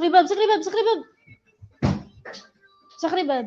Sakribab, sakribab, sakribab. Sakribab.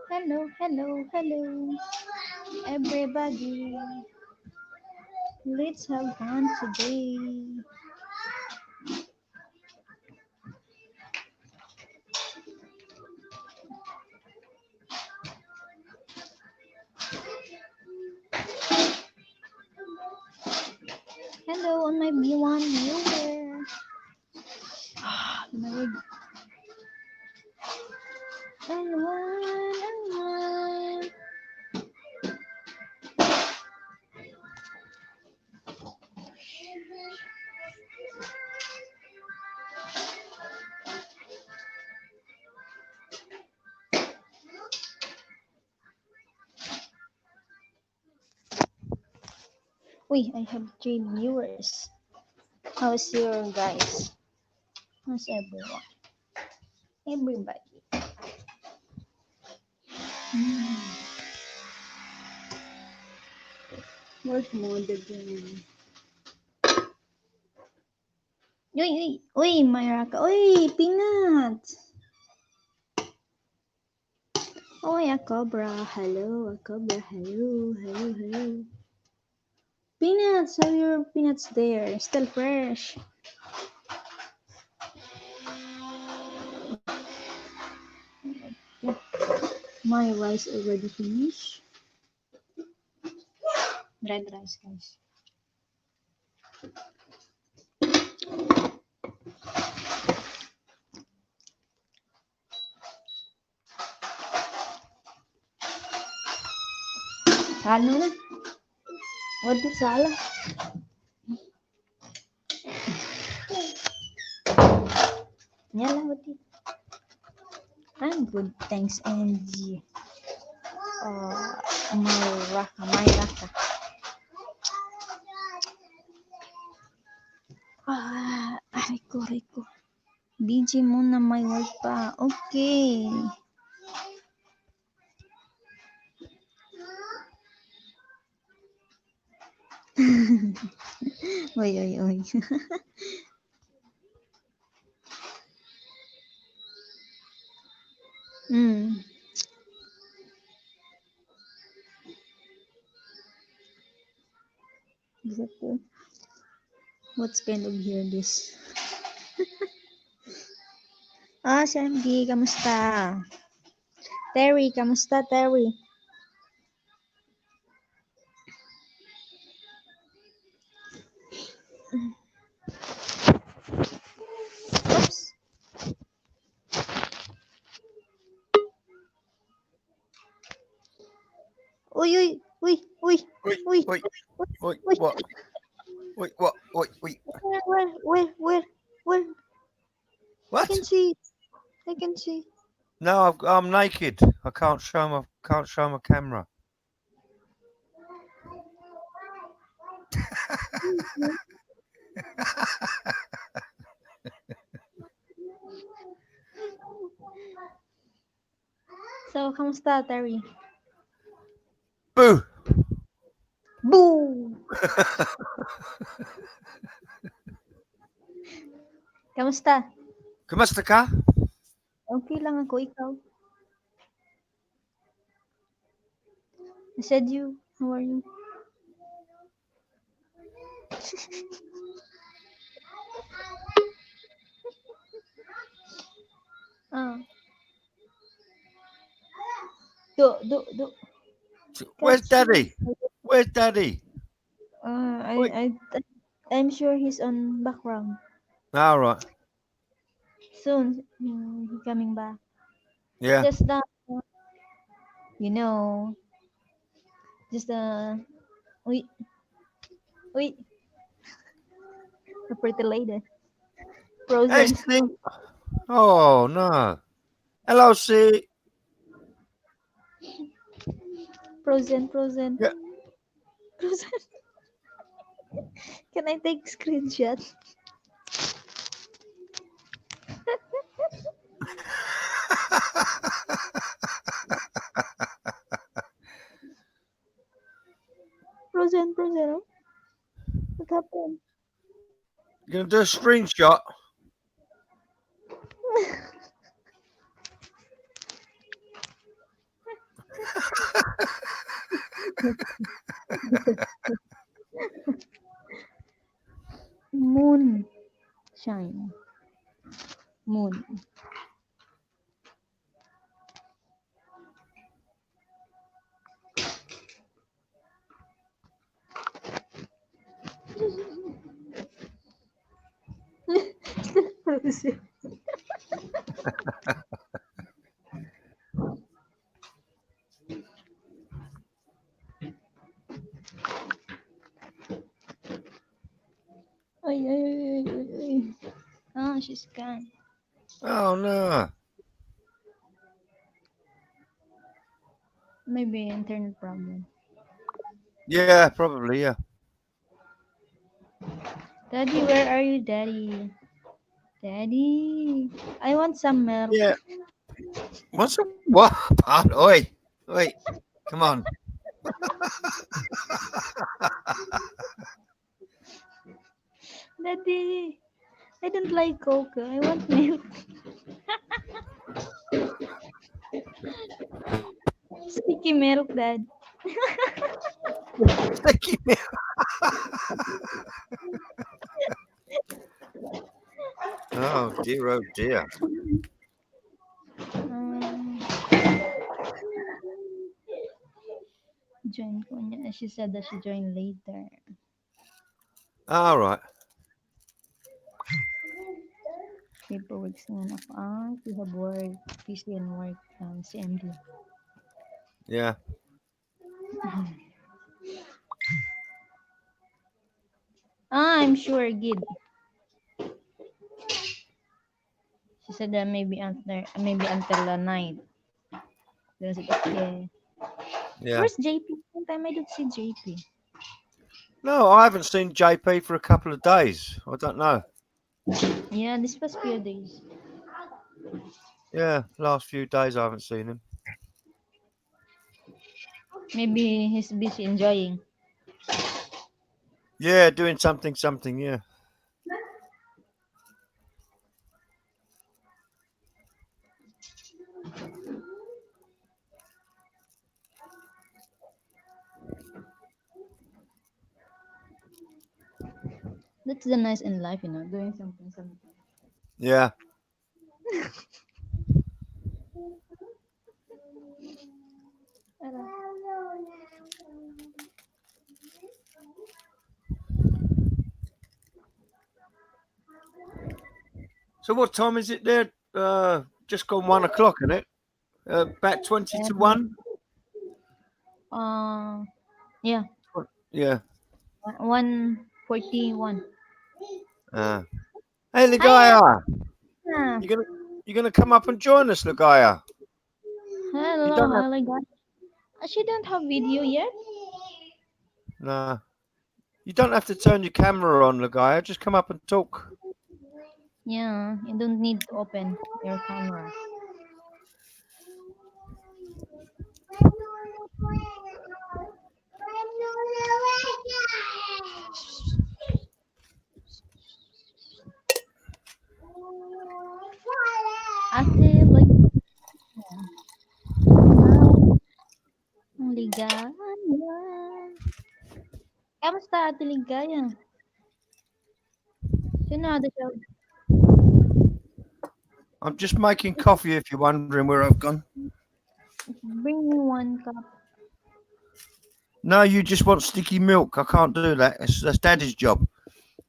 Hello, hello, hello, everybody. Let's have fun today. Hello on my B1 viewer. Lamig. L1. Uy, I have 3 viewers. How's your guys? How's everyone? Everybody. Work mode again. Uy, uy, uy, Myraka. Uy, Peanut. Uy, a cobra. Hello, a cobra. Hello, hello, hello. Peanuts, how are your peanuts there? Still fresh. My rice already finished. Red rice, guys. Ano na? What the sala? Nyala, what the? I'm good, thanks, Angie. Myraka. Rico. BG muna, may work pa. Okay. Uy. Exactly. What's kind of here this? Sandy, kamusta? Terry, kamusta, Terry? Oops. Uy. Wait, what? Wait, what? Where? What? I can see. No, I'm naked. I can't show my camera. So, kamusta, Terry? Boo! Boo! Kamusta? Kumusta ka? Okay lang ako, ikaw. I said you. How are you? Ah. Do. Where's Catch Daddy? me. Where's Daddy? Wait. I'm sure he's on background. All right. Soon, he coming back. Yeah. Just you know, just wait, wait, the pretty lady, Hey, frozen, Steve. Oh no. Hello, C. frozen, Yeah. frozen. Can I take screenshot? Frozen. Oh. What happened? You gonna do a screenshot? Moon shine. Moon. Frozen. Ay. Oh, she's gone. Oh no. Maybe internet problem. Yeah, probably. Yeah. Daddy, where are you, Daddy? Daddy, I want some milk. Yeah. What's what? Oi. Wait. Come on. Daddy, I don't like Coke. I want milk. Sticky milk, Dad. Sticky me. Oh dear. Oh dear. Um, join ko niya. She said that she joined later. All right. Paperwork nga ako. We have work. PC and work. CMD. Yeah. I'm sure, Gid. She said that maybe until the night. Then I said, okay. Yeah. Where's JP? One time I don't see JP. No, I haven't seen JP for a couple of days. I don't know. Yeah, this past few days. Yeah, last few days I haven't seen him. Maybe he's busy enjoying. Yeah, doing something. Yeah. That's the nice in life, doing something. Yeah. So what time is it there? Just gone 1 o'clock, isn't it? About 20 to 1? Yeah, Yeah. 141. Hey, Hi, Ligaya, Anna. you gonna come up and join us, Ligaya? You Hello, don't have hello, God. She don't have video yet. nah. You don't have to turn your camera on, Ligaya. Just come up and talk. Yeah, you don't need to open your camera. Ligaya. Kamusta Ate Ligaya? Sino Ate siya? I'm just making coffee if you're wondering where I've gone. Bring me 1 cup. No, you just want sticky milk. I can't do that. That's Daddy's job.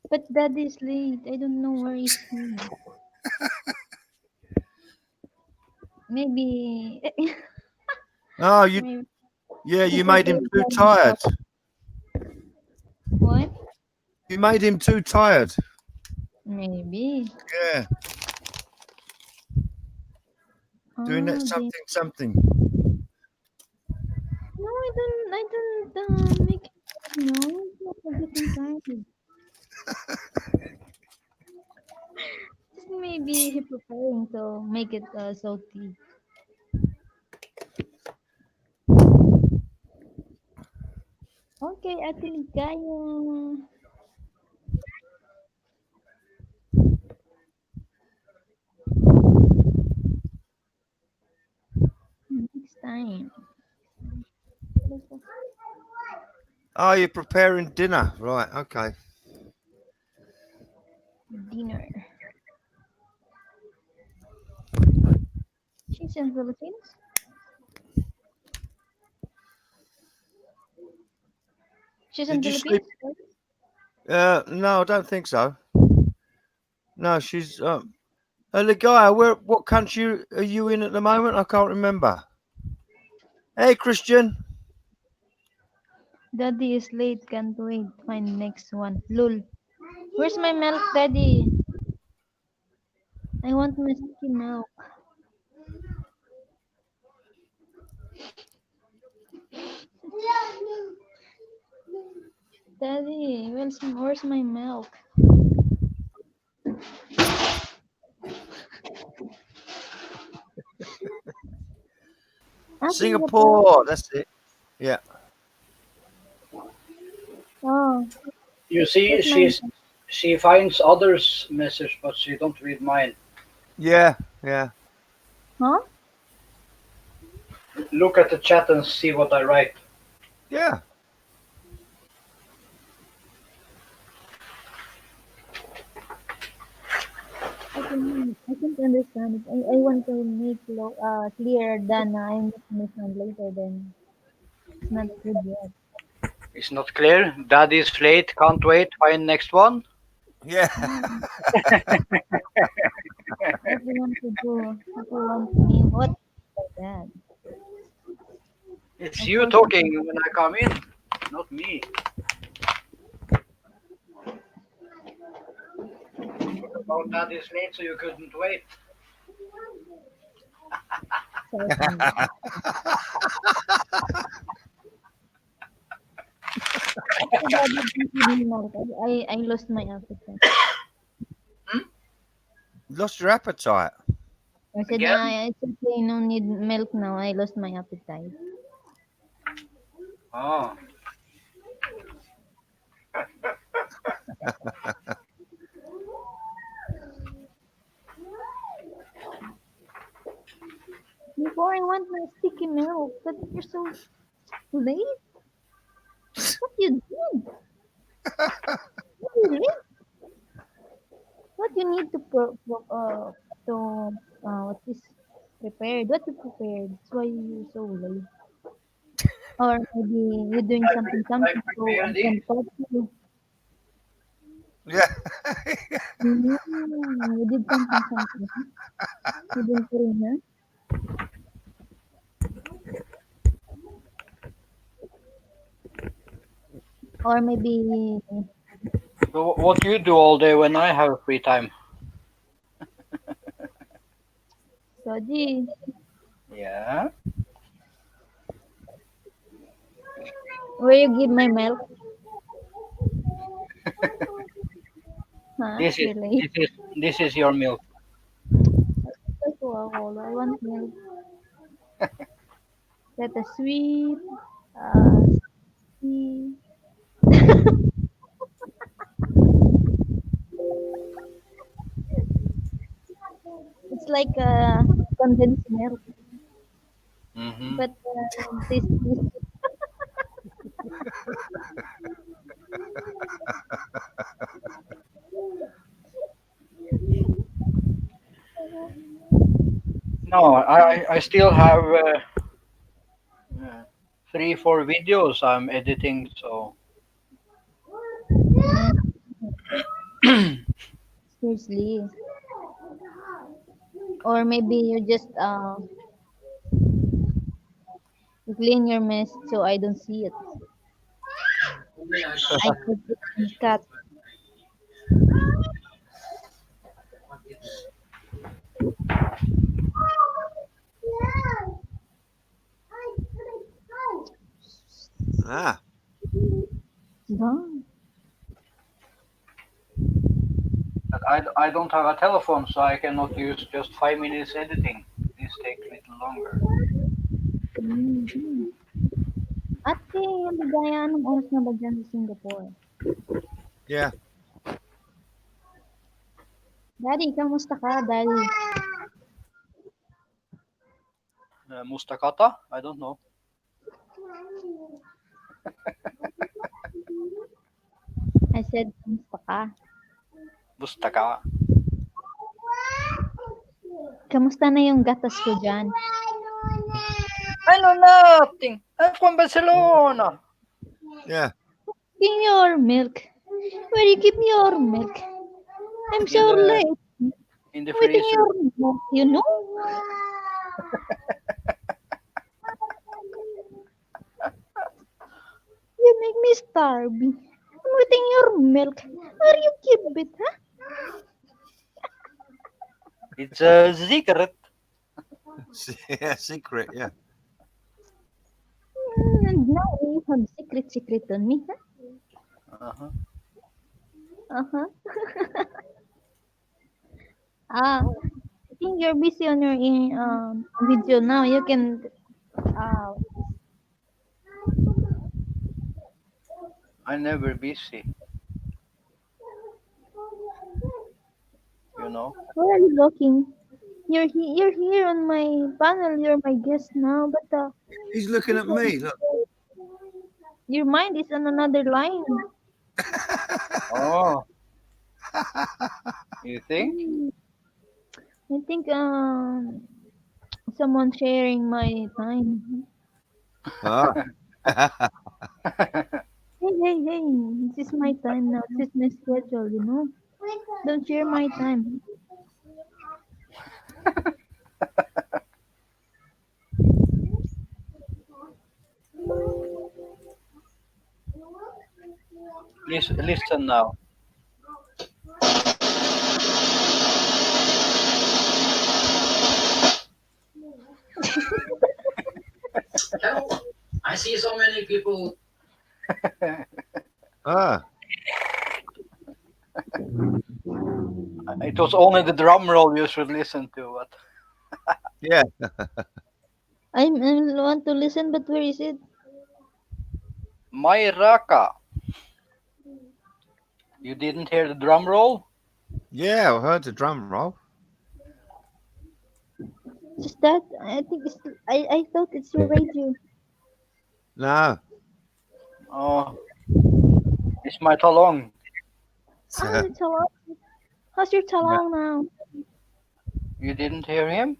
But Daddy's late. I don't know where is he. Maybe. Oh, you Maybe. yeah, He you made him prepared too lunch. tired. What? You made him too tired. Maybe. Yeah, doing that They... something. No, I don't make it. No, it's not a getting tired. Just maybe he preparing to make it salty. Okay, Ate Ligaya. Next time. Oh, you're preparing dinner, right? Okay. Dinner. She's in Philippines. She's in Did you sleep? Philippines. No, I don't think so. No, she's Ligaya, what country are you in at the moment? I can't remember. Hey, Christian. Daddy is late. Can't wait. Find next one. Lul. Where's my milk, Daddy? I want my sticky milk. Daddy, where's my milk? Singapore. That's it. Yeah. Oh, You see, where's my she finds others' message, but she don't read mine. Yeah. Yeah. huh? Look at the chat and see what I write. Yeah. I can't understand it. I want to make clear than I understand later. Then it's not good yet. It's not clear. Daddy's late. Can't wait. Find next one. Yeah. What do you want to do? What do you want me? What like that? It's Of you course, talking when I come in, not me. About Daddy's late, so you couldn't wait. certainly. Daddy didn't give me milk. I lost my appetite. Lost your appetite. I said, Again? it's okay, no need milk now. I lost my appetite. Oh. Before I want my sticky milk, but you're so late. What you did? What you did? What you need to what is prepared? What you prepared? That's why you're so late. Or maybe you're doing something so I prepared can it. talk to you. Yeah. You did something. You didn't put in her. Or maybe So what you do all day when I have free time? study. Yeah. Where you give my milk? Huh? This is Really? this is your milk. That's all. I want milk. That is sweet. Sweet. It's like condensed milk, Mm-hmm. but this. No, I still have 3 4 videos I'm editing. So Seriously. Or maybe you just clean your mess so I don't see it. I could cut. Ah, Done. but I don't have a telephone, so I cannot use just 5 minutes editing. This takes a little longer. Mhm. Ate, ligaya, anong oras na ba dyan sa Singapore? yeah. Daddy, kamusta ka, Daddy? Mustakata? I don't know. I said, kamusta ka? Mustaka. Kamusta na yung gatas ko dyan? I know nothing. I'm from Barcelona. Yeah. Give me your milk. Where you keep your milk? I'm In so the late. in the Waiting freezer. your milk, you know? You make me starving. I'm waiting your milk. Where you keep it, huh? It's a secret. Yeah, secret. Yeah. And now you have secret on me, huh? Uh-huh. Uh-huh. I think you're busy on your video now. You can uh, I never busy. You know. where are you looking? You're here on my panel. You're my guest now, but He's looking at me. Look. your mind is on another line. Oh, you think? Hmm, I think someone sharing my time. Ah. Hey, this is my time now. This is my schedule, you know. Don't share my time. Listen now. I see so many people. Ah. It was only the drum roll you should listen to. But Yeah. I want to listen, but where is it? Mayraka, you didn't hear the drum roll? Yeah. I heard the drum roll. Just that I think I thought it's your radio. No. Oh, it's my talong. Your talong. How's your talong now? You didn't hear him?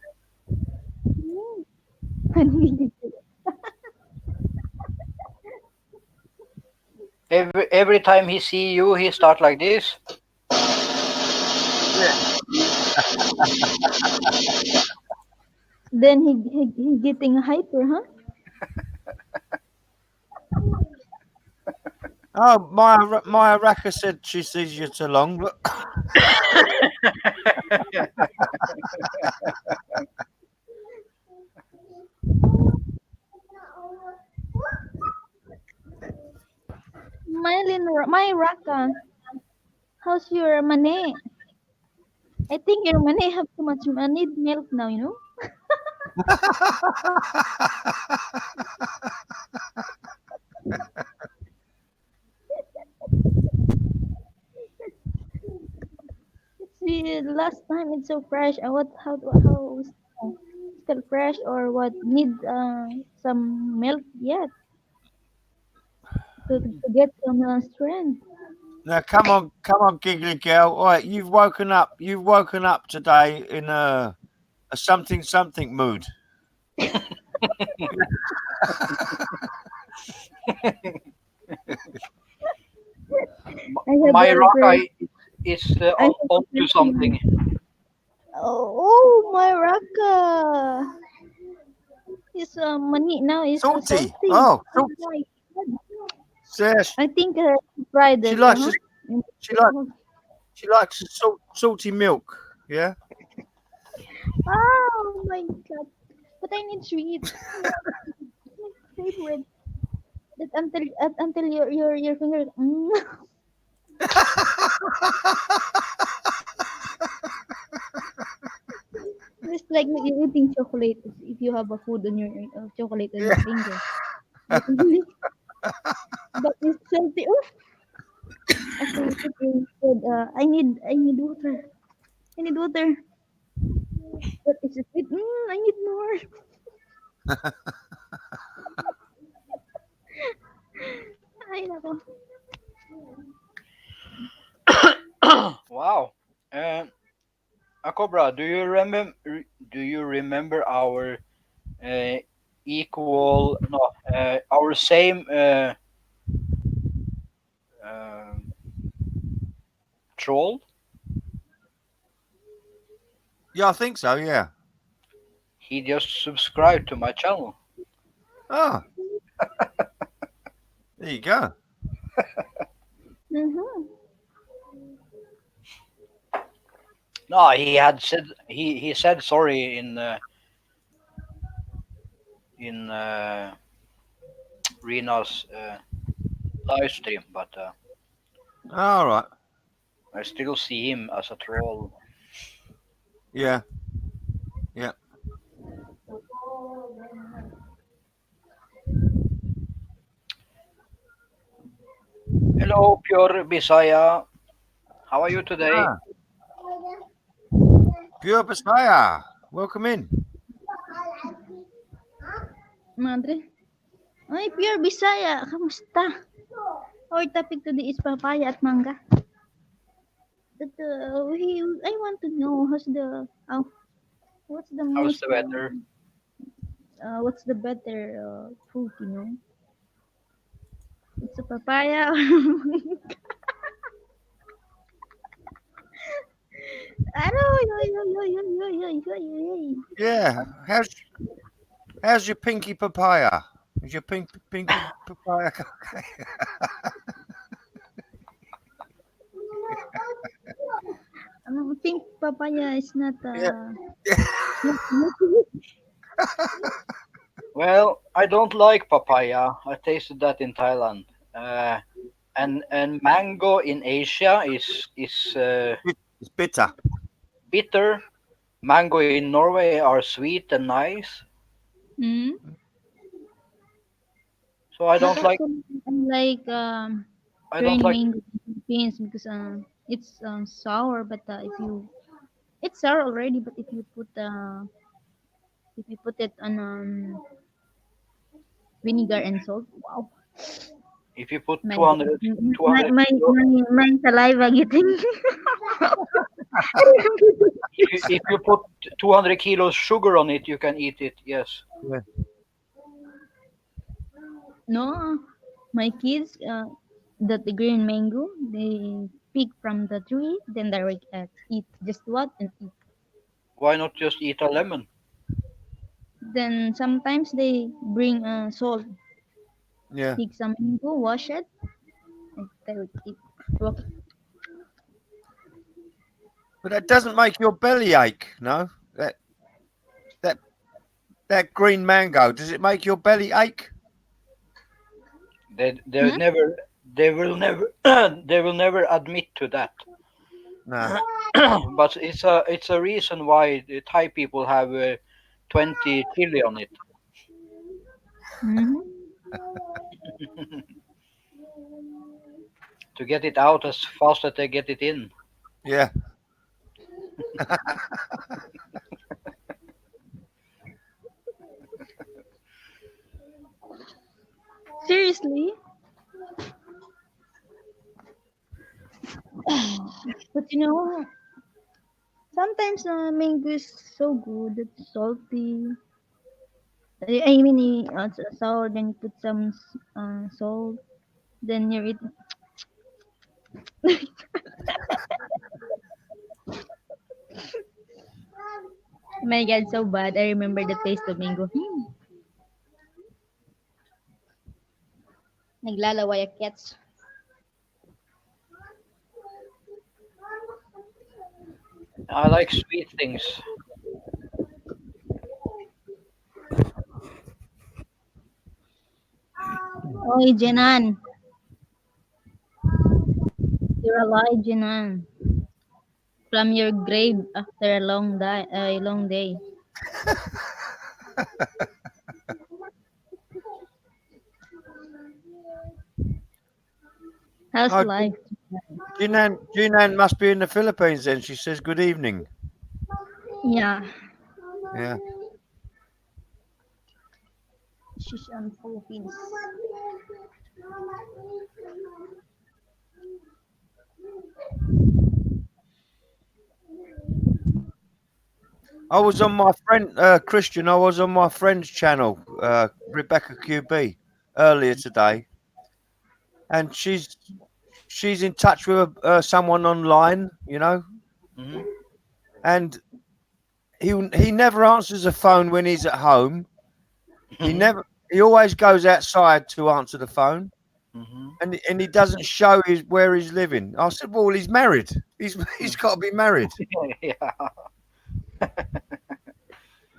Hmm. Every time he see you, he start like this. Then he getting hyper, huh? Oh, Maya Raka said she sees you too long. Look. My Raka. How's your money? I think your money have too much money milk now, you know? It's the last time it's so fresh. What how still fresh or what need some milk yet? to get some strength. Now, come on, giggly girl. All right, you've woken up. You've woken up today in a something mood. I had My a very, Raka is I had a onto something. oh, my Raka. His money now is Salty. salty. Oh, Oh salty. my God. Yes, I think he fried she it, likes huh? the, she like she likes the salty milk. Yeah. Oh my God. But I need sweet. My favorite. That until your finger. Mm. It's like you're eating chocolate if you have a food on your chocolate on Yeah. your finger. But but it's salty. Oof. After eating food, I need water. I need water. But it's sweet. I need more. Ay, nako. Wow. Um, Cobra, Do you remember our uh, equal? No, our same uh, troll. Yeah, I think so. Yeah. He just subscribed to my channel. Oh, there you go. Mhm. No, he said sorry in Rena's live stream, but All right. I still see him as a troll. Yeah. Yeah. Hello, Pure Bisaya. How are you today? Ah, pure Messiah. Welcome in. Madre. Ay, pure Bisaya. Kamusta? Our topic today is papaya at manga. But I want to know what's the How's most the weather? what's the better fruit, you know? It's a papaya. Ano? Yoy, yoy, yoy, yoy, yoy, yoy, yoy, yoy. Yeah. How's your pinky papaya? Is your pinky papaya? Okay? Pink papaya is not Yeah. not Well, I don't like papaya. I tasted that in Thailand. And mango in Asia is It's bitter. bitter. Mango in Norway are sweet and nice. mm. So I But don't like actually, I like I don't green like mango beans because it's sour. But if you it's sour already, but if you put it on vinegar and salt, wow, if you put my 200 my 200 my kilo my, my saliva getting. if you put 200 kilos sugar on it, you can eat it. Yes. Yeah. No, my kids the green mango they pick from the tree, then direct eat just what and eat. Why not just eat a lemon? Then sometimes they bring salt, Yeah. pick some mango, wash it, and direct eat. Okay. But that doesn't make your belly ache, no? That that green mango, does it make your belly ache? They Hmm? never they will never admit to that. No. But it's a reason why the Thai people have 20 chili on it. Mm-hmm. To get it out as fast as they get it in. Yeah. Seriously? You know, sometimes mango is so good. It's salty. I mean, it's sour. Then you put some salt. Then you eat. My God, so bad. I remember the taste of mango. Naglalaway a catch. I like sweet things. Oy, Jenan. You're alive, Jenan. From your grave after a long day. How's Oh, life? Jinan must be in the Philippines then. She says good evening. Yeah, Yeah. she's on Philippines. I was on my friend Christian. I was on my friend's channel, Rebecca QB, earlier today, and she's in touch with someone online, you know, Hmm. and he never answers the phone when he's at home. He Hmm. never. He always goes outside to answer the phone, Hmm. and he doesn't show his where he's living. I said, "Well, he's married. He's got to be married, Yeah,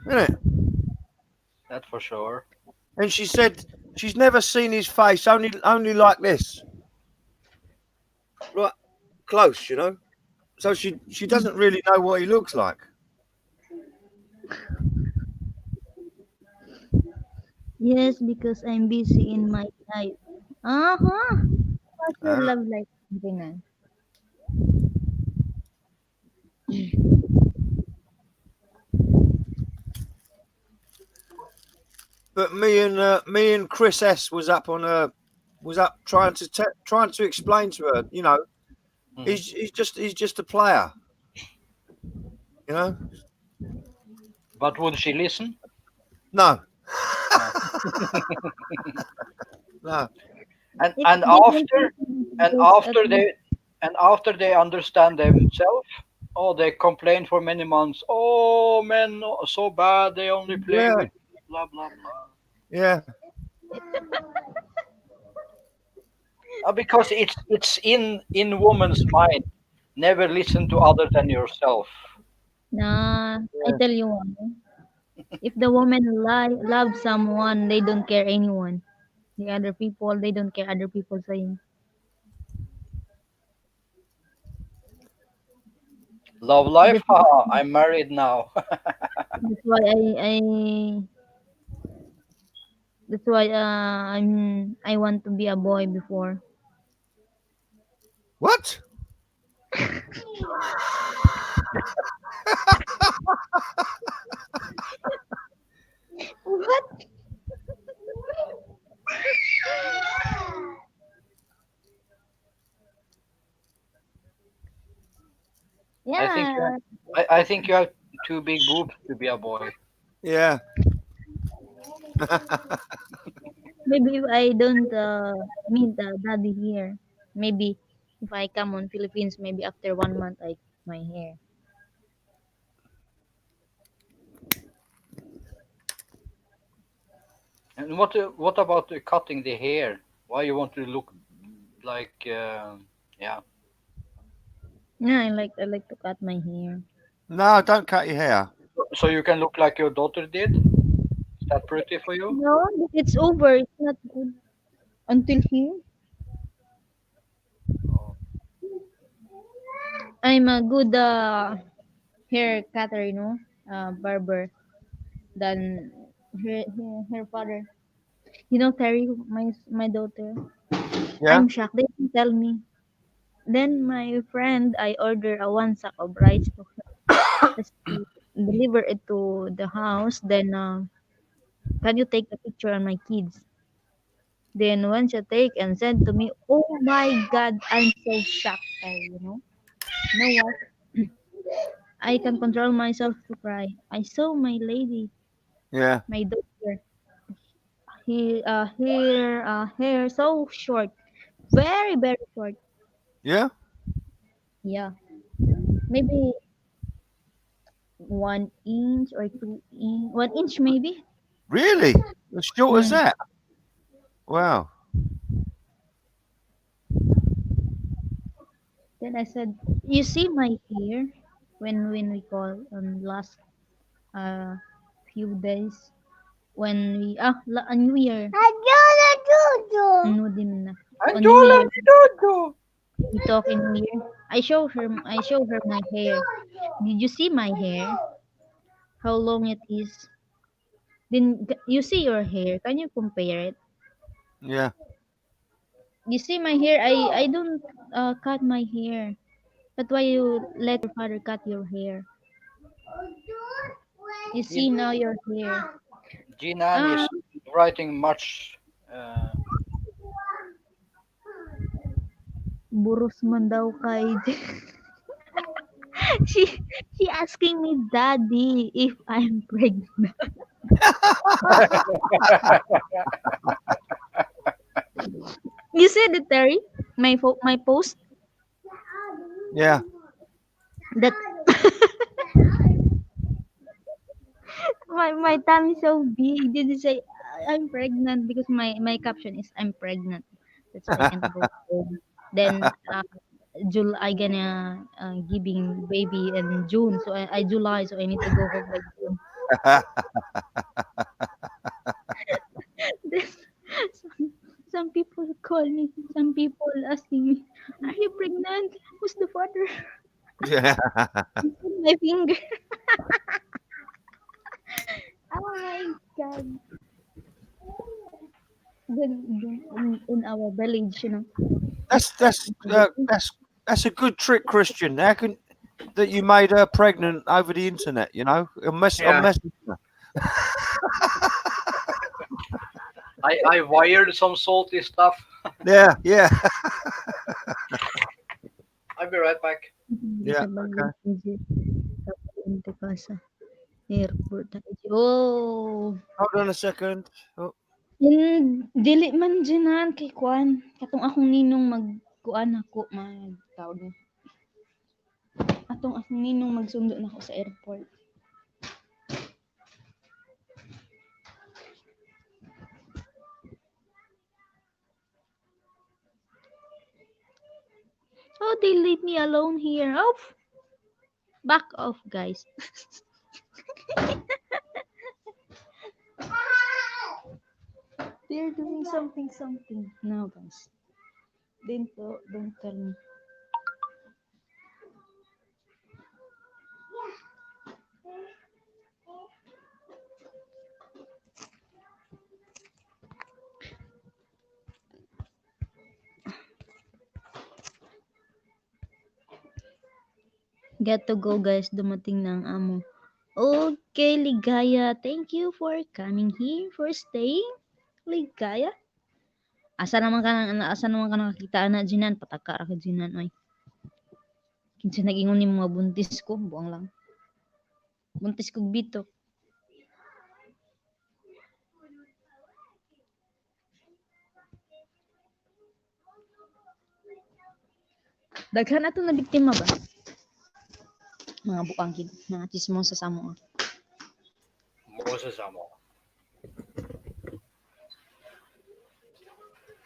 isn't it?" that's for sure. And she said she's never seen his face, only like this, right close, you know. So she doesn't really know what he looks like. Yes, because I'm busy in my life. Uh-huh. What's your Ah. love life, Jenan? But me and Chris S was up trying to explain to her, you know, Hmm. he's just a player, you know. But would she listen? No, No. no. And It's and different after and because at after they and after they understand themselves, oh, they complain for many months. Oh, men, so bad. They only play Yeah, with blah blah blah. yeah. Because it's in woman's mind. Never listen to other than yourself. I Yeah. tell you one. If the woman love someone, they don't care anyone. The other people, they don't care other people saying. Love life? That's, Haha, I'm married now. that's why that's why I want to be a boy before. What? What? I think you have, Yeah, I think you have too big boobs to be a boy. Yeah. maybe if I don't meet the daddy here, maybe if I come on Philippines, maybe after 1 month I cut my hair. And what about cutting the hair? Why you want to look like yeah? Yeah, I like to cut my hair. No, don't cut your hair. So you can look like your daughter did. Is that pretty for you? No, it's over. It's not good until here. Oh. I'm a good hair cutter, barber than her father. Terry, my daughter. Yeah. I'm shocked. They didn't tell me. Then my friend, I order a one sack of rice to her. Just to deliver it to the house. Then can you take a picture on my kids? Then when she take and send to me, oh my God, I'm so shocked. know what? I can control myself to cry. I saw my lady, Yeah. my daughter. Hair so short, very very short. Yeah. Yeah, maybe 1 inch or 2 inch, 1 inch maybe. Really? As short as Mm. that? Wow. Then I said, "You see my hair?" When we call on last uh few days when we New Year. Ano din na. On New Anjola Year, di Dodo. we talk in New Year. I show her my hair. Did you see my hair? How long it is? Then you see your hair. Can you compare it? Yeah. You see my hair. I don't cut my hair. But why you let your father cut your hair? You see now your hair. Jinan Ah, is writing much. Uh, buros man daw kay she she asking me daddy if I'm pregnant. You see the Terry? My post Yeah. that my tummy so big. Did you say I'm pregnant because my caption is I'm pregnant. That's why I can't go home. Then July I gonna giving baby in June, so I July, so I need to go home by June. Then some people call me, some people asking me, "Are you pregnant? Who's the father?" Yeah. My finger. Oh my god. Then in our village, That's that's uh, that's that's a good trick, Christian. How can that you made her pregnant over the internet? You know, on yeah, Messenger. I wired some salty stuff. Yeah. Yeah. I'll be right back. hindi Yeah. sa Okay. Baguio, papunta ka sa airport. Oh, Hold on a second. Oh, dili man dinan kay kuan. Katong akong ninong magkuan ako tawag ni. Atong akong ninong magsundo nako sa airport. Oh, they leave me alone here. Oh, back off, guys. They're doing something. No, guys. Don't tell me. Got to go, guys. Dumating na ang amo. Okay, Ligaya. Thank you for coming here, for staying. Ligaya. Asa naman ka nakakita na Jinan? Pataka ra ka Jinan, oy. Kinsa nag-ingon ni mga buntis ko, buang lang. Buntis ko bito. Daghan ato na biktima ba? Mga bukang kid, mga chismosa sa mo. Moses Amo.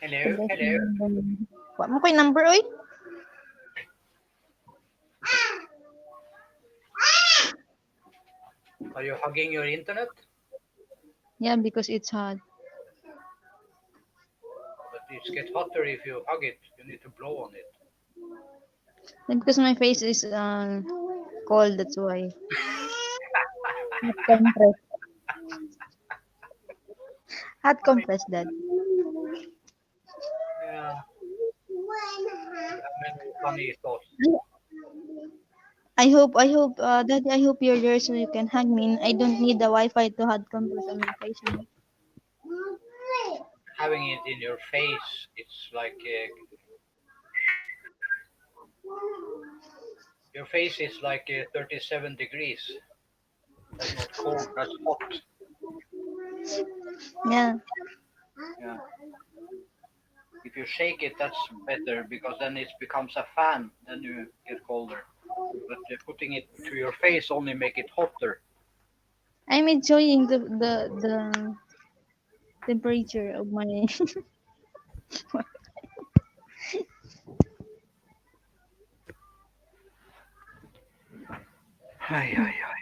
Hello, hello. Wa mo koy number oy. Are you hugging your internet? Yeah, because it's hot. But it gets hotter if you hug it. You need to blow on it. And because my face is cold, that's why. Hot compress. Hot compress, Dad. Yeah, many funny thoughts. Daddy, I hope you're there so you can hug me. I don't need the Wi-Fi to hot compress on my face. Having it in your face, it's like Your face is like 37 degrees. That's not cold. That's hot. Yeah. Yeah. If you shake it, that's better because then it becomes a fan. Then you get colder. But putting it to your face only make it hotter. I'm enjoying the temperature of my Ay, ay, ay.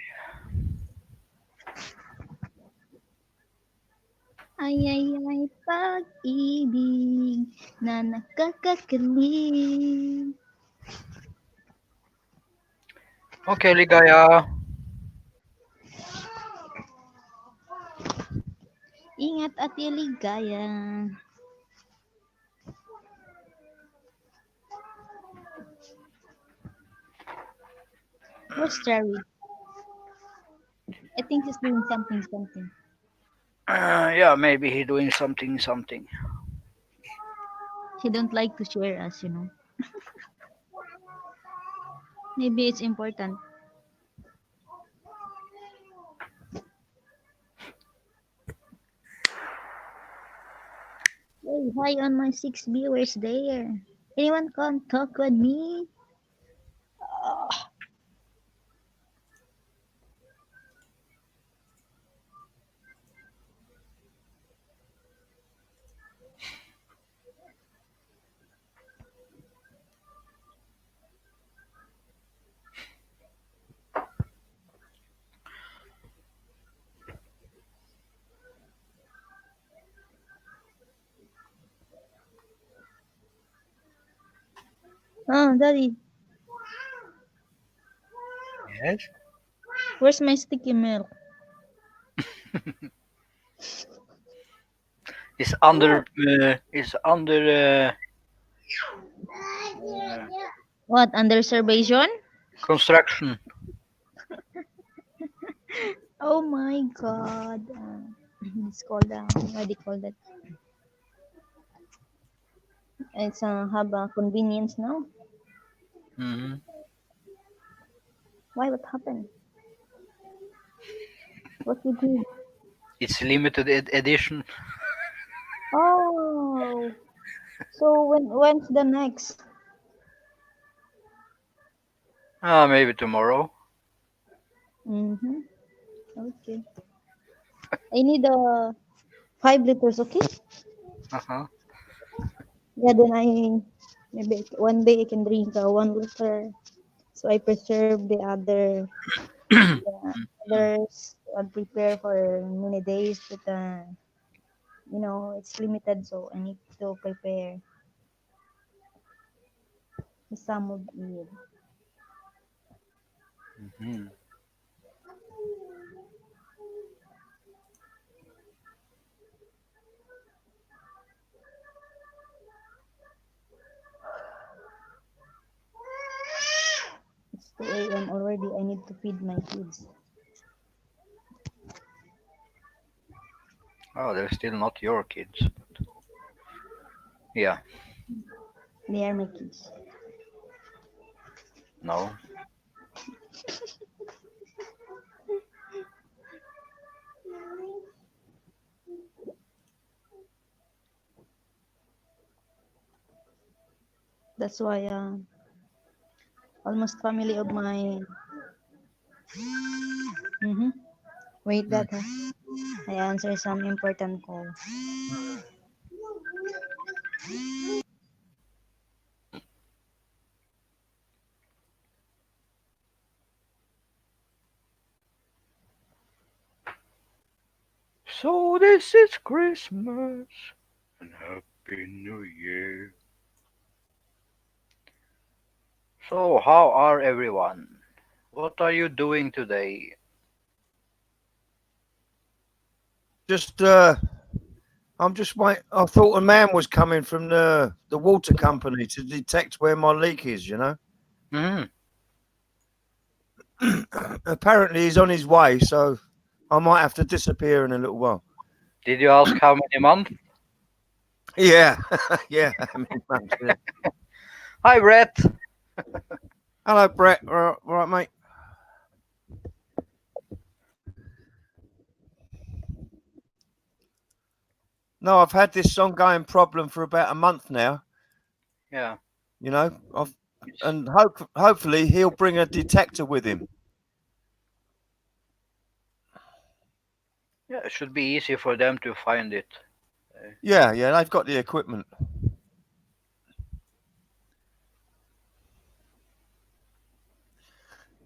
ay ay ay pag-ibig na nakakakilig. Okay, Ligaya. Ingat at iligaya. Where's Cherry? I think he's doing something. Yeah, maybe he doing something. He don't like to share us, you know. Maybe it's important. Hey, hi on my 6 viewers there. Anyone can talk with me? Oh, Daddy, Yes. where's my sticky milk? It's under. It's under What, under reservation? construction. Oh my god. It's called, what do you call that? It's have a convenience now. Hmm. Why? What happened? What you did? It's limited edition. Oh, so when's the next? Maybe tomorrow. Mm-hmm. Okay. I need 5 liters, okay? Uh-huh. Yeah, then maybe one day I can drink 1 liter. So I preserve the others and prepare for many days. But it's limited, so I need to prepare some of it. Hmm. It's 2 a.m. already. I need to feed my kids. Oh, they're still not your kids. But yeah. They are my kids. No. That's why almost family of my. Mm-hmm. Wait, Mm. that I answer some important call. So this is Christmas and Happy New Year. So how are everyone? What are you doing today? Just I'm just wait. I thought a man was coming from the water company to detect where my leak is. You know. Hmm. Apparently he's on his way, so I might have to disappear in a little while. Did you ask how many months? Yeah, yeah. I mean, yeah. Hi, Brett. Hello, Brett. All right, mate. No, I've had this ongoing problem for about a month now. Yeah. You know, and hopefully he'll bring a detector with him. Yeah, it should be easy for them to find it. Yeah, they've got the equipment.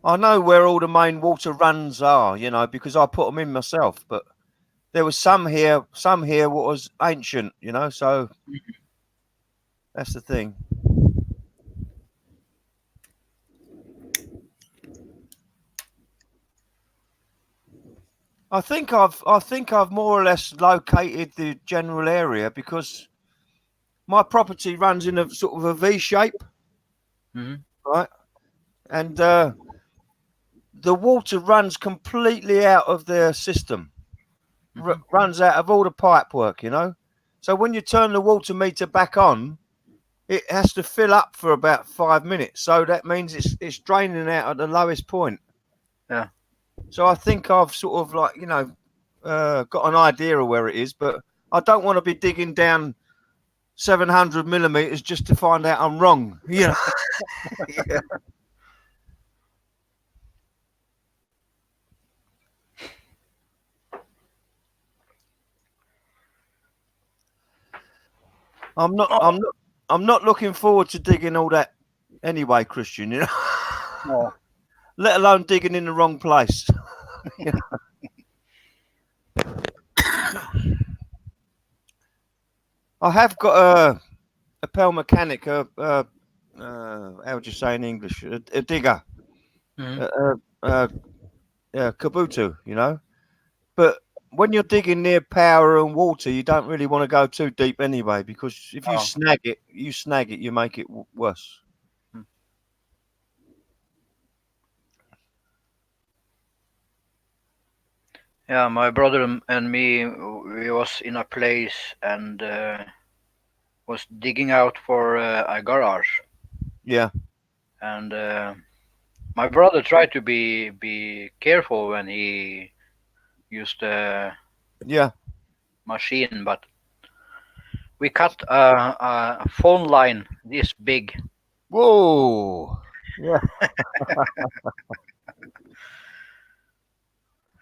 I know where all the main water runs are, you know, because I put them in myself. But there was some here what was ancient, you know. So that's the thing. I think I've more or less located the general area because my property runs in a sort of a V shape, Hmm. right? And the water runs completely out of their system, runs out of all the pipe work, you know. So when you turn the water meter back on, it has to fill up for about 5 minutes. So that means it's draining out at the lowest point. Yeah. So I think I've sort of like, you know, got an idea of where it is, but I don't want to be digging down 700 millimeters just to find out I'm wrong. You know. Yeah. I'm not. I'm not. I'm not looking forward to digging all that anyway, Christian. You know. No. Let alone digging in the wrong place. You know? I have got a Pel mechanic. How would you say in English? A digger. Mhm. Kabuto. You know. But when you're digging near power and water, you don't really want to go too deep anyway, because if you Oh. snag it, you make it worse. Yeah, my brother and me, we was in a place and was digging out for a garage, Yeah, and my brother tried to be careful when he used the yeah. machine, but we cut a phone line this big. Whoa. Yeah.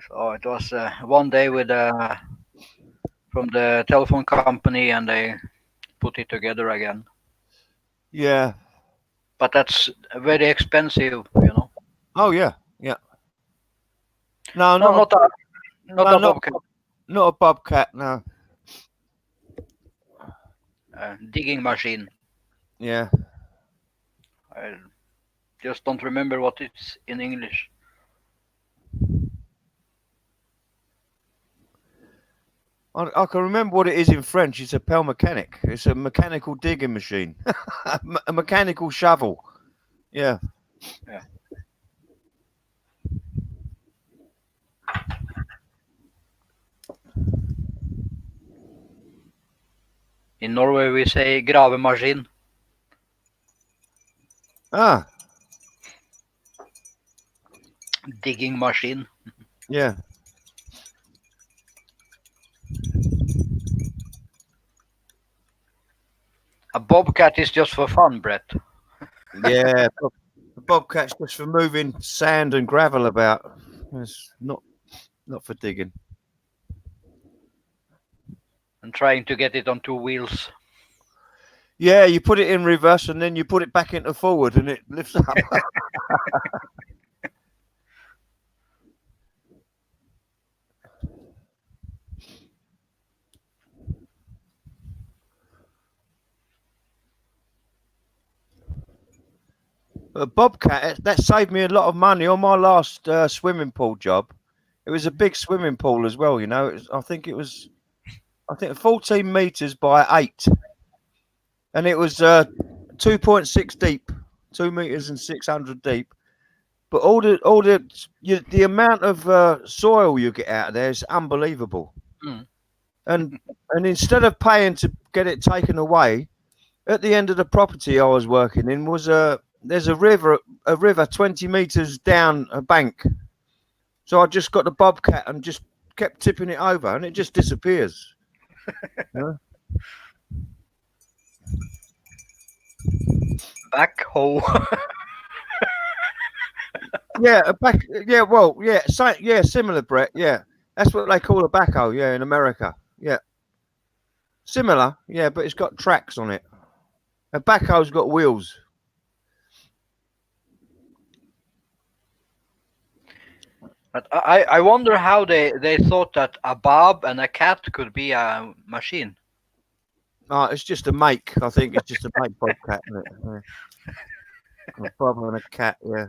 So it was one day with from the telephone company, and they put it together again. Yeah. But that's very expensive, you know. Oh yeah. Yeah. No, No, not not no, a bobcat. not a bobcat. No. Digging machine. Yeah. I just don't remember what it's in English. I can remember what it is in French. It's a Pel mechanic. It's a mechanical digging machine. A mechanical shovel. Yeah. Yeah. In Norway we say gravemaskin, Ah. digging machine. Yeah. A bobcat is just for fun, Brett, Yeah. The bobcat's just for moving sand and gravel about. It's not for digging. and trying to get it on two wheels. Yeah, you put it in reverse and then you put it back into forward and it lifts up. A bobcat, that saved me a lot of money on my last swimming pool job. It was a big swimming pool as well, you know. I think 14 meters by 8, and it was 2.6 deep, 2 meters and 600 deep. But the amount of soil you get out of there is unbelievable. Mm. And instead of paying to get it taken away, at the end of the property I was working in was there's a river 20 meters down a bank. So I just got the bobcat and just kept tipping it over, and it just disappears. Yeah. Backhoe. Yeah, a back. Yeah, well, yeah, similar, Brett. Yeah, that's what they call a backhoe. Yeah, in America. Yeah, similar. Yeah, but it's got tracks on it. A backhoe's got wheels. But I wonder how they thought that a bob and a cat could be a machine. Oh, it's just a make. I think it's just a make bobcat. Isn't it? Yeah. A bob and a cat. Yeah.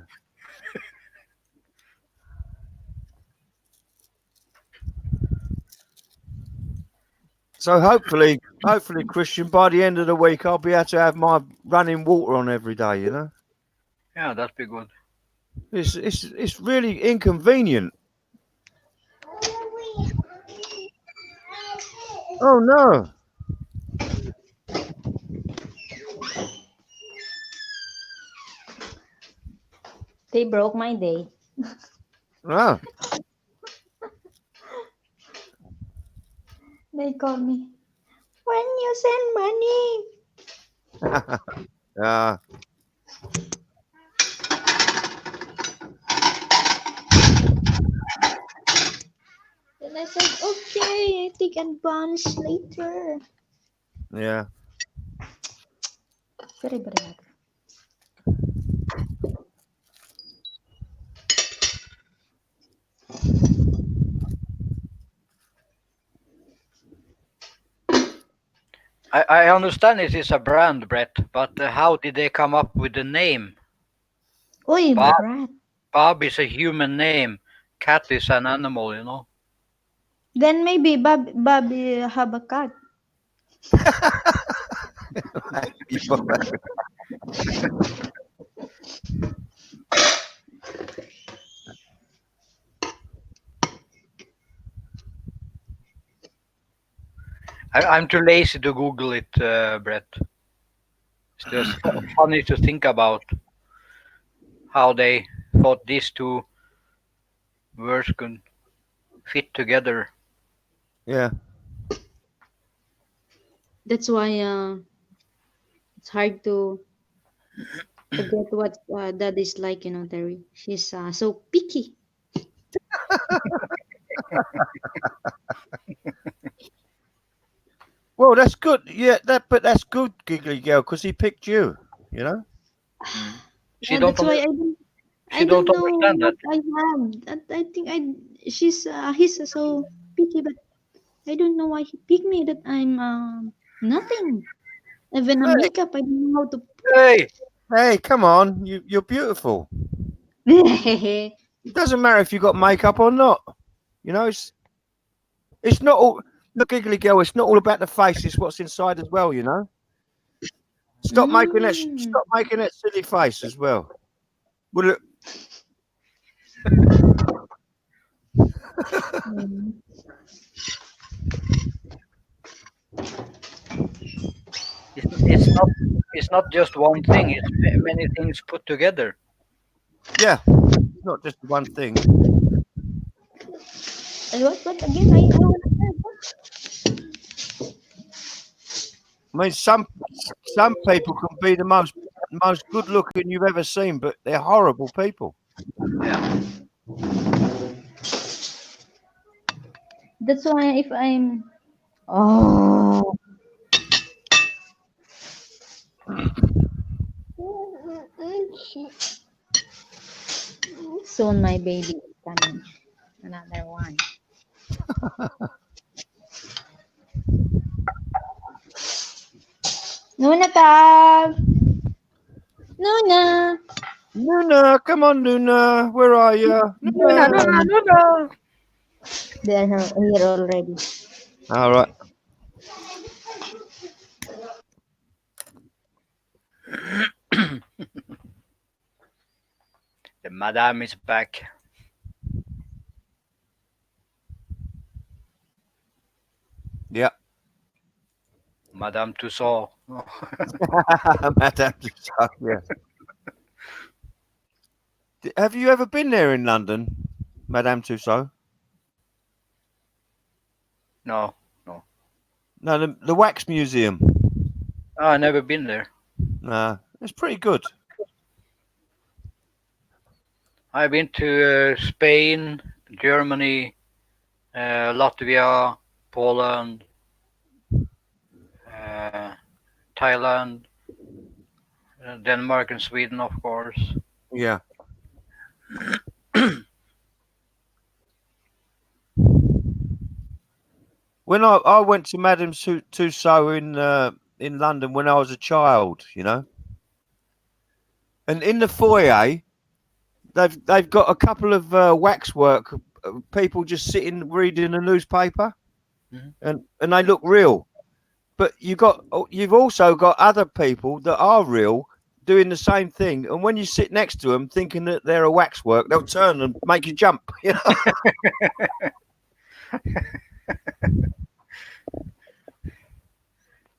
So hopefully, Christian, by the end of the week, I'll be able to have my running water on every day. You know, Yeah, that'd be good. it's really inconvenient. Oh no! They broke my day. No. They called me. When you send money? Yeah. Then I said, okay, I take advance later. Yeah. Very bad. I understand it is a brand, Brett, but how did they come up with the name? Oi, Bob. brat. Bob is a human name. Cat is an animal, you know. Then maybe Bobby have a cat. I'm too lazy to Google it, Brett. It's just funny to think about how they thought these two words could fit together. Yeah. That's why it's hard to get what dad is like, Terry. She's so picky. Well, that's good. Yeah, but that's good, Giggly Girl, because he picked you. You know. She don't. That's why I don't. She I don't don't know understand what that. I have. I think he's so picky, but I don't know why he picked me. That I'm nothing. Even a Hey, makeup, I don't know how to. Hey, hey, come on, you're beautiful. Put. It doesn't matter if you got makeup or not. You know, it's not all. Look, Giggly Girl, it's not all about the face. It's what's inside as well. You know. Stop making that. Stop making that silly face as well. Well, look, it's not just one thing. It's many things put together. yeah, it's not just one thing. What again? I want to hear what? I mean, some people can be the most good looking you've ever seen, but they're horrible people. Yeah. That's why if I'm oh soon my baby is coming. Another one. Nuna Tab! Nuna! Luna, come on, Luna, where are you? Nuna, Nuna, Nuna! They're here already. All right. The madam is back. Yeah. Madame Tussauds. Madame Tussauds, yeah. Have you ever been there in London, Madame Tussauds? No, No, the Wax Museum. I've never been there. It's pretty good. I've been to Spain, Germany, Latvia, Poland, Thailand, Denmark, and Sweden, of course. Yeah. When I went to Madame Tussauds in London when I was a child, you know, and in the foyer they've got a couple of waxwork people just sitting reading a newspaper, Mhm. and they look real. But you've also got other people that are real doing the same thing, and when you sit next to them thinking that they're a waxwork, they'll turn and make you jump. You know.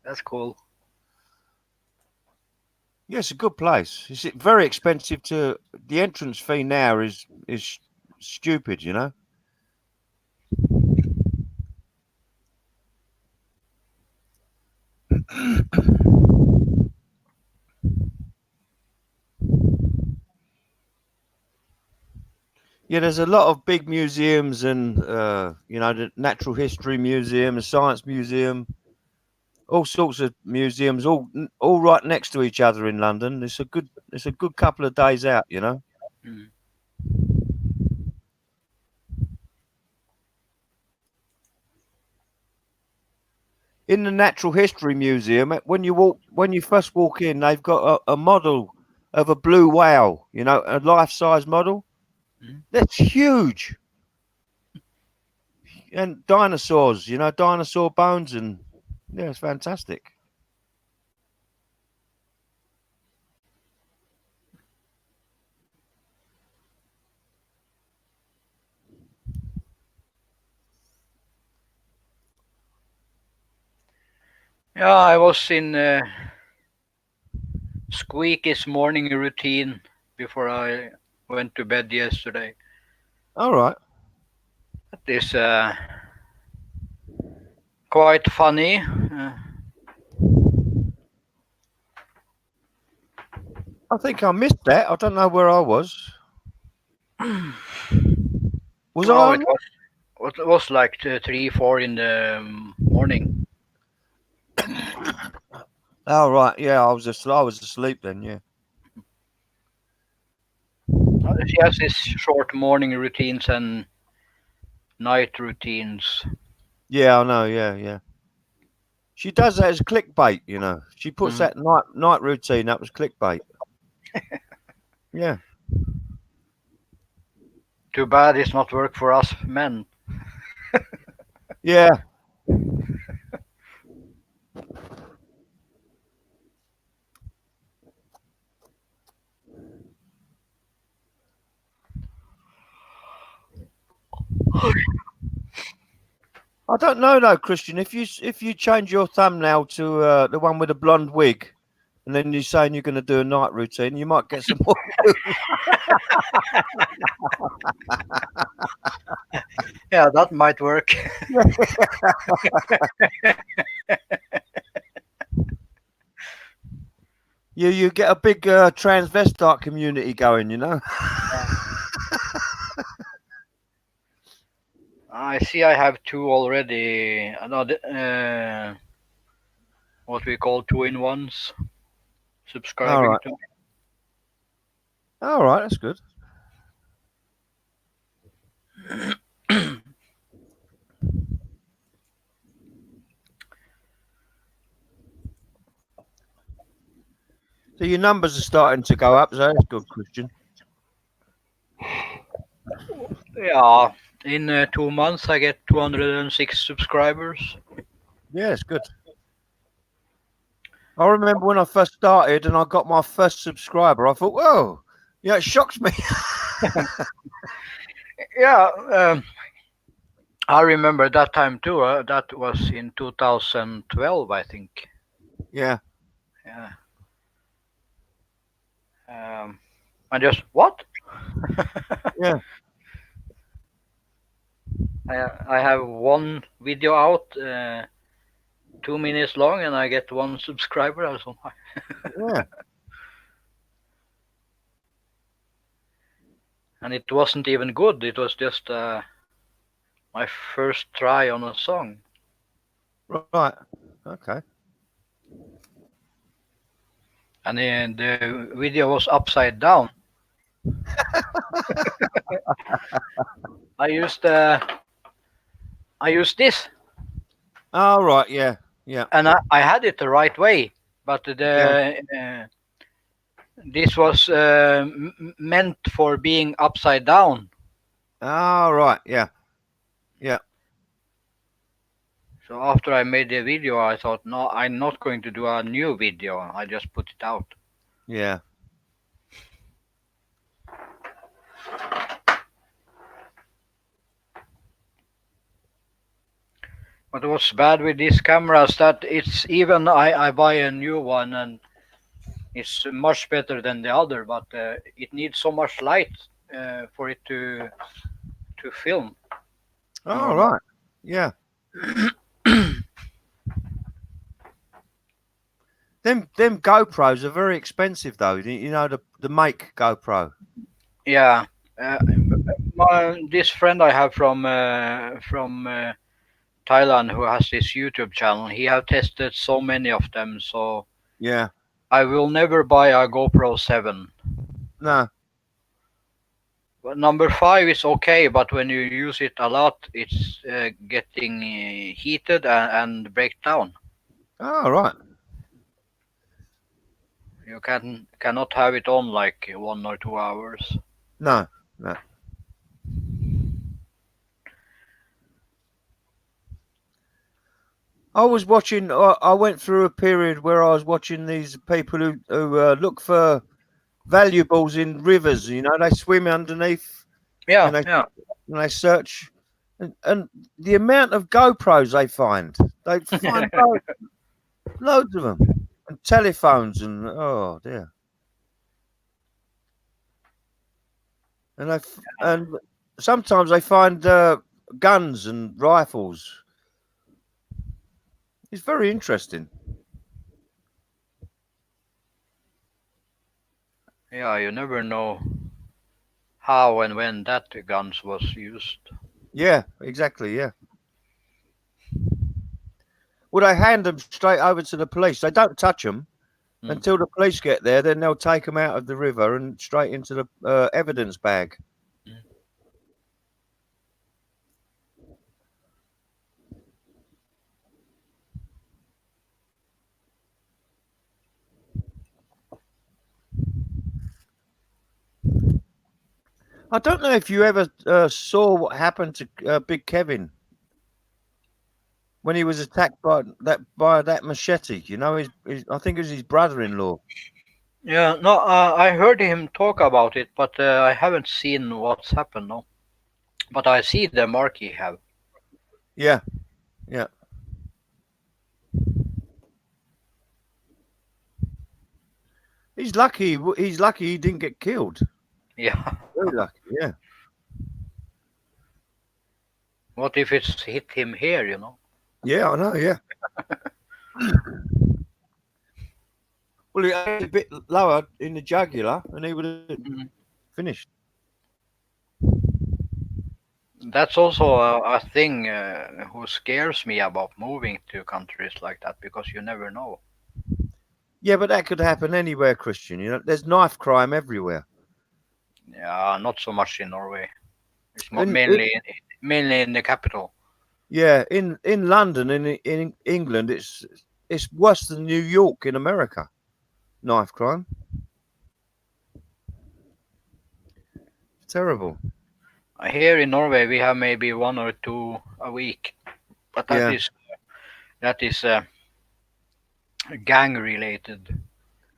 That's cool. Yeah, it's a good place. It's very expensive to. The entrance fee now is stupid, you know. Yeah, there's a lot of big museums, and you know, the Natural History Museum, the Science Museum, all sorts of museums, all right next to each other in London. It's a good couple of days out, you know. Mm. In the Natural History Museum, when you first walk in, they've got a model of a blue whale, you know, a life-size model. Mhm. That's huge. And dinosaurs, you know, dinosaur bones, and yeah, it's fantastic. Yeah, I was in Squeaky's morning routine before I went to bed yesterday. All right. That is quite funny. I think I missed that. I don't know where I was. Was I Oh, on? it was like 3, 4 in the morning. Oh right, yeah. I was asleep then. Yeah. She has these short morning routines and night routines. Yeah, I know. Yeah, yeah. She does that as clickbait, you know. She puts Mhm. that night routine up as clickbait. Yeah. Too bad it's not work for us men. Yeah. I don't know though, Christian. If you change your thumbnail to the one with the blonde wig, and then you're saying you're going to do a night routine, you might get some more. Yeah, that might work. You get a big transvestite community going, you know. I see I have two already. Another what we call two-in-ones All subscribing right. to. All right, that's good. So your numbers are starting to go up, so that's good, Christian. Yeah, in 2 months I get 206 subscribers. Yeah, it's good. I remember when I first started and I got my first subscriber, I thought, whoa, yeah, it shocked me. Yeah, I remember that time too. That was in 2012, I think. Yeah. Yeah. Um, I just what? Yeah. I have one video out, 2 minutes long, and I get one subscriber. I was like, Yeah. and it wasn't even good. It was just my first try on a song. Right. Okay. And the video was upside down. I used this, Oh, right. Yeah. Yeah. and I had it the right way, but this was meant for being upside down. Oh, right. Yeah. Yeah. So after I made the video, I thought, no, I'm not going to do a new video. I just put it out. Yeah. What was bad with these cameras that it's even I buy a new one and it's much better than the other, but it needs so much light for it to film. Oh, Normal. right. Yeah. Them GoPros are very expensive though. You know the make GoPro. Yeah, this friend I have from Thailand who has this YouTube channel. He have tested so many of them, so Yeah. I will never buy a GoPro 7. No. But number 5 is okay, but when you use it a lot, it's getting heated and break down. Oh, right. You cannot have it on like 1 or 2 hours. No. No. I was watching. I went through a period where I was watching these people who look for valuables in rivers. You know, they swim underneath Yeah, and yeah. they search, and the amount of GoPros they find loads of them, and telephones, and oh dear, and sometimes they find guns and rifles. It's very interesting. Yeah, you never know how and when that guns was used. Yeah, exactly. Yeah. Well, they hand them straight over to the police. They don't touch them until the police get there. Then they'll take them out of the river and straight into the evidence bag. Mm. I don't know if you ever saw what happened to Big Kevin when he was attacked by that machete. You know, I think it was his brother-in-law. Yeah, no, I heard him talk about it, but I haven't seen what's happened. No, but I see the mark he have. Yeah, yeah. He's lucky. He's lucky he didn't get killed. Yeah. Very lucky. Yeah. What if it's hit him here? You know. Yeah, I know. Yeah. Well, he had a bit lower in the jugular, and he would have finished. That's also a thing who scares me about moving to countries like that because you never know. Yeah, but that could happen anywhere, Christian. You know, there's knife crime everywhere. Yeah, not so much in Norway. It's In- mainly in the capital. Yeah, in London, in England, it's worse than New York in America. Knife crime. It's terrible. Here in Norway, we have maybe 1 or 2 a week, but Yeah. that is gang related.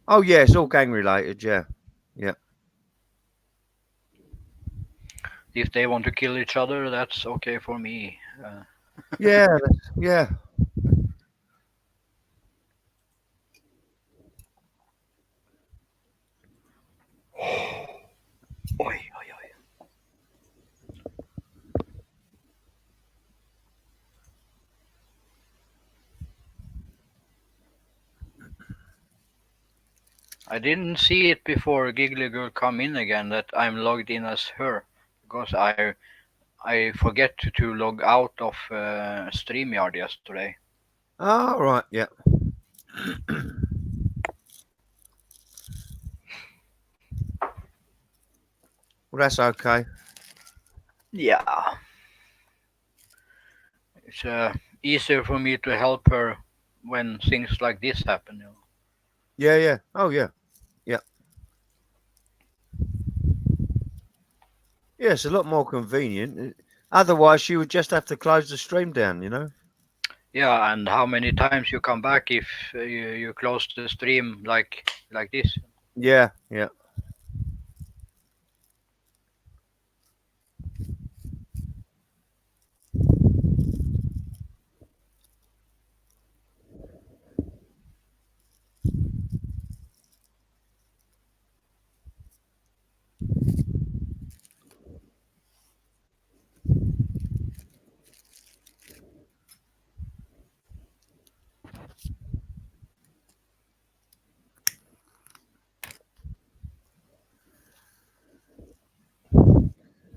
Oh yeah, it's all gang related. Yeah, yeah. If they want to kill each other, that's okay for me. Yeah, yeah. I didn't see it before Giggly Girl come in again that I'm logged in as her because I forget to log out of StreamYard yesterday. Oh, right. Yeah. Well, that's okay. Yeah, it's easier for me to help her when things like this happen. Yeah, yeah. Oh, yeah. Yeah. Yeah, it's a lot more convenient. Otherwise, she would just have to close the stream down, you know? Yeah, and how many times you come back if you close the stream like this? Yeah, yeah.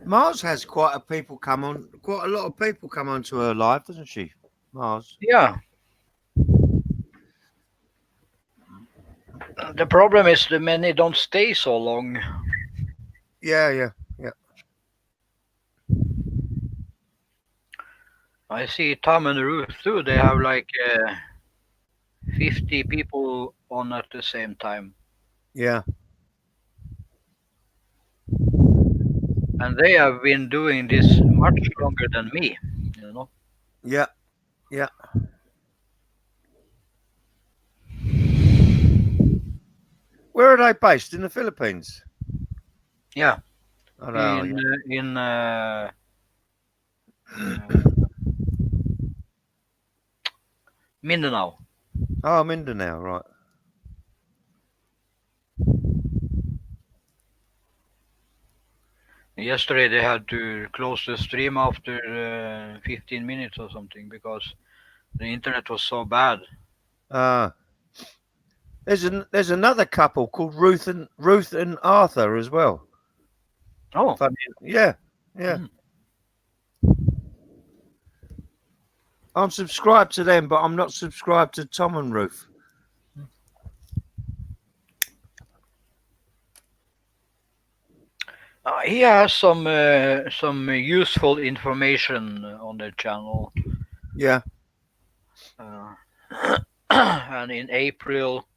Mars has quite a lot of people come onto her live, doesn't she? Mars. Yeah. The problem is the many don't stay so long. Yeah, yeah, yeah. I see Tom and Ruth too. They have like 50 people on at the same time, Yeah. and they have been doing this much longer than me. You know. Yeah, yeah. Where are they based? In the Philippines? Yeah. Oh, no, yeah. In Mindanao. Oh, Mindanao, right. Yesterday they had to close the stream after 15 minutes or something because the internet was so bad. Uh there's another couple called Ruth and Arthur as well. Oh. Funny. Yeah, yeah. I'm subscribed to them, but I'm not subscribed to Tom and Ruth. He has some useful information on the channel. Yeah. And in April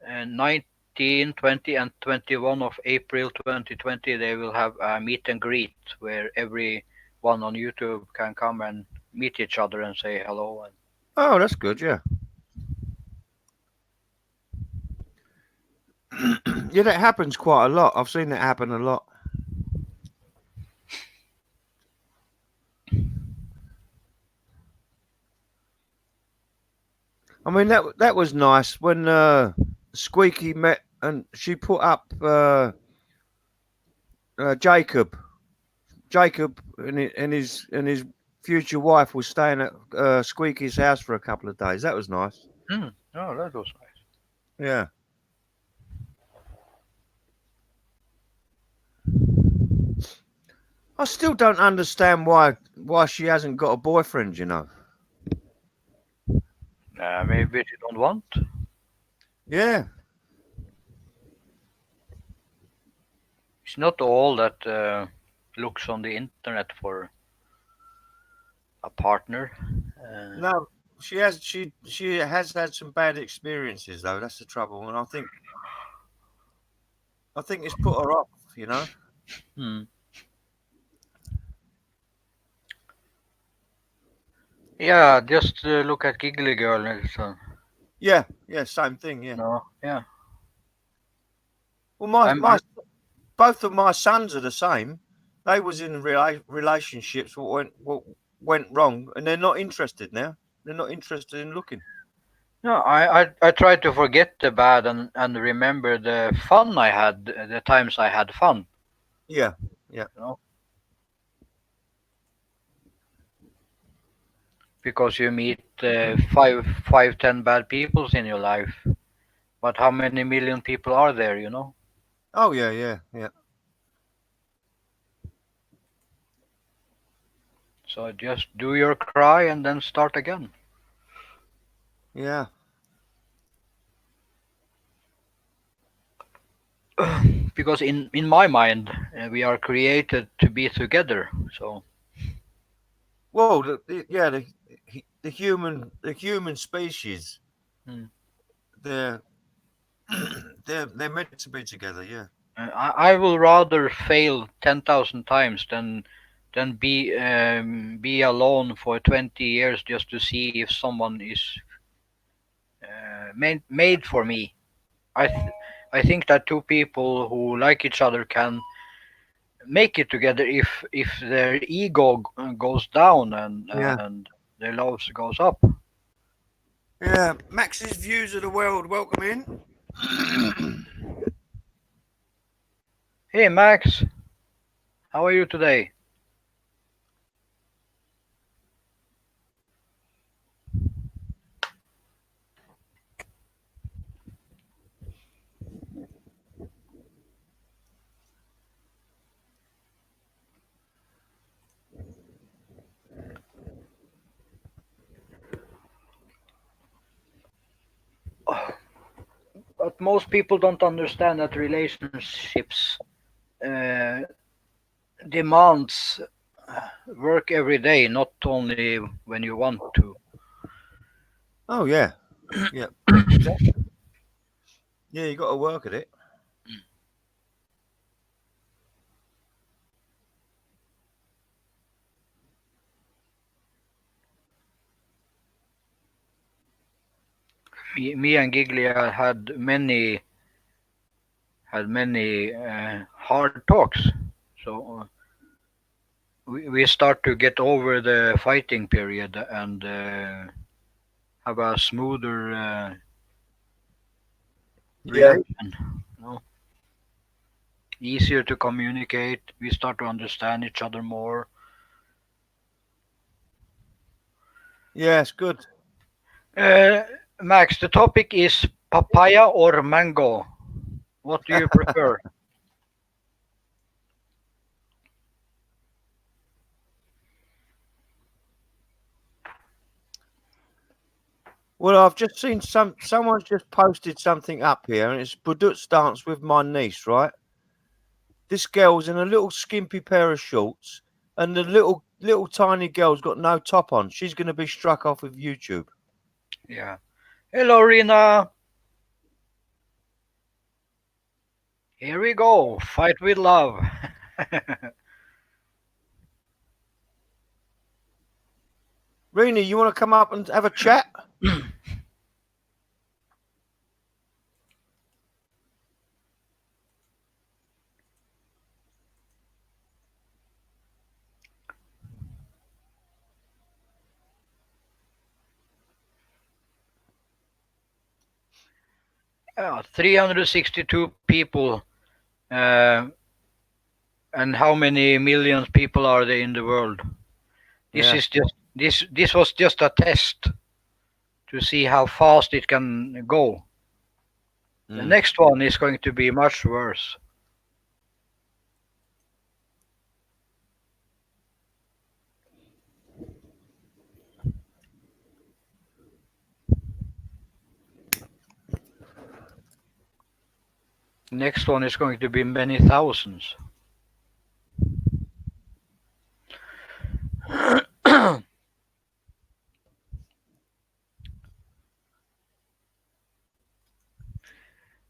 19, 20, and 21 of April 2020, they will have a meet and greet where everyone on YouTube can come and meet each other and say hello. Oh, that's good. Yeah. Yeah, that happens quite a lot. I've seen that happen a lot. I mean, that was nice when Squeaky met and she put up Jacob. Jacob and his future wife was staying at Squeaky's house for a couple of days. That was nice. Oh, that was nice. Yeah. I still don't understand why she hasn't got a boyfriend, you know. Maybe they don't want. Yeah. It's not all that looks on the internet for a partner. No, she has had some bad experiences though. That's the trouble, and I think it's put her off, you know. Yeah, just look at Giggly Girl. Yeah, same thing. Yeah. No, yeah. Well, both of my sons are the same. They was in relationships what went wrong, and they're not interested now. They're not interested in looking. No, I try to forget the bad and remember the fun I had, the times I had fun. Yeah. You know? Because you meet 5, 10 bad peoples in your life, But how many million people are there, you know? Oh yeah, yeah, yeah. So just do your cry and then start again. Yeah. Because in my mind, we are created to be together. So Well, the human species, mm, they're they're meant to be together. Yeah. I will rather fail 10,000 times than be alone for 20 years just to see if someone is made for me. I think that two people who like each other can make it together if their ego goes down Yeah. and their love goes up. Yeah. Max's views of the world. Welcome in. Hey Max, how are you today? But most people don't understand that relationships uh, demands work every day, not only when you want to. Oh yeah. Yeah. Exactly. Yeah, you got to work at it. Me and Giglia had many hard talks. So we start to get over the fighting period and have a smoother Yeah. relation. You know? Easier to communicate. We start to understand each other more. Yeah, it's good. Uh, Max, the topic is papaya or mango. What do you prefer? Well, I've just seen someone's just posted something up here, and it's Budut's dance with my niece, right? This girl's in a little skimpy pair of shorts, and the little tiny girl's got no top on. She's going to be struck off with YouTube. Yeah. Hello, Rina. Here we go. Fight with love. Rena, you want to come up and have a chat? 362 people. Uh, and how many millions people are there in the world? This Yeah. is just this was just a test to see how fast it can go. The Mm. next one is going to be much worse. Next one is going to be many thousands.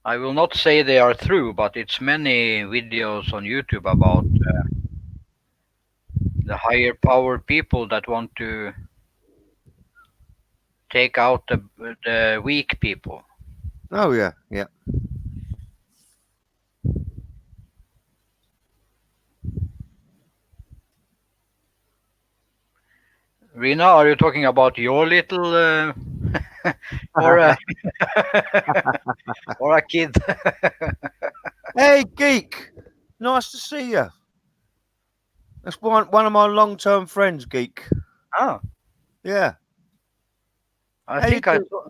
I will not say they are through, but it's many videos on YouTube about the higher power people that want to take out the weak people. Oh yeah, yeah. Rina, are you talking about your little or a or a kid? Hey, geek. Nice to see you. That's one of my long-term friends, geek. Ah, Yeah. I Hey, think I Geek. saw,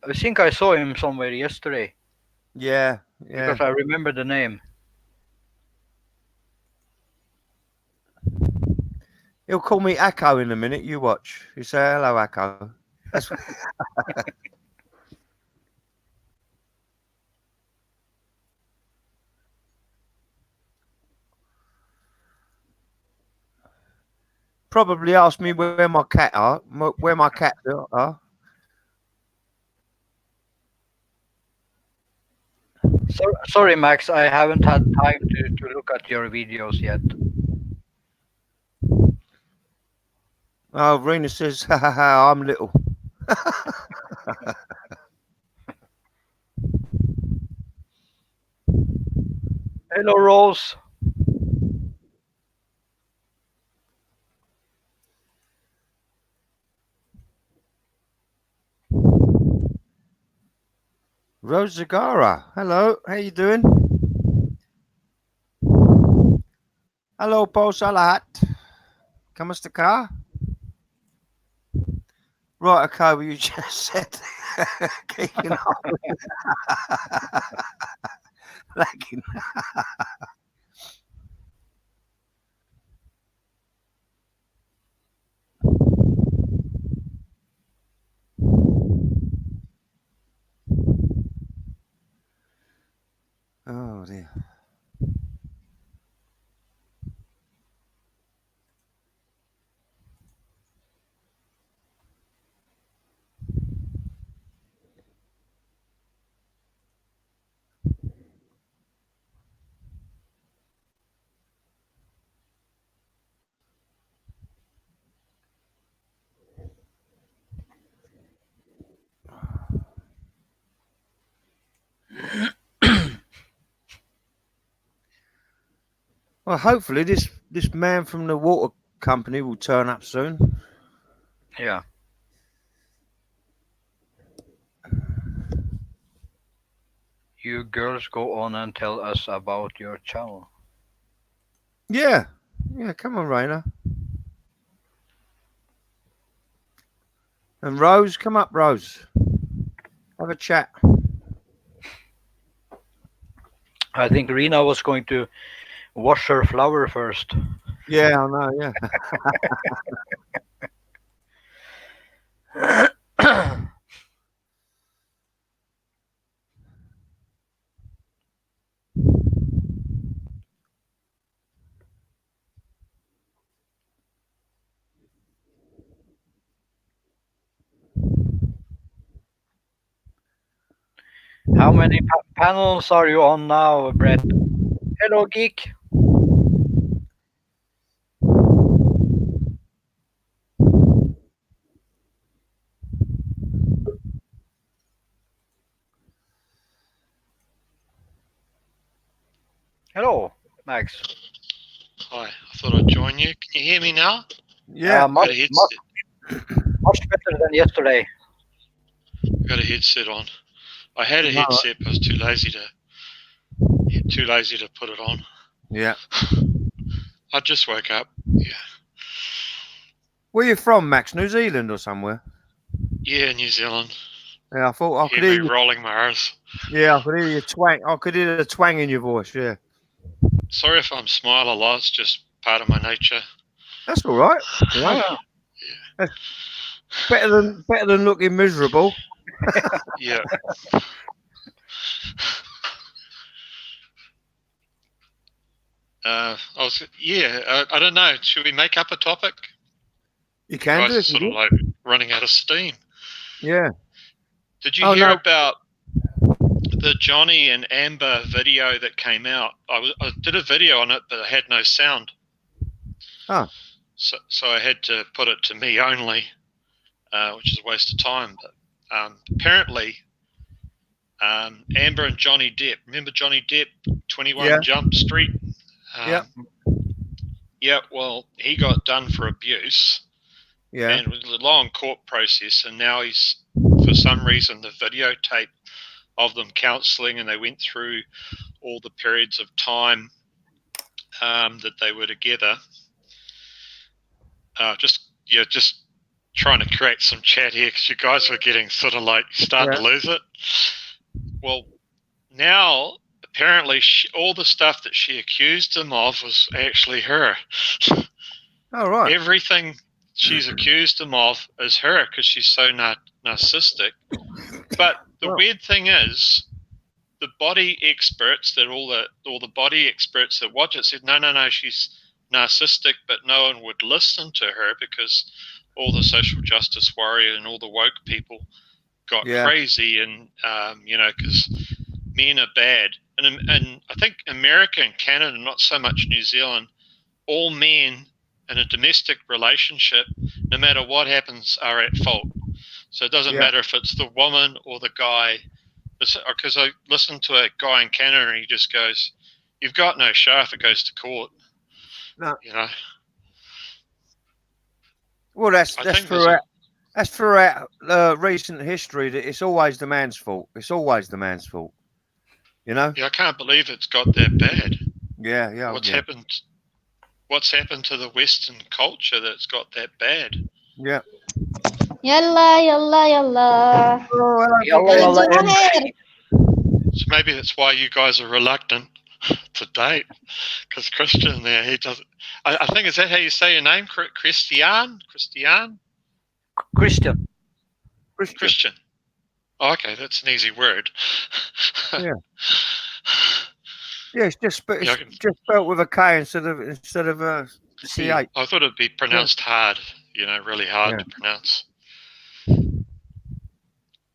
I think I saw him somewhere yesterday Yeah, yeah. because I remember the name. He'll call me Akko in a minute. You watch. You say hello, Akko. That's probably ask me where my cat are. Where my cats are. Sorry, Max, I haven't had time to look at your videos yet. Oh, Rena says, ha ha ha, I'm little. Hello, Rose. Rose Zagara. Hello, how you doing? Hello, Paul Salahat. Kamusta ka? Right, okay, well, you just said kicking off. Lagging. Oh dear. Well, hopefully this man from the water company will turn up soon. Yeah. You girls go on and tell us about your channel. Yeah, yeah. Come on, Raina. And Rose, come up, Rose. Have a chat. I think Rena was going to wash her flower first. Yeah, I know. Yeah. How many panels are you on now, Brett? Hello, Geek. Hello, Max. Hi, I thought I'd join you. Can you hear me now? Yeah. Got a headset. Much better than yesterday. Got a headset on. I had a No. headset, but I was too lazy to put it on. Yeah. I just woke up. Yeah, Where you from, Max? New Zealand or somewhere? yeah, New Zealand. Yeah, I thought I could Hear hear me you. rolling my R's. Yeah, I could hear your twang. I could hear the twang in your voice. Yeah. Sorry if I'm smile a lot. It's just part of my nature. That's all right. You know, that's better than looking miserable. Yeah. I don't know. Should we make up a topic? You can Guys do are it. sort of like running out of steam. Yeah. Did you Oh, hear no. about the Johnny and Amber video that came out? I did a video on it, but I had no sound. Oh. So I had to put it to me only, which is a waste of time. But apparently, Amber and Johnny Depp. Remember Johnny Depp, 21 Yeah. Jump Street? Yeah. Yeah, well, he got done for abuse. Yeah. And it was a long court process, and now he's, for some reason, the videotape of them counselling, and they went through all the periods of time that they were together. Just trying to create some chat here because you guys were getting sort of like starting to lose it. Well, now apparently all the stuff that she accused him of was actually her. All right. Everything she's accused him of is her because she's so narcissistic. But the weird thing is, the body experts all the body experts that watch it said, no, she's narcissistic, but no one would listen to her because all the social justice warrior and all the woke people got crazy, and because men are bad, and I think America and Canada, not so much New Zealand, all men in a domestic relationship, no matter what happens, are at fault. So it doesn't matter if it's the woman or the guy. Because I listened to a guy in Canada and he just goes, "You've got no show if it goes to court." No. Well, that's throughout recent history that it's always the man's fault. It's always the man's fault. Yeah, I can't believe it's got that bad. Yeah. What's happened to the Western culture that's got that bad? Yeah. Yalla, yalla, yalla. So maybe that's why you guys are reluctant to date, because Christian there, he doesn't. I think, is that how you say your name? Christian. Oh, okay, that's an easy word. Yeah. Yeah, it's just spelled with a K instead of a CH. I thought it'd be pronounced hard. Really hard to pronounce.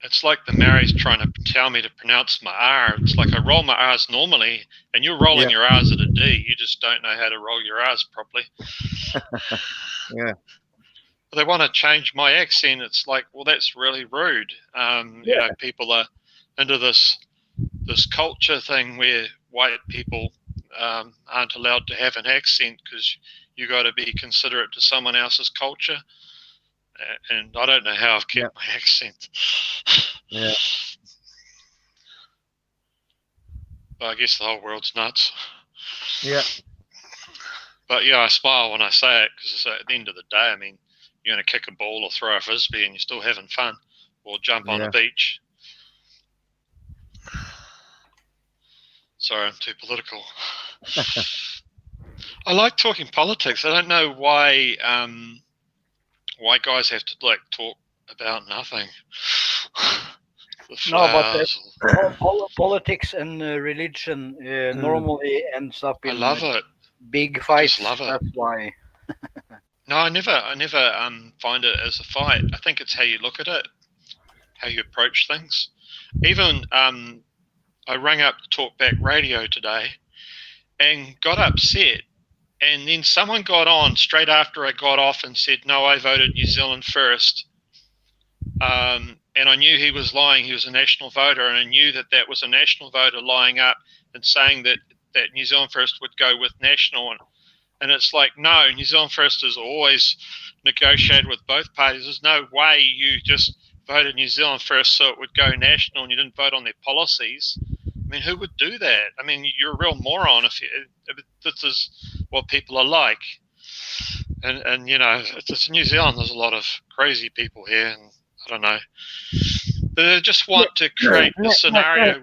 It's like the Maoris trying to tell me to pronounce my R. It's like I roll my R's normally, and you're rolling your R's at a D. You just don't know how to roll your R's properly. Yeah. But they want to change my accent. It's like, well, that's really rude. People are into this culture thing where white people aren't allowed to have an accent because you got to be considerate to someone else's culture. And I don't know how I've kept my accent. Yeah. But I guess the whole world's nuts. Yeah. But I smile when I say it because at the end of the day, I mean, you're going to kick a ball or throw a frisbee and you're still having fun, or jump on a beach. Sorry, I'm too political. I like talking politics. I don't know why guys have to talk about nothing. No, but politics and religion normally ends up in I love it. Big fights. Just love it. That's why. No, I never find it as a fight. I think it's how you look at it, how you approach things. Even I rang up Talkback Radio today and got upset. And then someone got on straight after I got off and said, "No, I voted New Zealand first." And I knew he was lying. He was a national voter, and I knew that was a national voter lying up and saying that New Zealand first would go with national. And it's like, no, New Zealand first has always negotiated with both parties. There's no way you just voted New Zealand first so it would go national and you didn't vote on their policies. I mean, who would do that? I mean, you're a real moron if this is what people are like. And it's New Zealand. There's a lot of crazy people here, and I don't know. They just want to create a scenario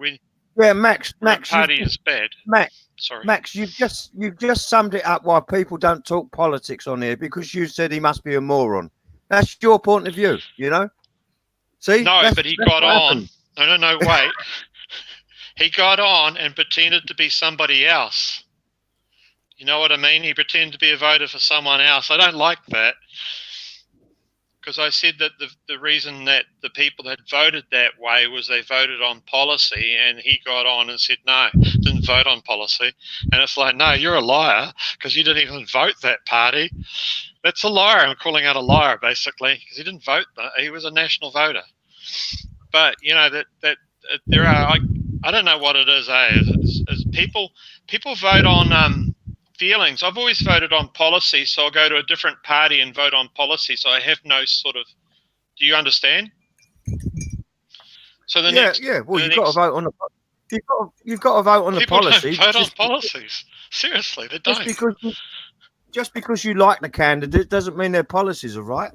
where Max, party is bad. Max, you've just summed it up why people don't talk politics on here, because you said he must be a moron. That's your point of view, See? No, but he got on. No, wait. He got on and pretended to be somebody else. You know what I mean? He pretended to be a voter for someone else. I don't like that. Because I said that the reason that the people had voted that way was they voted on policy, and he got on and said, no, didn't vote on policy. And it's like, no, you're a liar because you didn't even vote that party. That's a liar. I'm calling out a liar, basically, because he didn't vote. He was a national voter. But, that there are, I don't know what it is, is people vote on feelings. I've always voted on policy, so I'll go to a different party and vote on policy. So I have no sort of. Do you understand? So Well, you've got to vote on the. You've got to vote on the policy. People don't vote on policies. Seriously, they don't. Just because you like the candidate doesn't mean their policies are right.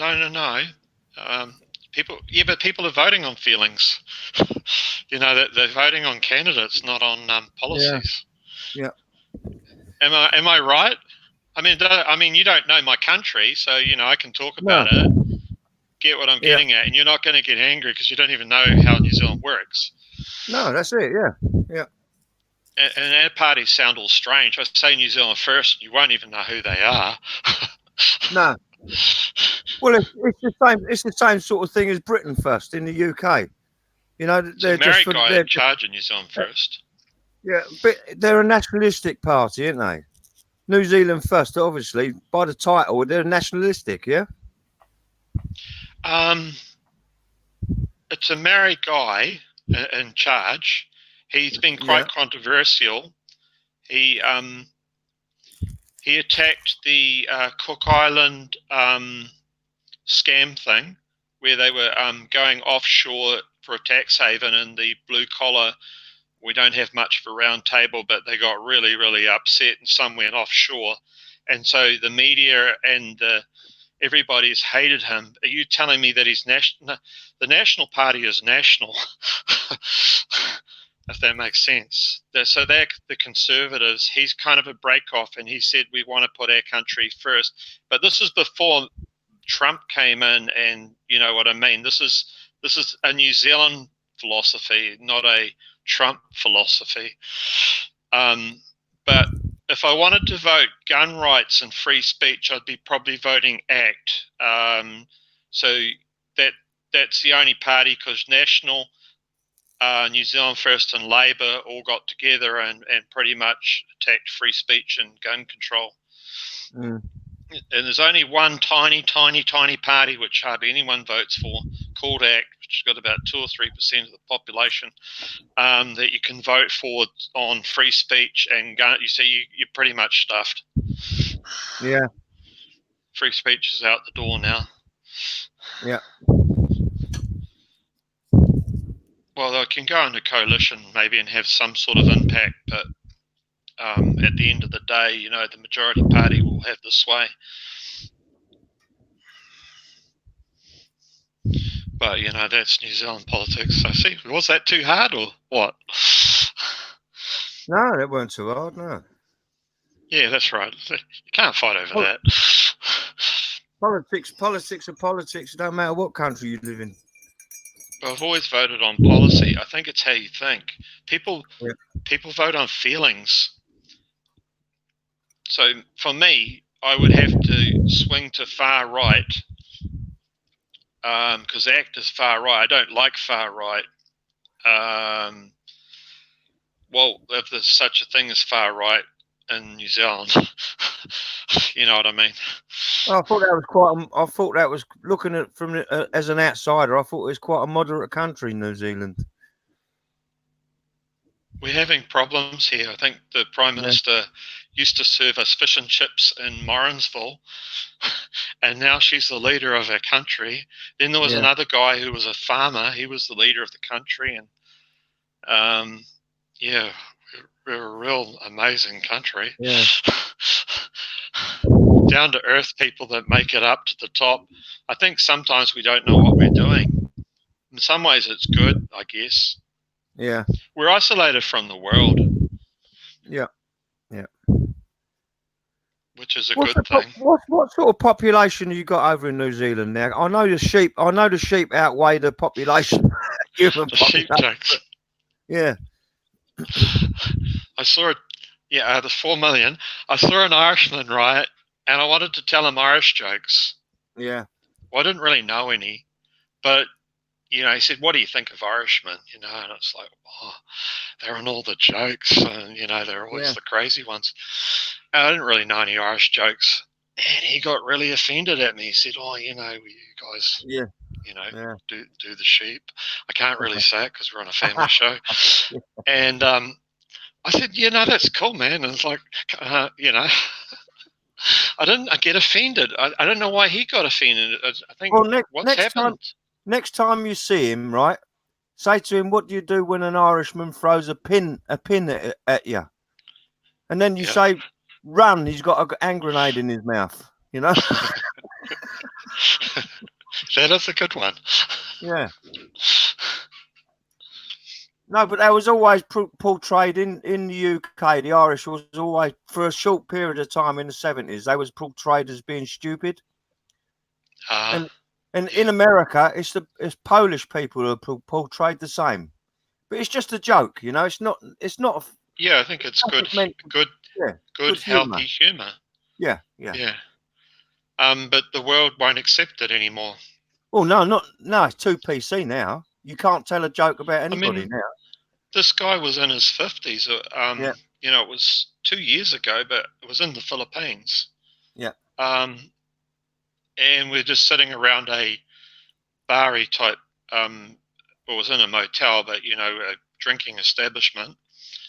No. People, yeah, but people are voting on feelings. You know, that they're voting on candidates, not on policies. Yeah. Am I right? I mean, you don't know my country, so you know I can talk about it. Get what I'm getting at, and you're not going to get angry because you don't even know how New Zealand works. No, that's it. Yeah. And our parties sound all strange. I say New Zealand first, you won't even know who they are. No. Well, it's the same. It's the same sort of thing as Britain first in the UK. You know, they're just for, guy in charge of New Zealand first. Yeah, but they're a nationalistic party, aren't they? New Zealand first, obviously, by the title, they're nationalistic. Yeah. It's a Maori guy in charge. He's been quite controversial. He attacked the Cook Island scam thing, where they were going offshore for a tax haven, and the blue collar. We don't have much of a round table, but they got really, really upset, and some went offshore, and so the media and everybody's hated him. Are you telling me that he's national? The National Party is national, if that makes sense. So they're the Conservatives. He's kind of a break-off, and he said we want to put our country first. But this is before Trump came in, and you know what I mean. This is a New Zealand philosophy, not a Trump philosophy. But if I wanted to vote gun rights and free speech, I'd be probably voting ACT. So that's the only party, because National, New Zealand First and Labour all got together and pretty much attacked free speech and gun control. And there's only one tiny party which hardly anyone votes for, called ACT, which has got about 2 or 3% of the population, that you can vote for on free speech and gun. You see, you're pretty much stuffed. Yeah. Free speech is out the door now. Yeah. Well, they can go into coalition maybe and have some sort of impact, but at the end of the day, you know, the majority party will have the sway. But, you know, that's New Zealand politics. So, see, was that too hard or what? No, that weren't too hard, no. Yeah, that's right. You can't fight over that. Politics are politics. It don't matter what country you live in. I've always voted on policy. I think it's how you think. People vote on feelings. So for me, I would have to swing to far right, because ACT is far right. I don't like far right. Well, if there's such a thing as far right in New Zealand, you know what I mean. I thought that was looking at from as an outsider. I thought it was quite a moderate country, New Zealand. We're having problems here. I think the Prime Minister used to serve us fish and chips in Morrinsville, and now she's the leader of our country. Then there was another guy who was a farmer. He was the leader of the country, and we're a real amazing country. Yeah. Down to earth people that make it up to the top. I think sometimes we don't know what we're doing. In some ways, it's good, I guess. Yeah. We're isolated from the world. Yeah. Which is a good thing. What sort of population have you got over in New Zealand now? I know the sheep outweigh the population. The sheep jokes. Yeah. I saw it. Yeah, there's 4 million. I saw an Irishman, right? And I wanted to tell him Irish jokes. Yeah. Well, I didn't really know any, but you know, he said, "What do you think of Irishmen?" You know, and it's like, oh, they're on all the jokes, and you know, they're always the crazy ones. And I didn't really know any Irish jokes, and he got really offended at me. He said, "Oh, you know, you guys, you know, do the sheep." I can't really say it because we're on a family show, and I said, "Yeah, no, that's cool, man." And it's like, you know. I get offended. I don't know why he got offended. I think what's happened. Next time you see him, right, say to him, "What do you do when an Irishman throws a pin at you?" And then you say, "Run! He's got a hand grenade in his mouth." You know. That is a good one. Yeah. No, but that was always portrayed in the UK. The Irish was always, for a short period of time in the 70s, they was portrayed as being stupid. And in America, it's Polish people who are portrayed the same. But it's just a joke, you know. It's not. Yeah, I think it's good, meant- good, Yeah, good, healthy humour. yeah. Yeah. But the world won't accept it anymore. Well, no, it's too PC now. You can't tell a joke about anybody mean, now. This guy was in his 50s. Yeah. You know, it was 2 years ago, but it was in the Philippines. Yeah. And we're just sitting around a bar-y type, it was in a motel, but, you know, a drinking establishment.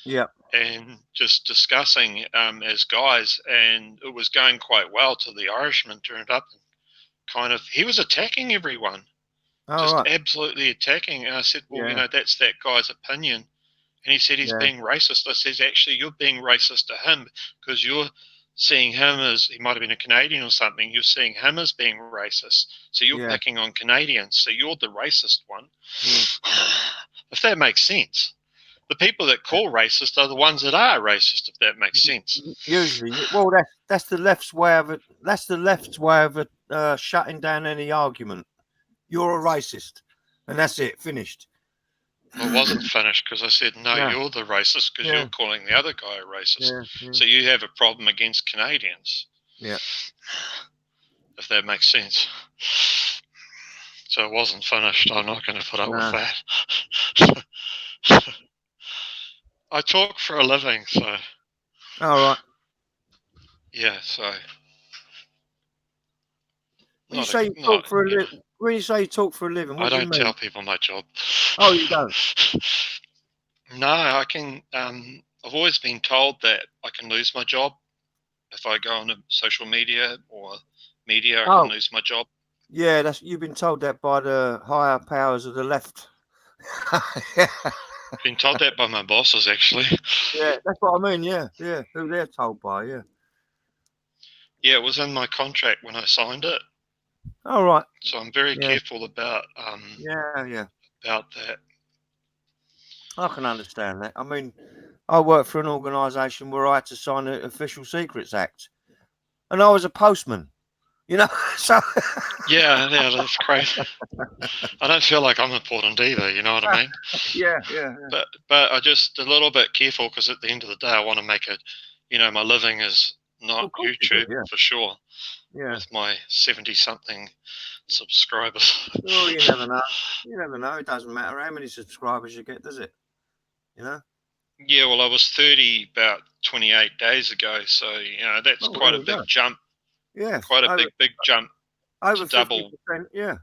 Yeah. And just discussing as guys, and it was going quite well till the Irishman turned up and he was attacking everyone. Just right. absolutely attacking. And I said, well, you know, that's that guy's opinion. And he said he's being racist. I said, actually, you're being racist to him because you're seeing him as, he might have been a Canadian or something, you're seeing him as being racist. So you're picking on Canadians. So you're the racist one. If that makes sense. The people that call racist are the ones that are racist, if that makes sense. Usually, well, that's the left's way of it. That's the left's way of shutting down any argument. You're a racist, and that's it. Finished. It wasn't finished because I said, no, you're the racist because you're calling the other guy a racist. So you have a problem against Canadians. Yeah. If that makes sense. So it wasn't finished. I'm not going to put up with that. I talk for a living, so. All right. Yeah, so. When you say you talk for a living, what do you mean? I don't tell people my job. Oh, you don't? No, I can. I've always been told that I can lose my job if I go on social media or media. I can lose my job. Yeah, you've been told that by the higher powers of the left. Been told that by my bosses, actually. Yeah, that's what I mean. Yeah, who they're told by. Yeah. Yeah, it was in my contract when I signed it. All right. So I'm very careful about about that. I can understand that. I mean, I work for an organisation where I had to sign the Official Secrets Act, and I was a postman. You know, so yeah, that's crazy. I don't feel like I'm important either. You know what I mean? Yeah. But I just a little bit careful because at the end of the day, I want to make it. You know, my living is not YouTube for sure. Yeah. With my 70-something subscribers. Well, you never know. You never know. It doesn't matter how many subscribers you get, does it? You know? Yeah, well, I was 30 about 28 days ago, so you know that's quite a big jump. Yeah, quite a big jump. Over double. 50%. Yeah.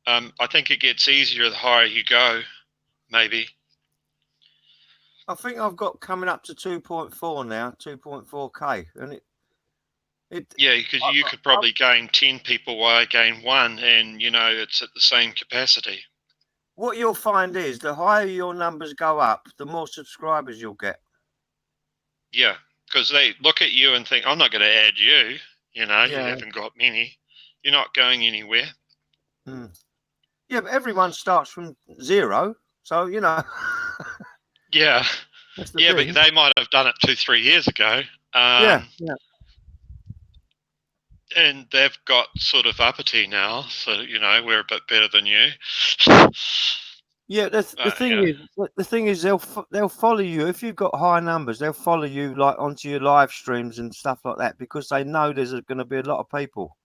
I think it gets easier the higher you go, maybe. I think I've got coming up to 2.4 now, 2.4K, and yeah, because you could probably gain 10 people while I gain one, and you know it's at the same capacity. What you'll find is the higher your numbers go up, the more subscribers you'll get. Yeah, because they look at you and think, I'm not going to add you. You know, you haven't got many. You're not going anywhere. Yeah, but everyone starts from zero, so you know. Yeah, but they might have done it 2-3 years ago. Yeah. And they've got sort of uppity now, so you know we're a bit better than you. Yeah, the thing is, they'll follow you if you've got high numbers. They'll follow you like onto your live streams and stuff like that because they know there's going to be a lot of people,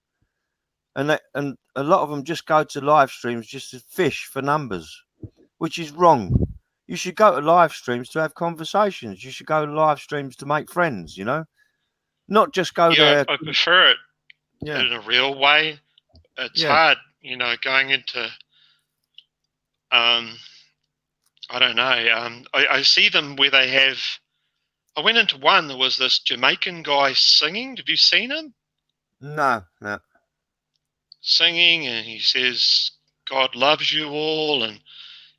and a lot of them just go to live streams just to fish for numbers, which is wrong. You should go to live streams to have conversations. You should go to live streams to make friends. You know, not just go there. I prefer it in a real way. It's hard, you know, going into. I don't know. I see them where they have. I went into one. There was this Jamaican guy singing. Have you seen him? No. Singing, and he says, "God loves you all," and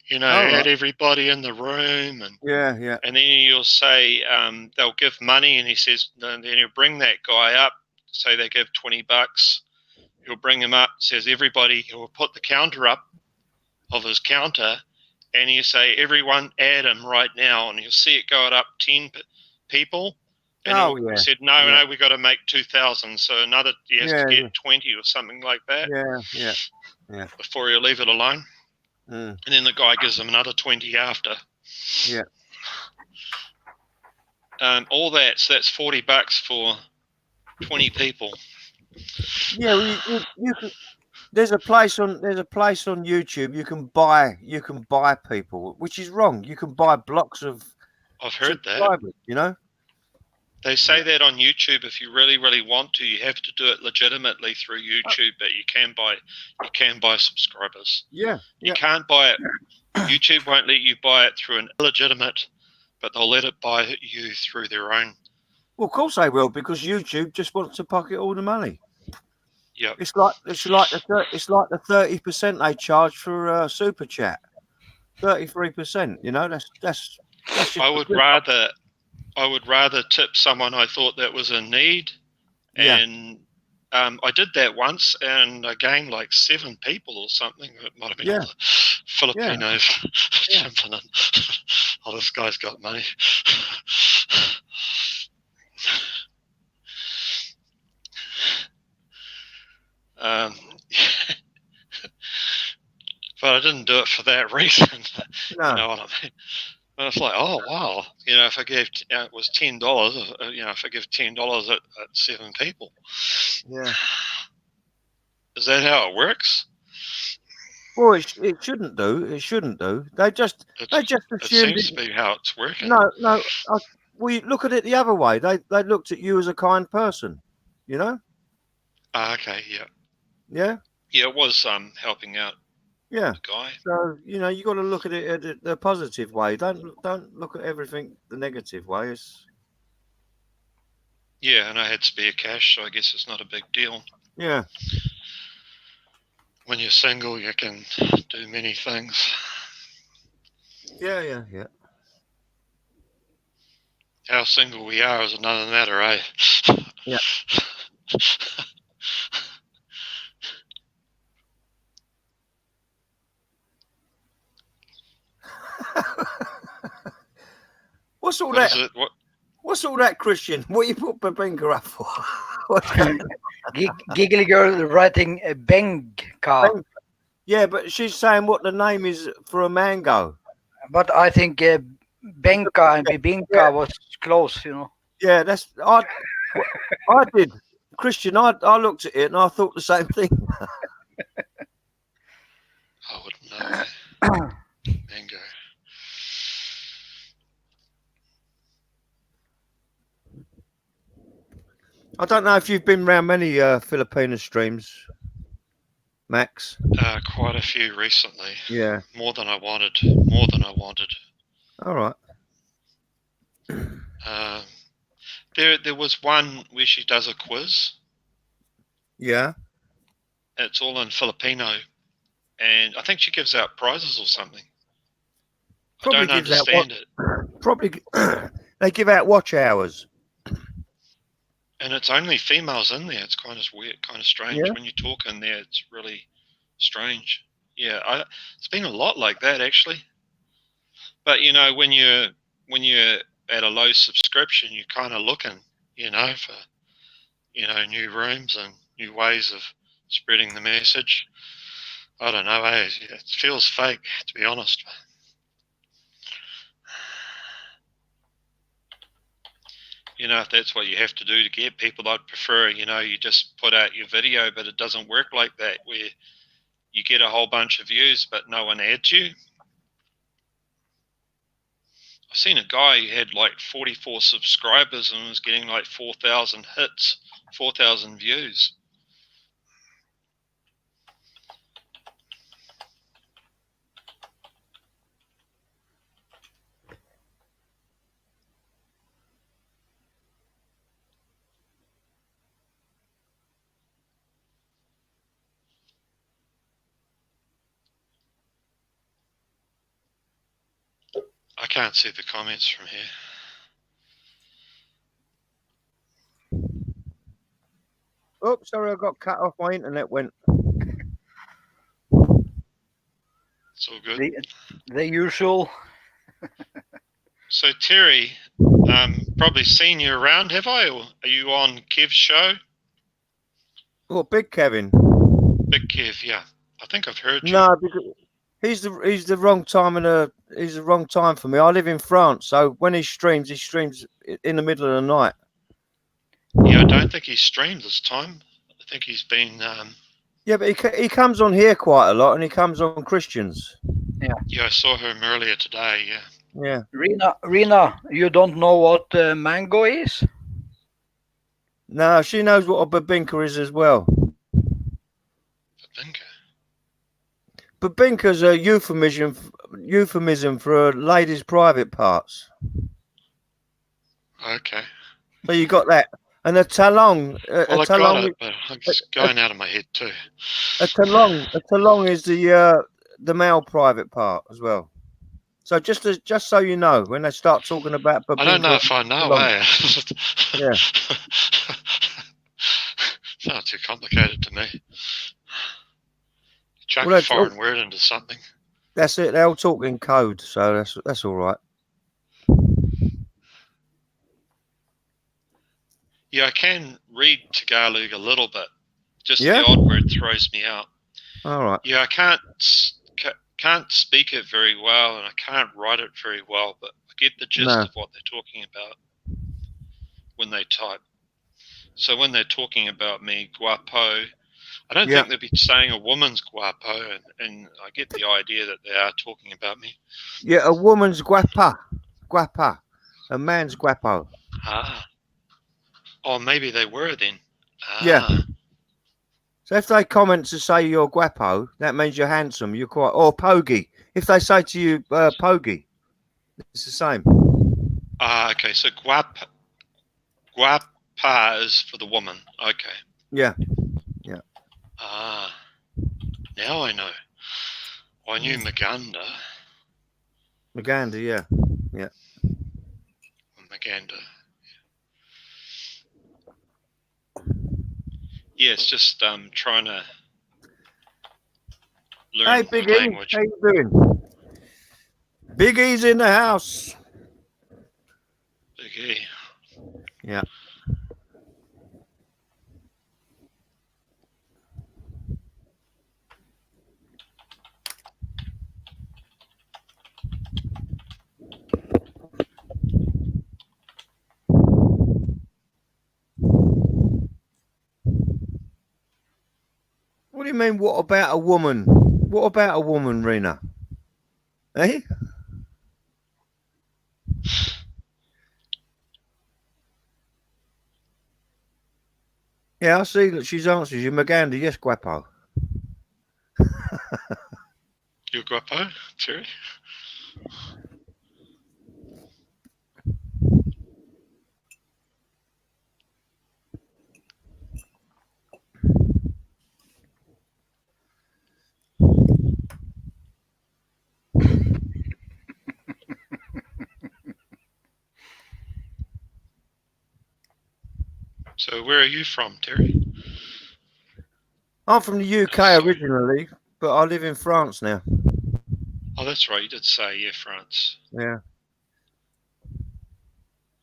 you know, had everybody in the room, and and then you'll say they'll give money, and he says, then he'll bring that guy up say they give $20. He'll bring him up, says everybody, he'll put the counter up of his counter, and you say, everyone add him right now, and you'll see it go up 10 people. And he said, no, we got to make 2,000. So he has to get 20 or something like that. Yeah. Before he'll leave it alone. Mm. And then the guy gives him another 20 after. Yeah. All that, so that's $40 for 20 people. Yeah, well, you can. There's a place on YouTube you can buy people, which is wrong. You can buy blocks of I've heard that. subscribers, you know. They say that on YouTube. If you really, really want to, you have to do it legitimately through YouTube, but you can buy subscribers. Yeah. You can't buy it. YouTube won't let you buy it through an illegitimate, but they'll let it buy you through their own. Well, of course they will, because YouTube just wants to pocket all the money. Yep. It's like the 30% they charge for super chat. 33%. You know, that's just I would rather tip someone I thought that was in need, and I did that once, and I gained like 7 people or something. It might have been all the Filipinos jumping in. Oh, this guy's got money. But I didn't do it for that reason. No. You know what I mean? And it's like, oh wow, you know, if I gave it was $10, you know, if I give $10 at 7 people, is that how it works? Well, it shouldn't do. It shouldn't do. They just assumed. It seems to be how it's working. No. We look at it the other way. They looked at you as a kind person, you know. Okay, yeah. Yeah. Yeah, it was helping out. Yeah. The guy. So you know, you got to look at it the positive way. Don't look at everything the negative way. Yeah, and I had spare cash, so I guess it's not a big deal. Yeah. When you're single, you can do many things. Yeah. How single we are is another matter, eh? Yeah. What's all that? What's all that, Christian? What you put Babinka up for? Giggly girl writing a Benka. Yeah, but she's saying what the name is for a mango. But I think Benka and Bibinka was close, you know. Yeah, I did. Christian, I looked at it and I thought the same thing. I wouldn't know. Mango. I don't know if you've been around many Filipino streams, Max. Quite a few recently. Yeah. More than I wanted. All right. There was one where she does a quiz. Yeah. It's all in Filipino, and I think she gives out prizes or something. Probably I don't understand it. Probably they give out watch hours. And it's only females in there. It's kind of weird, kind of strange. Yeah. When you talk in there, it's really strange. Yeah, it's been a lot like that actually. But you know, when you're at a low subscription, you're kind of looking, you know, for new rooms and new ways of spreading the message. I don't know. It feels fake, to be honest. You know, if that's what you have to do to get people, I'd prefer, you know, you just put out your video, but it doesn't work like that, where you get a whole bunch of views, but no one adds you. I've seen a guy who had like 44 subscribers and was getting like 4,000 hits, 4,000 views. I can't see the comments from here. sorry, I got cut off. My internet went. It's all good. The usual. So Terry, probably seen you around, have I? Or are you on Kev's show? Oh, Big Kevin. Big Kev, yeah. I think I've heard you. No, because he's the wrong time he's the wrong time for me. I live in France, so when he streams in the middle of the night. Yeah, I don't think he's streamed this time. I think he's been. Yeah, but he comes on here quite a lot, and he comes on Christians. Yeah, I saw him earlier today. Yeah. Yeah. Rena, you don't know what mango is? No, she knows what a babinka is as well. Babinka. Babinka's a euphemism for a lady's private parts. Okay. So you got that, and a talong. Well, A I got talong. it, but it's going out of my head too. A talong is the male private part as well. So just so you know, when they start talking about babinka, I don't know if I know, talong, eh? Yeah. It's not too complicated to me. Chuck Well, a that's foreign word into something. that's it. They all talk in code, so that's all right. Yeah, I can read Tagalog a little bit. Just Yeah? the odd word throws me out. All right. Yeah, I can't speak it very well, and I can't write it very well, but I get the gist No. of what they're talking about when they type. So when they're talking about me, guapo, I don't Yeah. think they'd be saying a woman's guapo, and I get the idea that they are talking about me. Yeah, a woman's guapa, a man's guapo. Ah. Oh, maybe they were then. Ah. Yeah. So if they comment to say you're guapo, that means you're handsome. You're quite or pogy. If they say to you pogy, it's the same. Ah, okay. So guapa is for the woman. Okay. Yeah. Ah. Now I know. I knew Maganda. Maganda, yeah. Maganda. Yeah, it's just trying to learn Hey, the Big E, language. how you doing? Big E's in the house. Big E. Yeah. What do you mean? What about a woman? What about a woman, Rena? Eh? Yeah, I see that she's answered you. Maganda, yes, guapo. You guapo, Terry? So where are you from, Terry? I'm from the UK originally, but I live in France now. Oh, that's right. You did say, yeah, France. Yeah.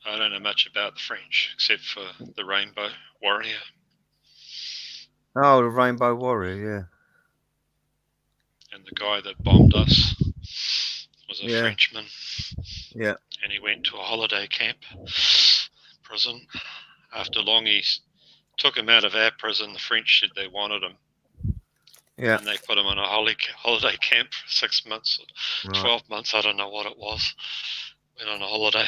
I don't know much about the French, except for the Rainbow Warrior. Oh, the Rainbow Warrior, And the guy that bombed us was a Yeah. Frenchman. Yeah. And he went to a holiday camp, prison. After long, he took him out of our prison. The French said they wanted him. Yeah. And they put him in a holiday camp for 6 months, Right. 12 months. I don't know what it was. Went on a holiday.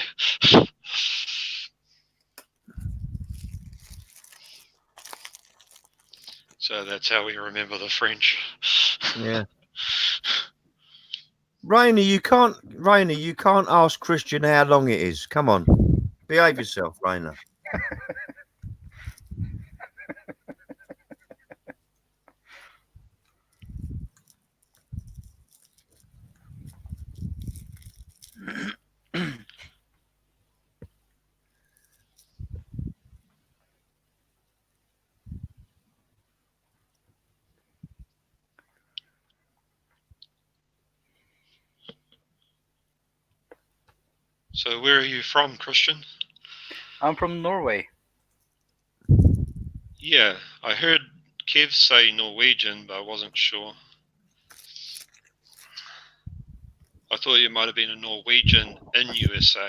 So that's how we remember the French. Yeah. Rainer, you can't ask Christian how long it is. Come on. Behave yourself, Rainer. So where are you from, Christian? I'm from Norway. Yeah, I heard Kev say Norwegian, but I wasn't sure. I thought you might have been a Norwegian in USA.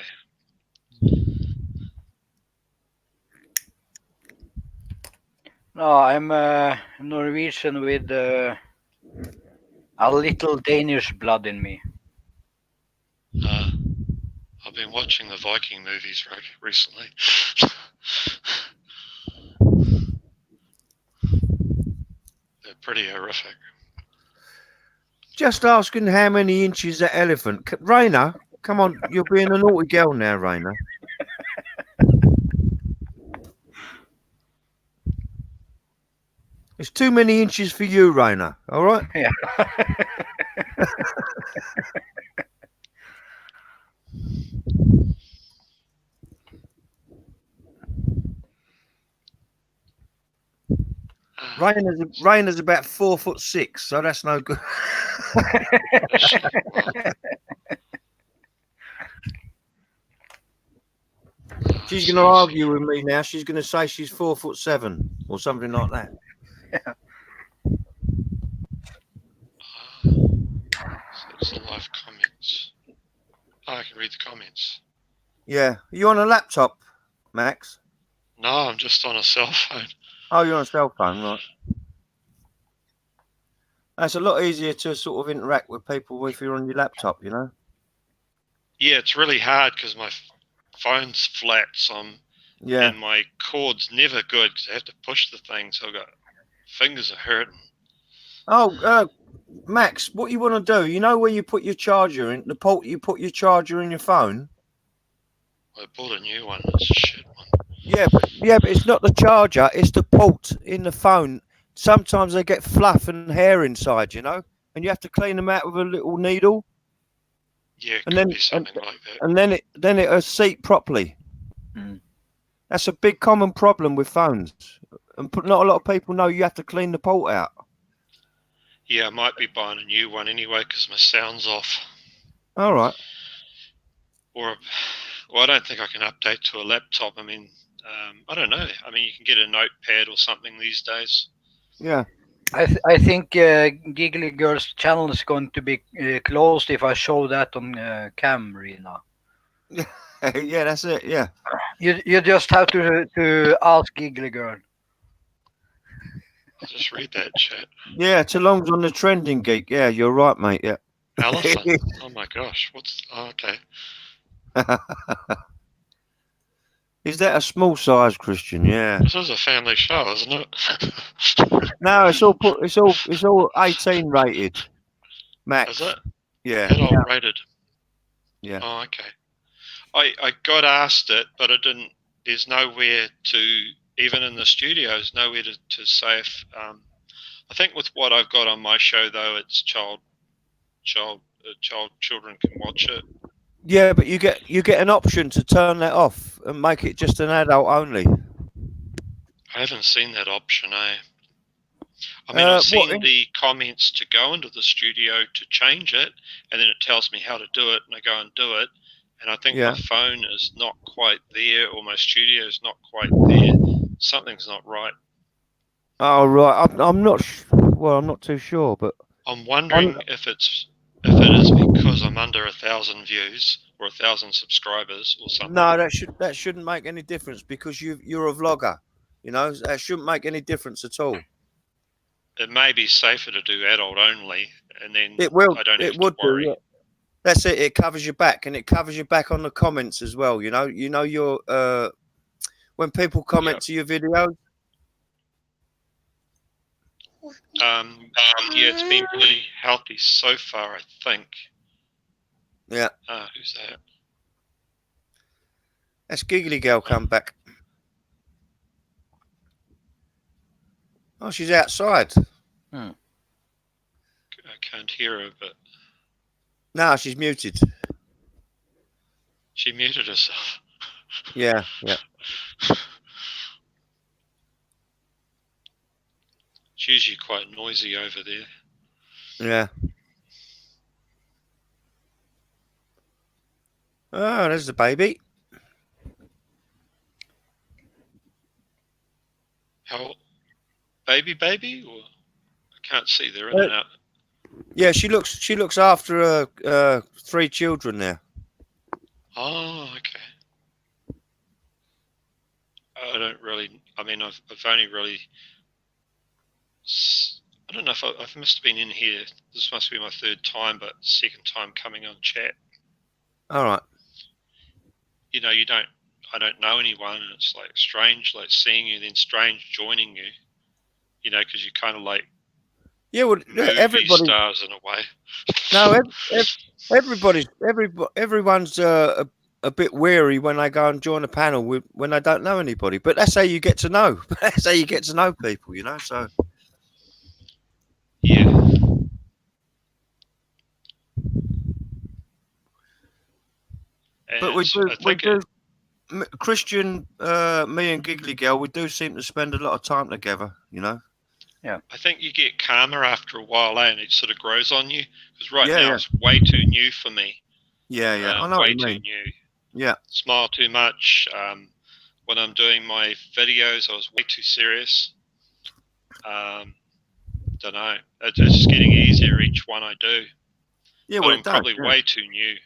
No, I'm Norwegian with a little Danish blood in me. I've been watching the Viking movies recently. They're pretty horrific. Just asking how many inches that elephant. Raina, come on, you're being a naughty girl now, Raina. It's too many inches for you, Raina. All right. Yeah. Raina's about 4'6", so that's no good. She's going to argue with me now. She's going to say she's 4'7" or something like that. So it's the live comments. Oh, I can read the comments. Yeah. Are you on a laptop, Max? No, I'm just on a cell phone. Oh, you're on a cell phone, right? That's a lot easier to sort of interact with people if you're on your laptop, you know? Yeah, it's really hard because my phone's flat, so Yeah. and my cord's never good because I have to push the thing, so I've got fingers are hurting. Oh, Max, what you want to do, you know where you put your charger in, the port you put your charger in your phone? I bought a new one. It's a shit one. Yeah, but it's not the charger, it's the port in the phone. Sometimes they get fluff and hair inside, you know? And you have to clean them out with a little needle. Yeah, it And could then- be something like that. And then it'll seat properly. Mm. That's a big common problem with phones. And not a lot of people know you have to clean the port out. Yeah, I might be buying a new one anyway because my sound's off. All right. Or, well, I don't think I can update to a laptop. I mean, I don't know. I mean, you can get a notepad or something these days. Yeah. I think Giggly Girl's channel is going to be closed if I show that on cam, Rina. Yeah, that's it. Yeah. You just have to ask Giggly Girl. I'll just read that chat. Yeah, Talong's on the trending geek. Yeah, you're right, mate. Yeah. Elephant. Oh my gosh. Okay. Is that a small size, Christian? Yeah. This is a family show, isn't it? No, it's all 18 rated. Max. Is it? Yeah. Adult rated. Yeah. Oh, okay. I got asked it, but it didn't. There's nowhere to, even in the studios, nowhere to say if. I think with what I've got on my show though, it's children can watch it. Yeah, but you get an option to turn that off and make it just an adult only. I haven't seen that option, eh? I mean, I've seen the comments to go into the studio to change it, and then it tells me how to do it, and I go and do it. And I think my phone is not quite there, or my studio is not quite there. Something's not right. Oh right, I'm not. Well, I'm not too sure, but I'm wondering if it is because I'm under 1,000 views or 1,000 subscribers or something. No, that shouldn't make any difference because you're a vlogger. You know, that shouldn't make any difference at all. It may be safer to do adult only, and then It will. I don't have It would to worry. do. Yeah. That's it. It covers your back, and it covers your back on the comments as well. You know your when people comment to your videos. Yeah, it's been pretty healthy so far, I think. Yeah. Who's that? That's Giggly Girl come back. Oh, she's outside. I can't hear her, but No, she's muted. she muted herself. Yeah. It's usually quite noisy over there. Yeah. Oh, there's the baby. How baby? Or I can't see. They're in and out. Yeah, she looks after her 3 children there. Oh, okay. I don't really. I mean, I've only really. I don't know if I must have been in here. This must be my 3rd time, but 2nd time coming on chat. All right. You know, I don't know anyone, and it's like strange, like seeing you, then strange joining you. You know, because you kind of like Yeah, well, movie everybody. stars in a way. No, everyone's a bit weary when they go and join a panel when they don't know anybody. But that's how you get to know. That's how you get to know people, you know. So Yeah. but we do. Christian, me and Giggly Girl, we do seem to spend a lot of time together, you know. I think you get calmer after a while, and it sort of grows on you. Because now Yeah. it's way too new for me. Yeah, I know what way you too mean. new. Yeah. Smile too much. When I'm doing my videos, I was way too serious. Don't know. It's just getting easier each one I do. Yeah, But well, I'm probably way too new.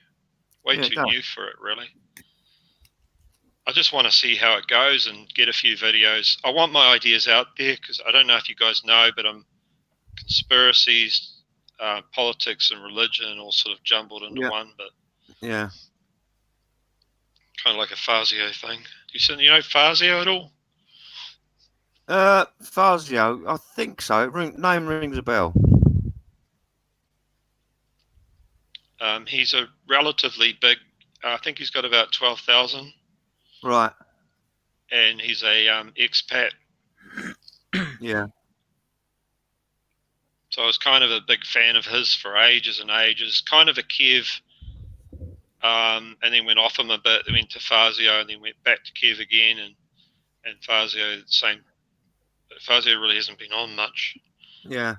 Yeah, it Too does. new for it, really. I just want to see how it goes and get a few videos. I want my ideas out there because I don't know if you guys know, but I'm conspiracies, politics, and religion all sort of jumbled into one. But Yeah. kind of like a Fazio thing. You know Fazio at all? Fazio, I think so. Name rings a bell. He's a relatively big. I think he's got about 12,000. Right. And he's a expat. Yeah. So I was kind of a big fan of his for ages and ages. Kind of a Kiev, and then went off him a bit. Then went to Fazio, and then went back to Kiev again. And Fazio, the same. But Fazio really hasn't been on much. Yeah.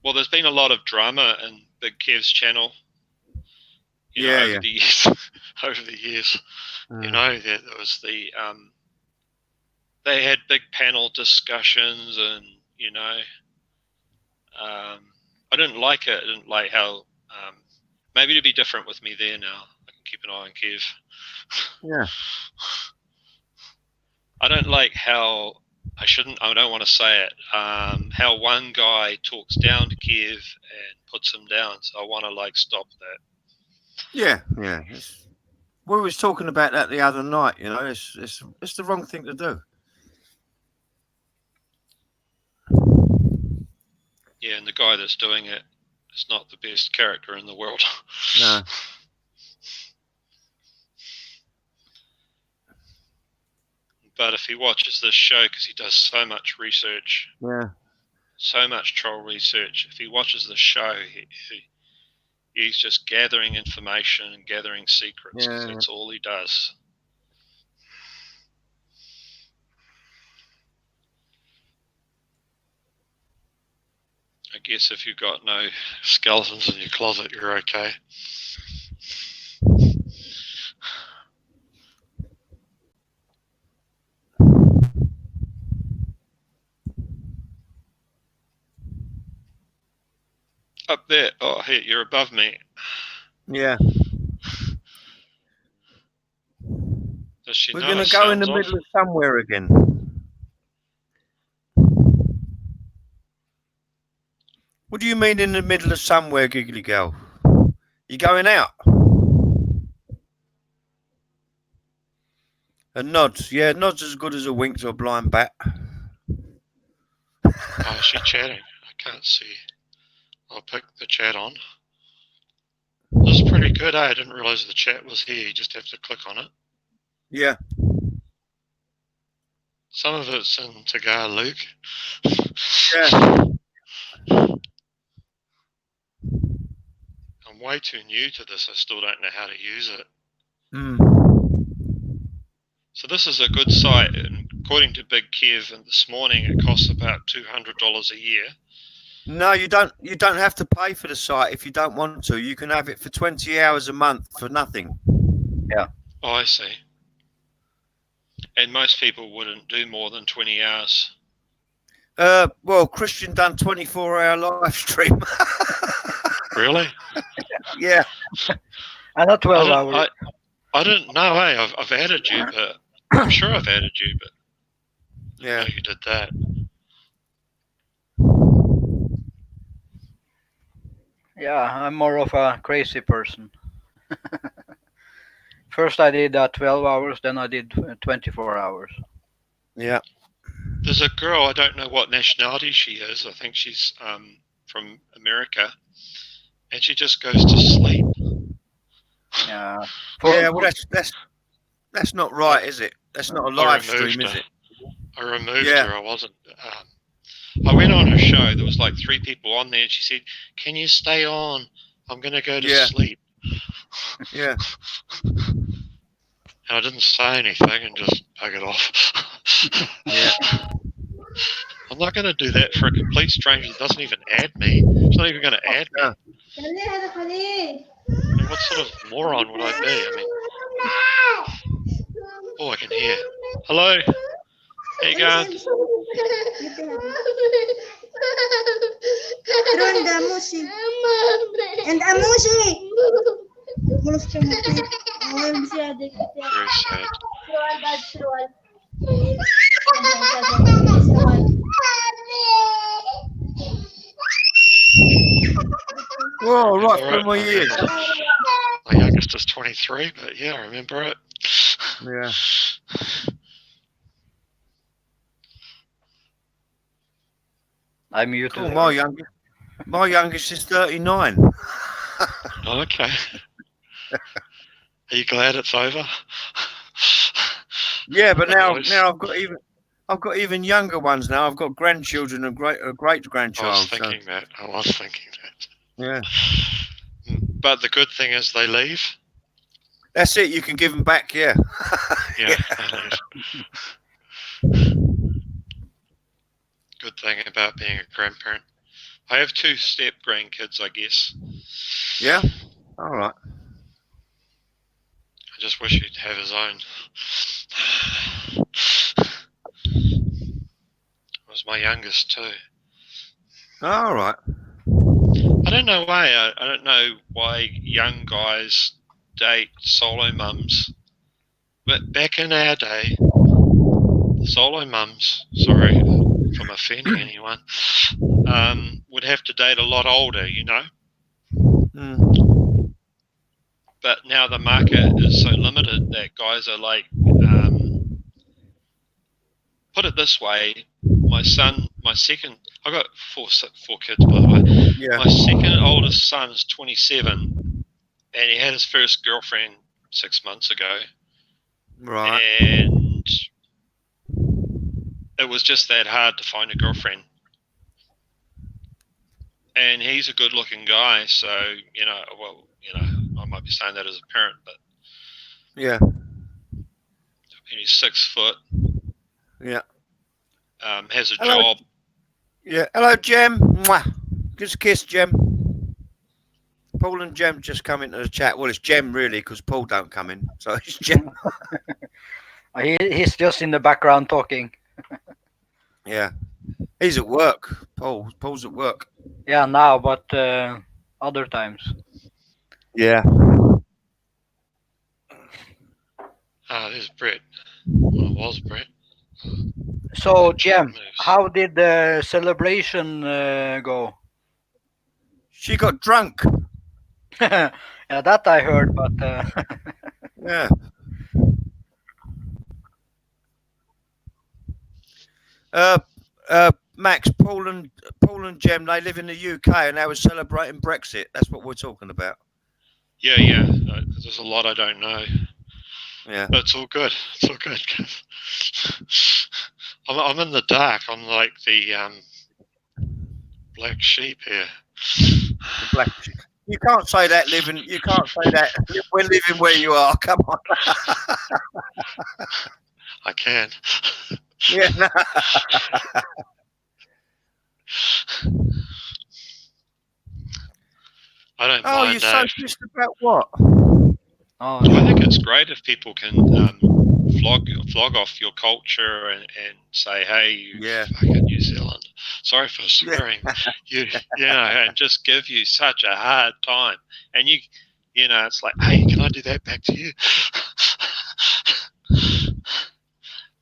Well, there's been a lot of drama in Big Kev's channel. You know, over the years. Over the years. You know, there was the they had big panel discussions, and you know, I didn't like it. I didn't like how maybe it'd be different with me there now. I can keep an eye on Kev. Yeah. I don't like how I don't want to say it. How one guy talks down to Kev and puts him down. So I want to stop that. Yeah. We was talking about that the other night. You know, it's the wrong thing to do. Yeah, and the guy that's doing it is not the best character in the world. No. But if he watches this show, because he does so much research, so much troll research, if he watches the show, he's just gathering information and gathering secrets, because that's all he does. I guess if you've got no skeletons in your closet, you're okay. Up there. Oh, hey, you're above me. Yeah. Does she We're know going her to go in the sound's middle of somewhere again. What do you mean in the middle of somewhere, Giggly Girl? You going out? A nod's. Yeah, nod's as good as a wink to a blind bat. Oh, is she chatting? I can't see. I'll pick the chat on. This is pretty good, eh? I didn't realise the chat was here. You just have to click on it. Yeah. Some of it's in Tagalog. Yeah. I'm way too new to this. I still don't know how to use it. So this is a good site. And according to Big Kev, and this morning it costs about $200 a year. No, you don't. You don't have to pay for the site if you don't want to. You can have it for 20 hours a month for nothing. Oh, I see. And most people wouldn't do more than 20 hours. Well, Christian done 24-hour live stream. Really? Yeah. And not 12 hours. I didn't know. Hey, I've added you, but I'm sure I've added you, but I Yeah. know you did that. Yeah, I'm more of a crazy person. First I did 12 hours, then I did 24 hours. Yeah. There's a girl, I don't know what nationality she is. I think she's from America, and she just goes to sleep. Yeah. Yeah. Well, that's not right, is it? That's not a live stream, is it? I removed Yeah. her. I wasn't. I went on her show. There was like 3 people on there, and she said, "Can you stay on? I'm gonna go to Yeah. sleep." Yeah. And I didn't say anything and just bug it off. Yeah. I'm not gonna do that for a complete stranger that doesn't even add me. She's not even gonna add me. No. I mean, what sort of moron would I be? I mean, oh, I can hear. Hello. How you going? Turn the music. And the music. Very sad. Whoa, right Remember through it? my I ears. remember it. My youngest is 23, but yeah, I remember it. Yeah. I muted Cool. her. My youngest is 39. Okay. Are you glad it's over? Yeah, but Otherwise- now I've got even younger ones now. I've got grandchildren and great I grandchild. was thinking that. Yeah. But the good thing is they leave. That's it. You can give them back. Yeah. Yeah. They leave. Good thing about being a grandparent. I have 2 step grandkids, I guess. Yeah. All right. I just wish he'd have his own. It was my youngest too. All right. I don't know why. I don't know why young guys date solo mums. But back in our day, the solo mums, sorry if I'm offending anyone, would have to date a lot older, you know? Mm. But now the market is so limited that guys are like, put it this way, my second, I've got four kids by the way. Yeah. My second oldest son is 27, and he had his first girlfriend 6 months ago, Right. and it was just that hard to find a girlfriend. And he's a good-looking guy, so I might be saying that as a parent, but Yeah. he's 6 foot, Yeah. has a Hello. job. Yeah. Hello, Jem. Mwah. Just a kiss, Jem. Paul and Jem just come into the chat. Well, it's Jem really, because Paul don't come in, so it's Jem. He's just in the background talking. Yeah. He's at work. Paul's at work. Yeah, now, but other times. Yeah. There's Brett. Well, it was Brett. So, Jem, how did the celebration go? She got drunk. Yeah, that I heard, but Yeah. Max, Paul and Jem, they live in the UK and they were celebrating Brexit. That's what we're talking about. Yeah. There's a lot I don't know. Yeah. But it's all good. It's all good. I'm in the dark. I'm like the black sheep here. The black sheep. You can't say that living. You can't say that we're living where you are. Come on. I can. Yeah. No. I don't Oh, mind. you're so pissed about what? Oh, I think it's great if people can flog off your culture and say, "Hey, you Yeah. fucking New Zealand, sorry for swearing," you know, and just give you such a hard time, and you know, it's like, "Hey, can I do that back to you?"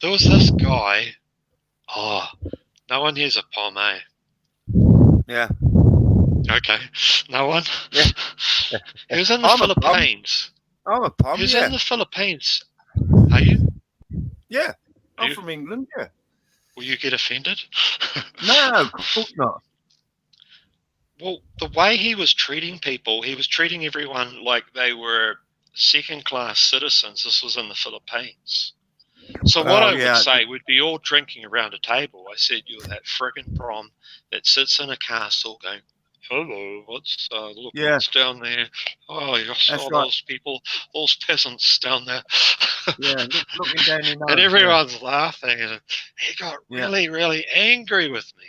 There was this guy. Oh, no one here's a Pom, eh? Yeah. Okay, no one. Yeah. He was in the I'm a Pom. Philippines. I'm a Pom, He was yeah. in the Philippines. Are you? Yeah. I'm You- from England, yeah. Will you get offended? No, of course not. Well, the way he was treating people, he was treating everyone like they were second-class citizens. This was in the Philippines. So what Oh, I yeah. would say, we'd be all drinking around a table. I said, "You're that friggin' prom that sits in a castle going, hello, look Yeah. what's down there. Oh, you saw right. those people, those peasants down there." Yeah, looking down your nose. And everyone's laughing, and he got Yeah. really, really angry with me.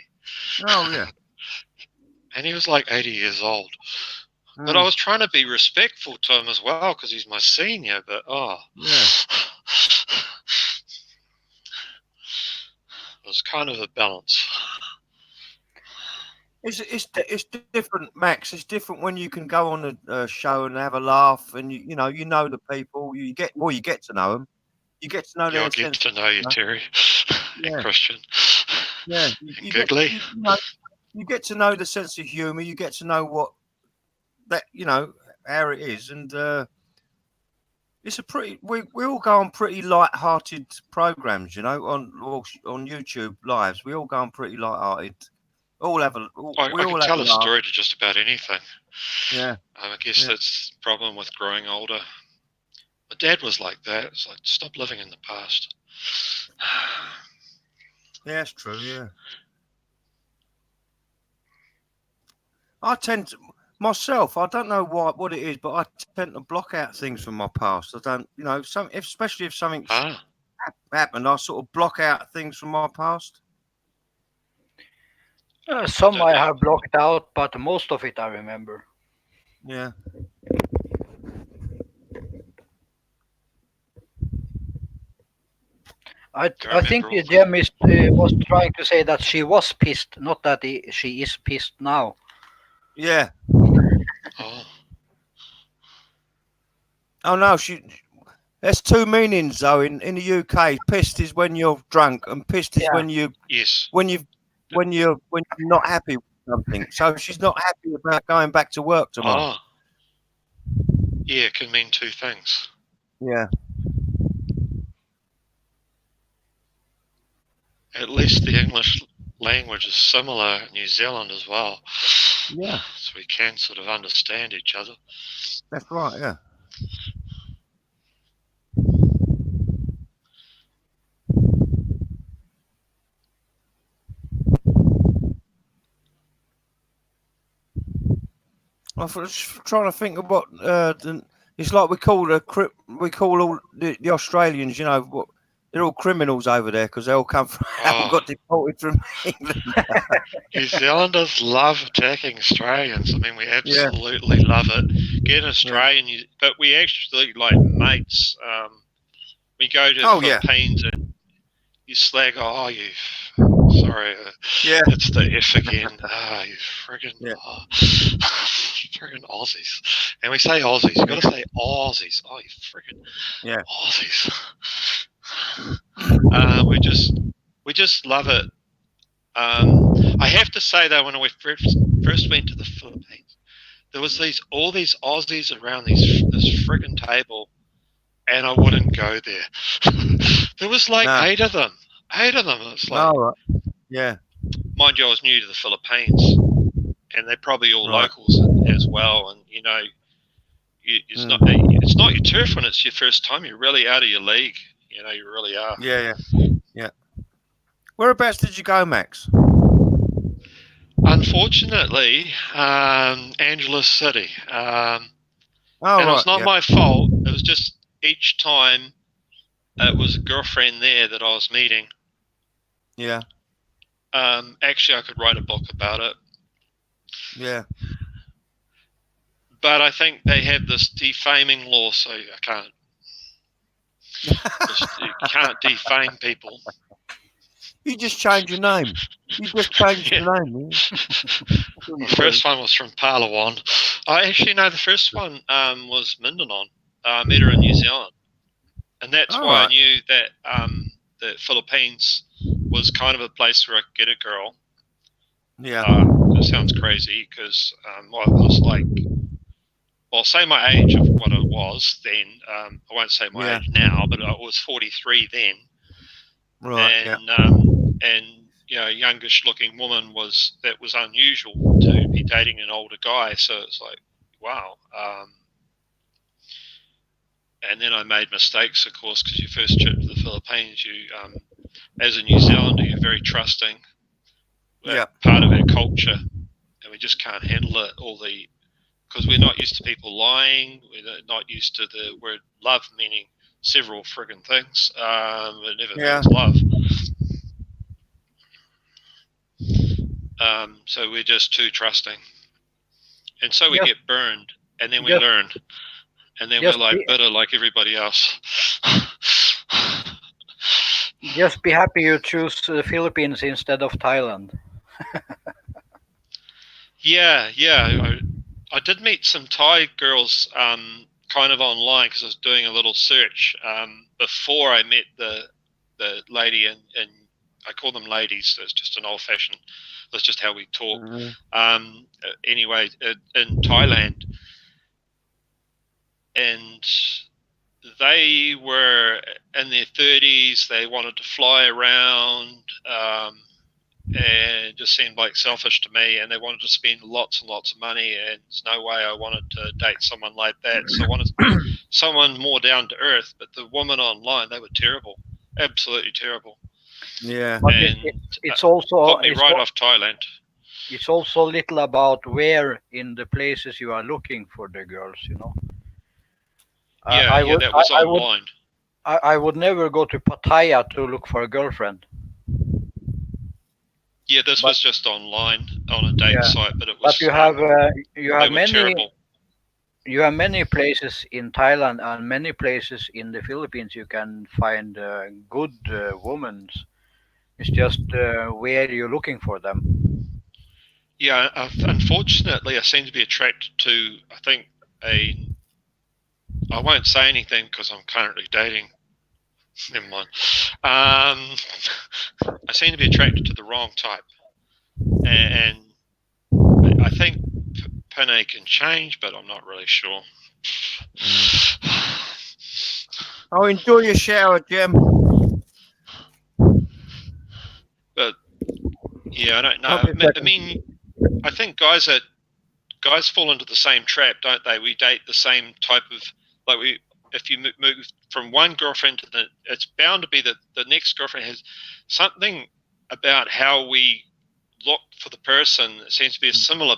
Oh, yeah. And he was like 80 years old. But Mm, I was trying to be respectful to him as well because he's my senior. But yeah. it was kind of a balance. It's different, Max. It's different when you can go on a show and have a laugh, and you know the people. You get to know them. You get to know You'll their get sense. to know you, Terry, Yeah. and Christian, Yeah, and Giggly. you get to know the sense of humour. You get to know what that how it is, and it's a pretty. We all go on pretty light-hearted programs, on YouTube lives. We all go on pretty light-hearted. All have a. I We all could have tell a a laugh. story to just about anything. Yeah, I guess Yeah. that's the problem with growing older. My dad was like that. It's like, stop living in the past. yeah, it's true. Yeah, I tend to myself. I don't know what it is, but I tend to block out things from my past. I don't, especially if something's Ah, happened, I sort of block out things from my past. some I don't- have blocked out, but most of it I remember. Yeah, I remember think all Jem was trying to say that she was pissed, not that she is pissed now. yeah. oh, Oh no, There's two meanings though in the UK. Pissed is when you're drunk, and pissed is Yeah. yes. when you're not happy with something. So she's not happy about going back to work tomorrow. Oh, yeah, it can mean two things. Yeah, At least the English language is similar in New Zealand as well. Yeah. So we can sort of understand each other. that's right. Yeah. I was just trying to think of what it's like. We call all the Australians. They're all criminals over there because they all come from Oh. got deported from England. New Zealanders love attacking Australians. I mean, we absolutely love it. Get an Australian, but we actually like mates. We go to Oh, yeah. Philippines and you slag, oh, you, sorry, Yeah. it's the F again. You friggin', Yeah. friggin' Aussies. And we say Aussies. You got to say Aussies. Oh, you friggin' Yeah. Aussies. We just love it. I have to say though, when we first went to the Philippines, there was all these Aussies around this friggin' table, and I wouldn't go there. There was like No. 8 of them. 8 of them. It's like, Oh, right. Yeah. mind you, I was new to the Philippines, and they're probably all Right. locals as well. And it's not your turf when it's your first time. You're really out of your league. You really are. Yeah. Whereabouts did you go, Max? Unfortunately, Angeles City. Oh, And right. it's not my fault. It was just each time it was a girlfriend there that I was meeting. Yeah. Actually, I could write a book about it. Yeah. But I think they have this defaming law, so I can't. You can't defame people. You just change your name. You just changed Yeah. your name. The first one was from Palawan. I actually know the first one was Mindanao. I met her in New Zealand, and that's All why I right. knew that the Philippines was kind of a place where I could get a girl. Yeah. It sounds crazy because I was like, well, say my age of what I was then. I won't say my Yeah. age now, but I was 43 then, Right. Yeah. and a youngish-looking woman was unusual to be dating an older guy. So it's like, wow. And then I made mistakes, of course, because your first trip to the Philippines, you, as a New Zealander, you're very trusting. Yeah. Part of our culture, and we just can't handle it. Because we're not used to people lying. We're not used to the word love meaning several friggin' things. It never Yeah. means love. So we're just too trusting, and so we Just- get burned, and then we just- learn, and then we're just like be- bitter like everybody else. Just be happy you choose the Philippines instead of Thailand. Yeah. I did meet some Thai girls kind of online because I was doing a little search before I met the lady, and I call them ladies. So it's just an old-fashioned. That's just how we talk. Mhm. Anyway, in Thailand, and they were in their 30s. They wanted to fly around. And it just seemed like selfish to me, and they wanted to spend lots and lots of money, and there's no way I wanted to date someone like that. So I wanted someone more down to earth. But the women online, they were terrible, absolutely terrible, Yeah. But and it's also put me right off Thailand. it's also little about where in the places you are looking for the girls. Yeah, that was online. I would never go to Pattaya to look for a girlfriend. Yeah, this but- was just online on a date Yeah. site, but it was. But you have they were terrible. you have many places in Thailand and many places in the Philippines you can find good women. It's just where you're looking for them. Yeah, unfortunately, I seem to be attracted to. I think I won't say anything because I'm currently dating. Never mind. I seem to be attracted to the wrong type, and I think Pene can change, but I'm not really sure. Oh, enjoy your shower, Jim. But yeah, I don't know. Okay, I mean, I think guys fall into the same trap, don't they? We date the same type of if you move from one girlfriend to it's bound to be that the next girlfriend has something about how we look for the person that seems to be a similar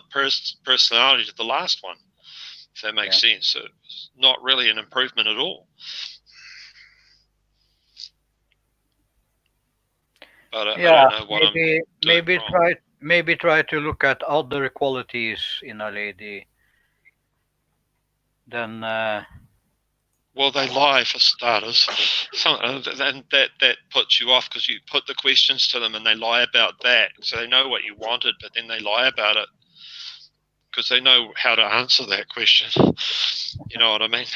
personality to the last one, if that makes sense. So it's not really an improvement at all. But I don't know what maybe try to look at other qualities in a lady. Then well, they lie for starters. And that puts you off because you put the questions to them and they lie about that. So they know what you wanted, but then they lie about it because they know how to answer that question. You know what I mean?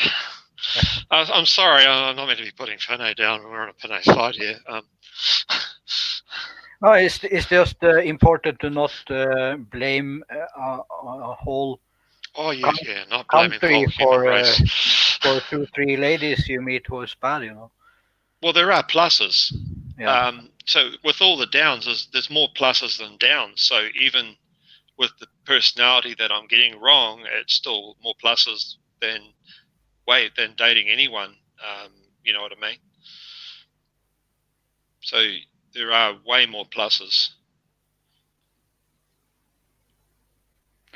I'm sorry, I'm not meant to be putting Pene down. We're on a Pene side here. no, it's just important to not blame a whole Oh yeah, not blaming the country whole human race. for 2-3 ladies you meet who's bad. Well, there are pluses. Yeah. So with all the downs, there's more pluses than downs. So even with the personality that I'm getting wrong, it's still more pluses than dating anyone. You know what I mean? So there are way more pluses.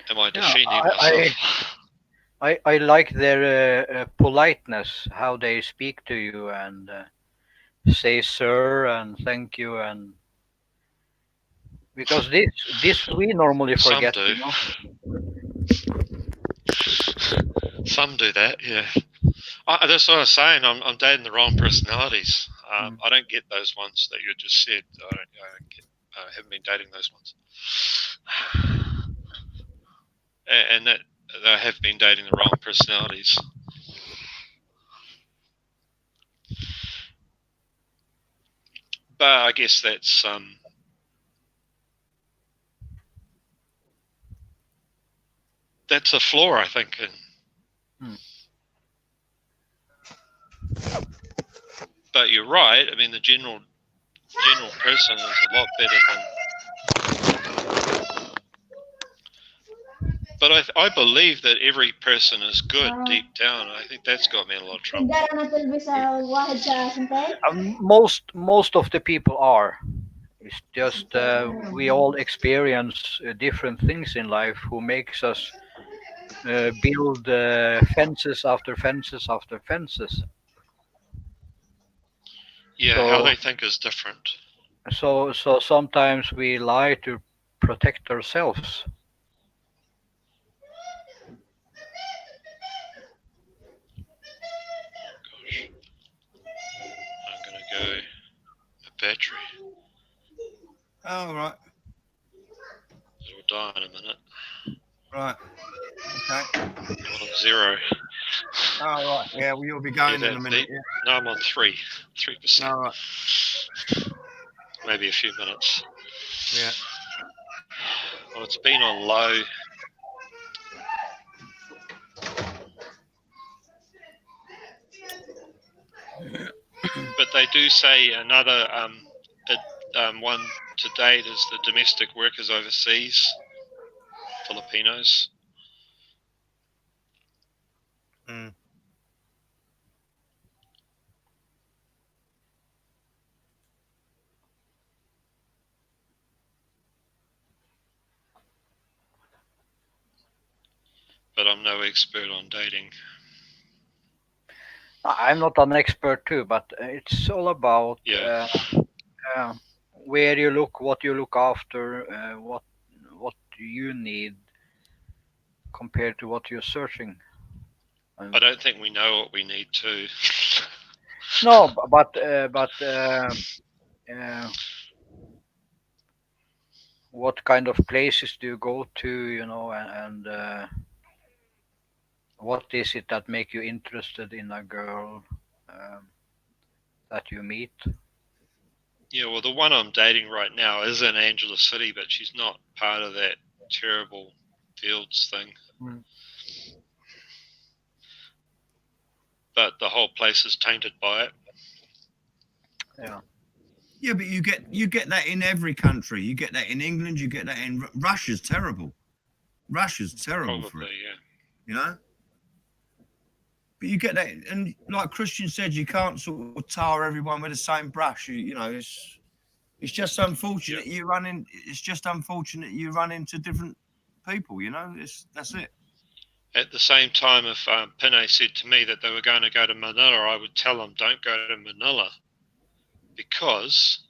Am I defending myself? I like their politeness, how they speak to you and say sir and thank you, and because this we normally Some forget. do. Some do that, yeah. That's what I was saying. I'm dating the wrong personalities. I don't get those ones that you just said. I haven't been dating those ones. And that I have been dating the wrong personalities. But I guess that's a flaw, I think. But you're right. I mean, the general person is a lot better than. But I believe that every person is good deep down. I think that's got me in a lot of trouble. Most of the people are. It's just we all experience different things in life who makes us build fences after fences after fences. Yeah, So- how they think is different. So sometimes we lie to protect ourselves. Gosh, I'm gonna go a battery. Oh, right. It'll die in a minute. Right. Okay. I'm on 0. Oh, right. Yeah, well, you'll be going Yeah, in a minute. deep. No, I'm on 3%. Yeah. All right. Maybe a few minutes. Yeah. Well, it's been on low. But they do say another one to date is the domestic workers overseas, Filipinos. Mm. But I'm no expert on dating. I'm not an expert too, but it's all about Yeah. where you look, what you look after, what you need compared to what you're searching. I don't think we know what we need to. No, but what kind of places do you go to, and what is it that make you interested in a girl that you meet? Yeah, well, the one I'm dating right now is in Angela City, but she's not part of that terrible Fields thing. Mm. But the whole place is tainted by it. Yeah. Yeah, but you get that in every country. You get that in England. You get that in Russia's terrible. Russia's terrible for Probably, it. yeah. You know. But you get that, and like Christian said, you can't sort of tar everyone with the same brush. You know, it's just unfortunate you run in. It's just unfortunate you run into different people. You know, that's it. At the same time, if Pinay said to me that they were going to go to Manila, I would tell them, don't go to Manila. Because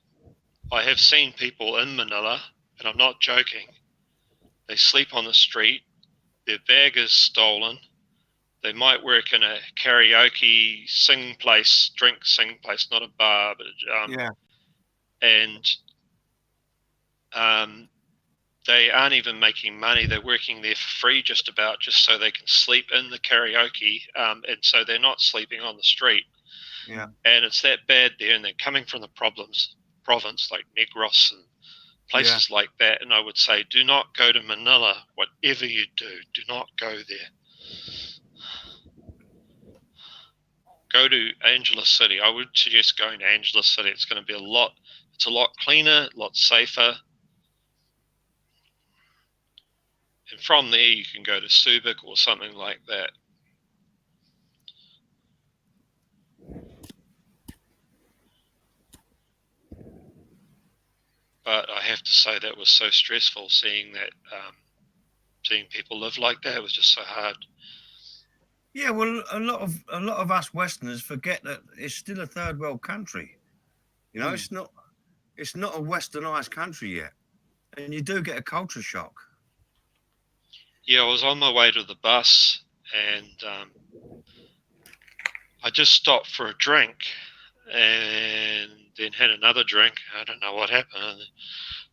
I have seen people in Manila, and I'm not joking, they sleep on the street, their bag is stolen, they might work in a karaoke sing place, not a bar, but and they aren't even making money. They're working there for free just so they can sleep in the karaoke, and so they're not sleeping on the street. Yeah. And it's that bad there, and they're coming from the province like Negros and places like that. And I would say, do not go to Manila. Whatever you do not go there. Go to Angela City. I would suggest going to Angela City. It's going to be a lot cleaner, a lot safer. And from there, you can go to Subic or something like that. But I have to say that was so stressful seeing people live like that. It was just so hard. Yeah, well, a lot of us Westerners forget that it's still a third world country. You know, it's not a westernized country yet, and you do get a culture shock. Yeah, I was on my way to the bus, and I just stopped for a drink, and then had another drink. I don't know what happened.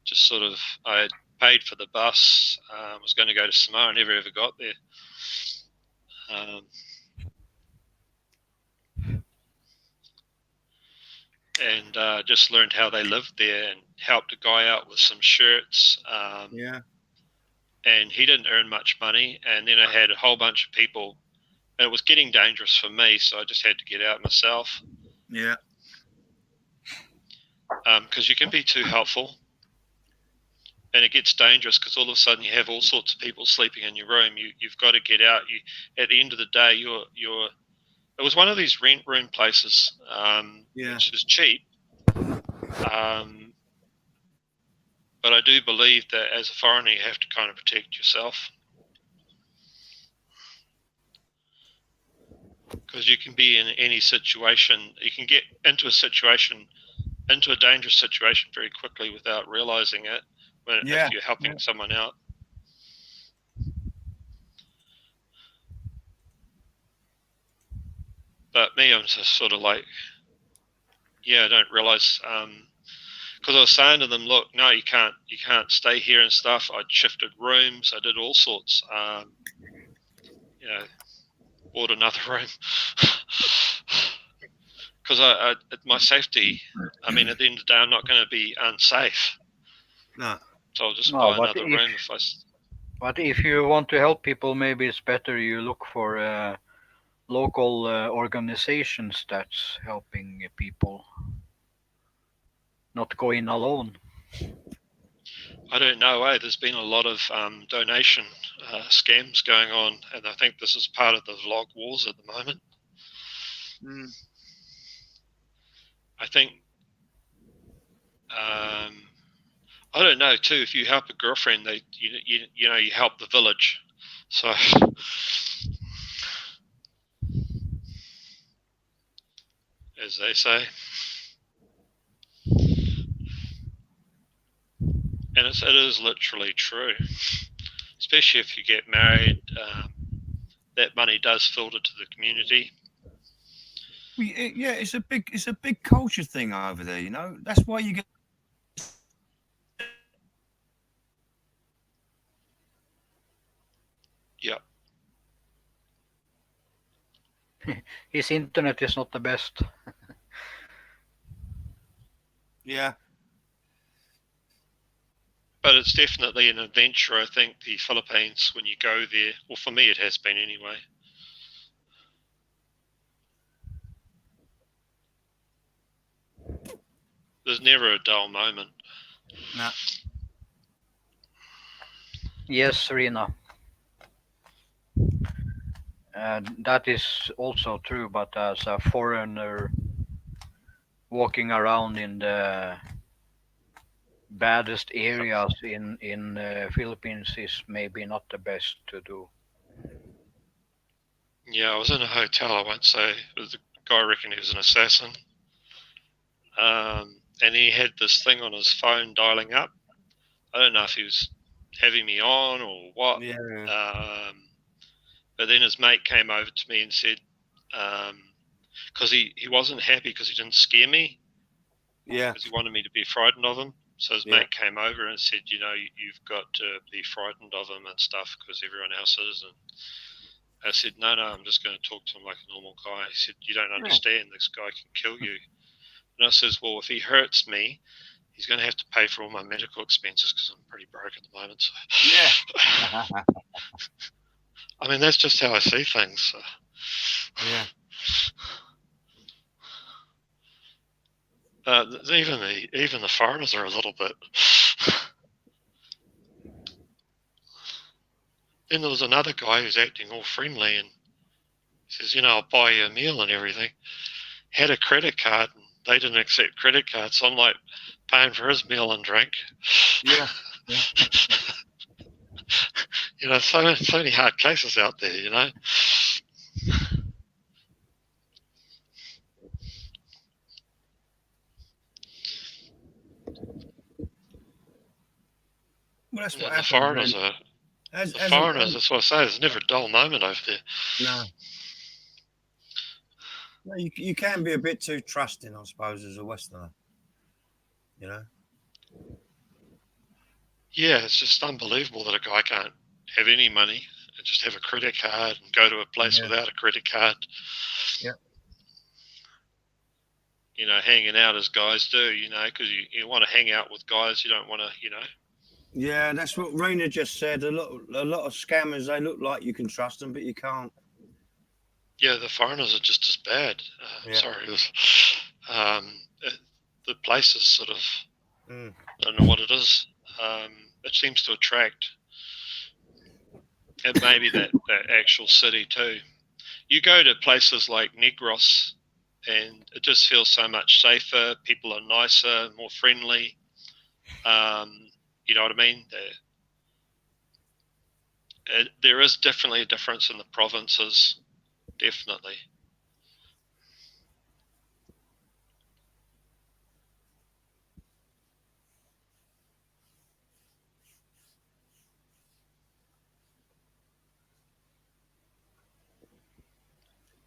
Just sort of, I had paid for the bus. Was going to go to Samoa. I never ever got there. And just learned how they lived there and helped a guy out with some shirts. Yeah. And he didn't earn much money. And then I had a whole bunch of people, and it was getting dangerous for me, so I just had to get out myself. Yeah. Because you can be too helpful, and it gets dangerous because all of a sudden you have all sorts of people sleeping in your room. You've got to get out. At the end of the day, you're. It was one of these rent room places, which is cheap. But I do believe that as a foreigner, you have to kind of protect yourself, because you can be in any situation. You can get into a dangerous situation very quickly without realizing it if you're helping someone out. But me, I'm just sort of like, I don't realize, because I was saying to them, look, no, you can't stay here and stuff. I shifted rooms. I did all sorts. Bought another room. Because my safety, I mean, at the end of the day, I'm not going to be unsafe. No. So I'll just buy another room if I. But if you want to help people, maybe it's better you look for local organizations that's helping people. Not go in alone. I don't know. There's been a lot of donation scams going on, and I think this is part of the vlog wars at the moment. I think, I don't know too. If you help a girlfriend, you help the village. So, as they say, and it is literally true. Especially if you get married, that money does filter to the community. Yeah, it's a big culture thing over there. That's why you get. Yeah. His internet is not the best. Yeah. But it's definitely an adventure. I think the Philippines, when you go there, well, for me it has been anyway. There's never a dull moment. No. Yes, Serena. That is also true, but as a foreigner walking around in the baddest areas in Philippines is maybe not the best to do. Yeah, I was in a hotel, I won't say. The guy reckoned he was an assassin. And he had this thing on his phone dialing up. I don't know if he was having me on or what. Yeah. But then his mate came over to me and said, because he wasn't happy because he didn't scare me. Yeah. Because he wanted me to be frightened of him. So his mate came over and said, you've got to be frightened of him and stuff because everyone else is. And I said, no, I'm just going to talk to him like a normal guy. He said, you don't understand. This guy can kill you. And I says, well, if he hurts me, he's going to have to pay for all my medical expenses because I'm pretty broke at the moment. So. Yeah. I mean, that's just how I see things. So. Yeah. Even the foreigners are a little bit. Then there was another guy who's acting all friendly and he says, I'll buy you a meal and everything. Had a credit card and they didn't accept credit cards, so I'm like paying for his meal and drink. Yeah. So many hard cases out there, Well, that's what the foreigners are. The foreigners, that's what I say. There's never a dull moment over there. No. No, you can be a bit too trusting, I suppose, as a Westerner. You know? Yeah, it's just unbelievable that a guy can't have any money and just have a credit card and go to a place Yeah. without a credit card. Yeah. You know, hanging out as guys do, you know, because you want to hang out with guys. You don't want to, you know. Yeah, that's what Rena just said. A lot of scammers, they look like you can trust them, but you can't. Yeah, the foreigners are just as bad. Yeah. Sorry. The place is sort of, Mm. I don't know what it is. It seems to attract, and maybe that actual city too. You go to places like Negros, and it just feels so much safer. People are nicer, more friendly. You know what I mean? There is definitely a difference in the provinces, definitely.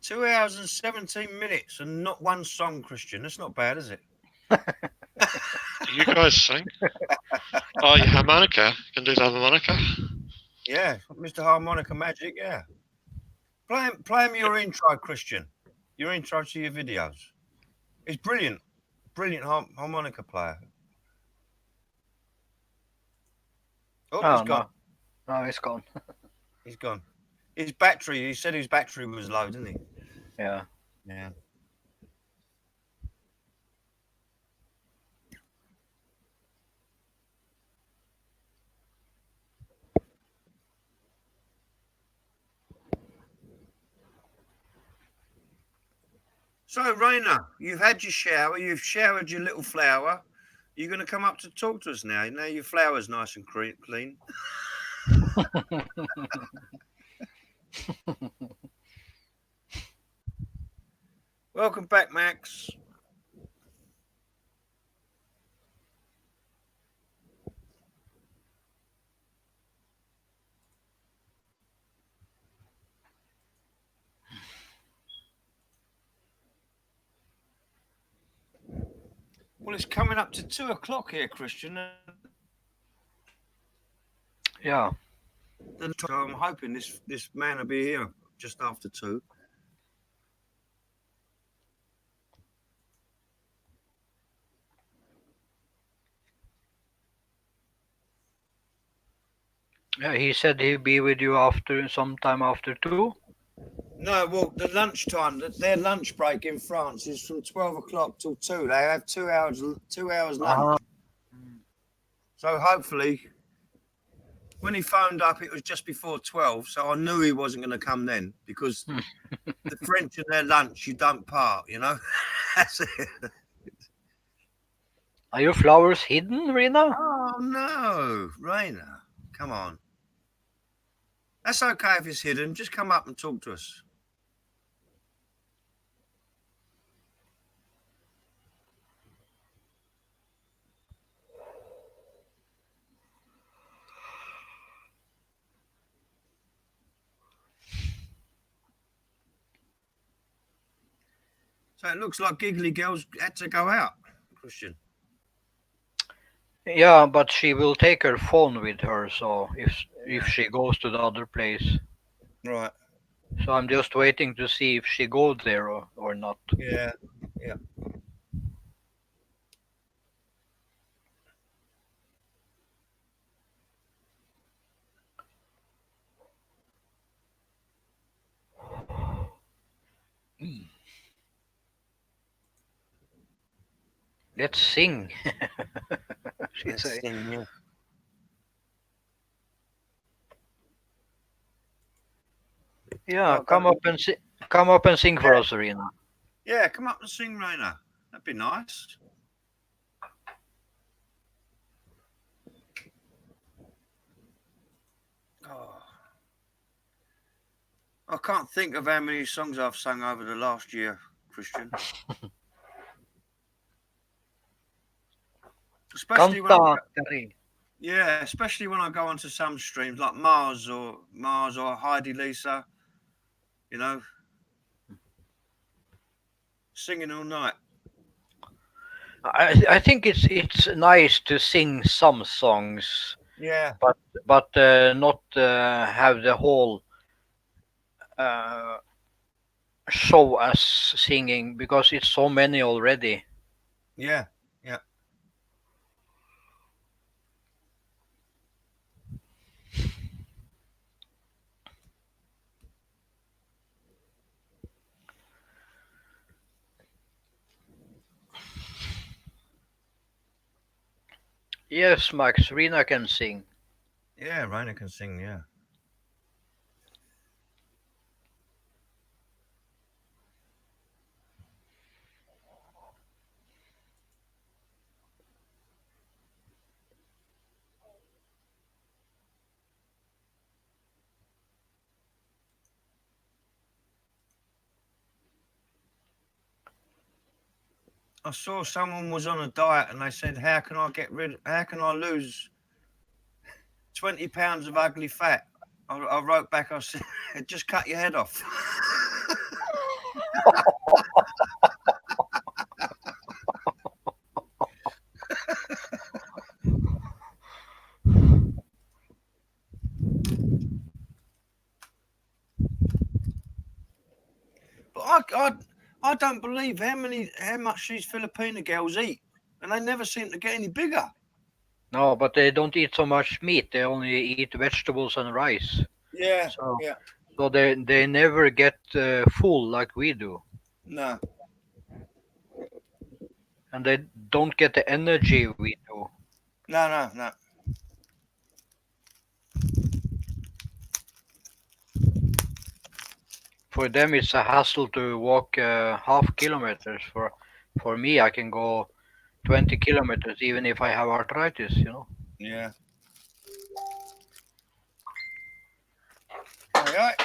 Two 2 hours and 17 minutes and not one song, Christian. That's not bad, is it? Do you guys sing? Oh, your harmonica. You can do the harmonica? Yeah, Mr. Harmonica Magic, yeah. Play him your intro, Christian. Your intro to your videos. It's brilliant. Brilliant harmonica player. Oh, Oh, he's gone. no, it's gone. He's gone. His battery, he said his battery was low, didn't he? Yeah. Yeah. So, Raina, you've had your shower, you've showered your little flower. You're going to come up to talk to us now. Now your flower's nice and clean. Welcome back, Max. Well, it's coming up to 2 o'clock here, Christian. Yeah. So I'm hoping this man will be here just after 2. Yeah, he said he'd be with you sometime after 2. No, well, the lunchtime, their lunch break in France is from 12 o'clock till 2. They have 2 hours lunch. So hopefully, when he phoned up, it was just before 12. So I knew he wasn't going to come then because the French and their lunch, you don't part, you know. That's it. Are your flowers hidden, Rena? Oh, no, Raina, come on. That's okay if it's hidden. Just come up and talk to us. So it looks like Giggly Girl's had to go out, Christian. Yeah, but she will take her phone with her, so if she goes to the other place. Right. So I'm just waiting to see if she goes there or not. Yeah. Let's sing. She say. Yeah. Yeah, Oh, come up and sing for us, Rena. Yeah, come up and sing, Raina. That'd be nice. Oh. I can't think of how many songs I've sung over the last year, Christian. Especially when Canta, Cari. Yeah, especially when I go onto some streams like Mars or Heidi Lisa, you know, singing all night. I think it's nice to sing some songs, Yeah, but not have the whole uh, show as singing because it's so many already. yeah, yeah. Yes, Max, Rina can sing. Yeah, Raina can sing, yeah. I saw someone was on a diet and they said, how can I lose 20 pounds of ugly fat? I wrote back, I said, just cut your head off. But I don't believe how much these Filipino girls eat, and they never seem to get any bigger. No, but they don't eat so much meat. They only eat vegetables and rice. Yeah, So yeah, so they never get full like we do, no, and they don't get the energy we do. no. For them, it's a hassle to walk half kilometers. For me, I can go 20 kilometers even if I have arthritis. You know. Yeah. All right.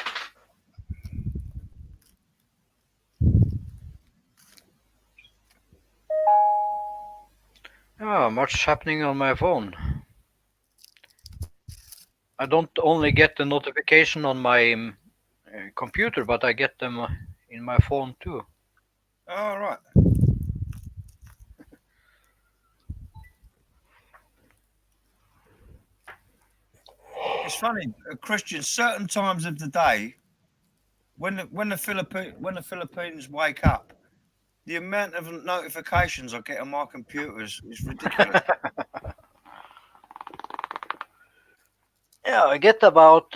Yeah, much happening on my phone. I don't only get the notification on my computer, but I get them in my phone too. All right. It's funny, Christian. Certain times of the day, when the Philippines wake up, the amount of notifications I get on my computer is ridiculous. Yeah, I get about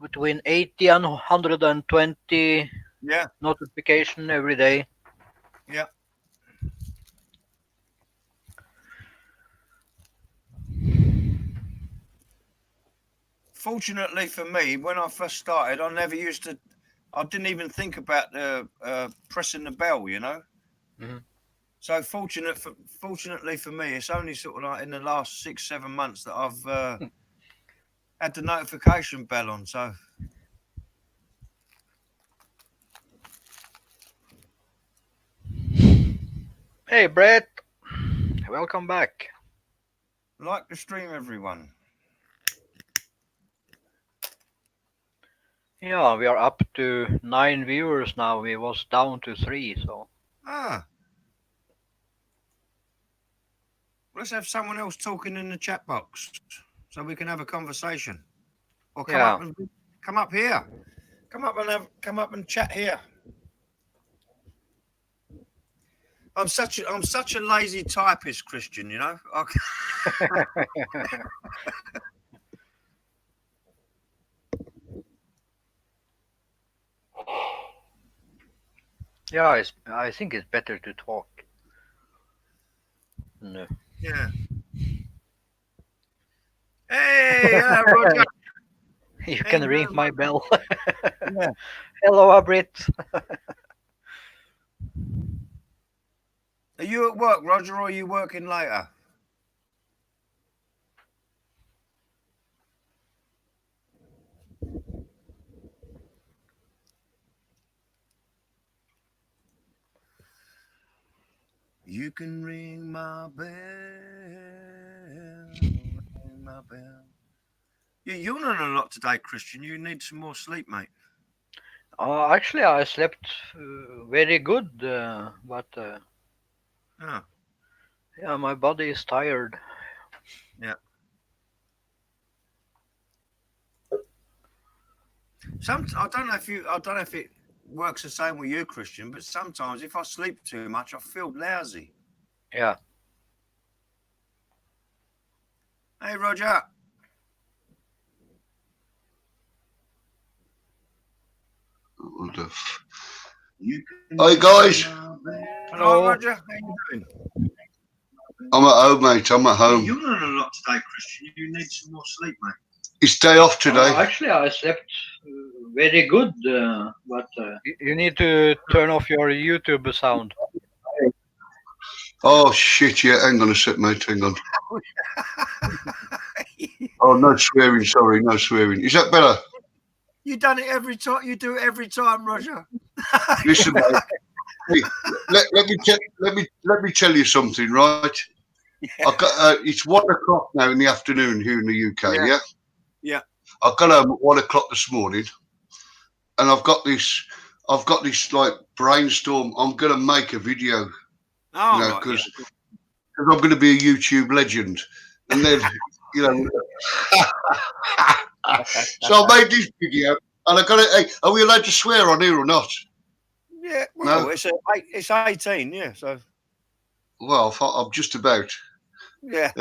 between 80 and 120 Yeah, notification every day. yeah. Fortunately for me, when I first started, I never used to. I didn't even think about pressing the bell. You know. Mhm. So fortunately for me, it's only sort of like in the last 6 7 months that I've had the notification bell on. So Hey, Brett, welcome back. like the stream, everyone. Yeah, we are up to 9 viewers now. We was down to 3, so Ah, let's have someone else talking in the chat box so we can have a conversation, or yeah. come up here, come up and chat here. I'm such a lazy typist, Christian. You know. Yeah, I think it's better to talk. No. Yeah. Hey, Roger. You Hey, can ring my bell. yeah. Hello, Abrit. Are you at work, Roger, or are you working later? You can ring my bell. You're yawning a lot today, Christian. You need some more sleep, mate. Actually, I slept very good, but Oh. yeah, my body is tired. I don't know if it works the same with you, Christian, but sometimes if I sleep too much, I feel lousy. Yeah. Hey, Roger. What the Hi guys, Hello, Roger. How you doing? I'm at home, mate. I'm at home. You're yawning a lot today, Christian. You need some more sleep, mate. It's day off today. Actually, I slept very good, but you need to turn off your YouTube sound. Oh shit! Yeah, hang on a sec, mate. Hang on. Oh, no swearing. Sorry, no swearing. Is that better? You done it every time. You do it every time, Roger. Listen, mate. Hey, let me tell you something, right? I've got it's 1 o'clock now in the afternoon here in the UK. Yeah. Yeah. Yeah. I got home at 1 o'clock this morning, and I've got this like brainstorm. I'm gonna make a video, Oh, you know, right, because I'm gonna be a YouTube legend, and then you know. So I made this video, and I got it. Hey, are we allowed to swear on here or not? yeah. Well, No. it's 18. Yeah. So Well, I'm just about. yeah.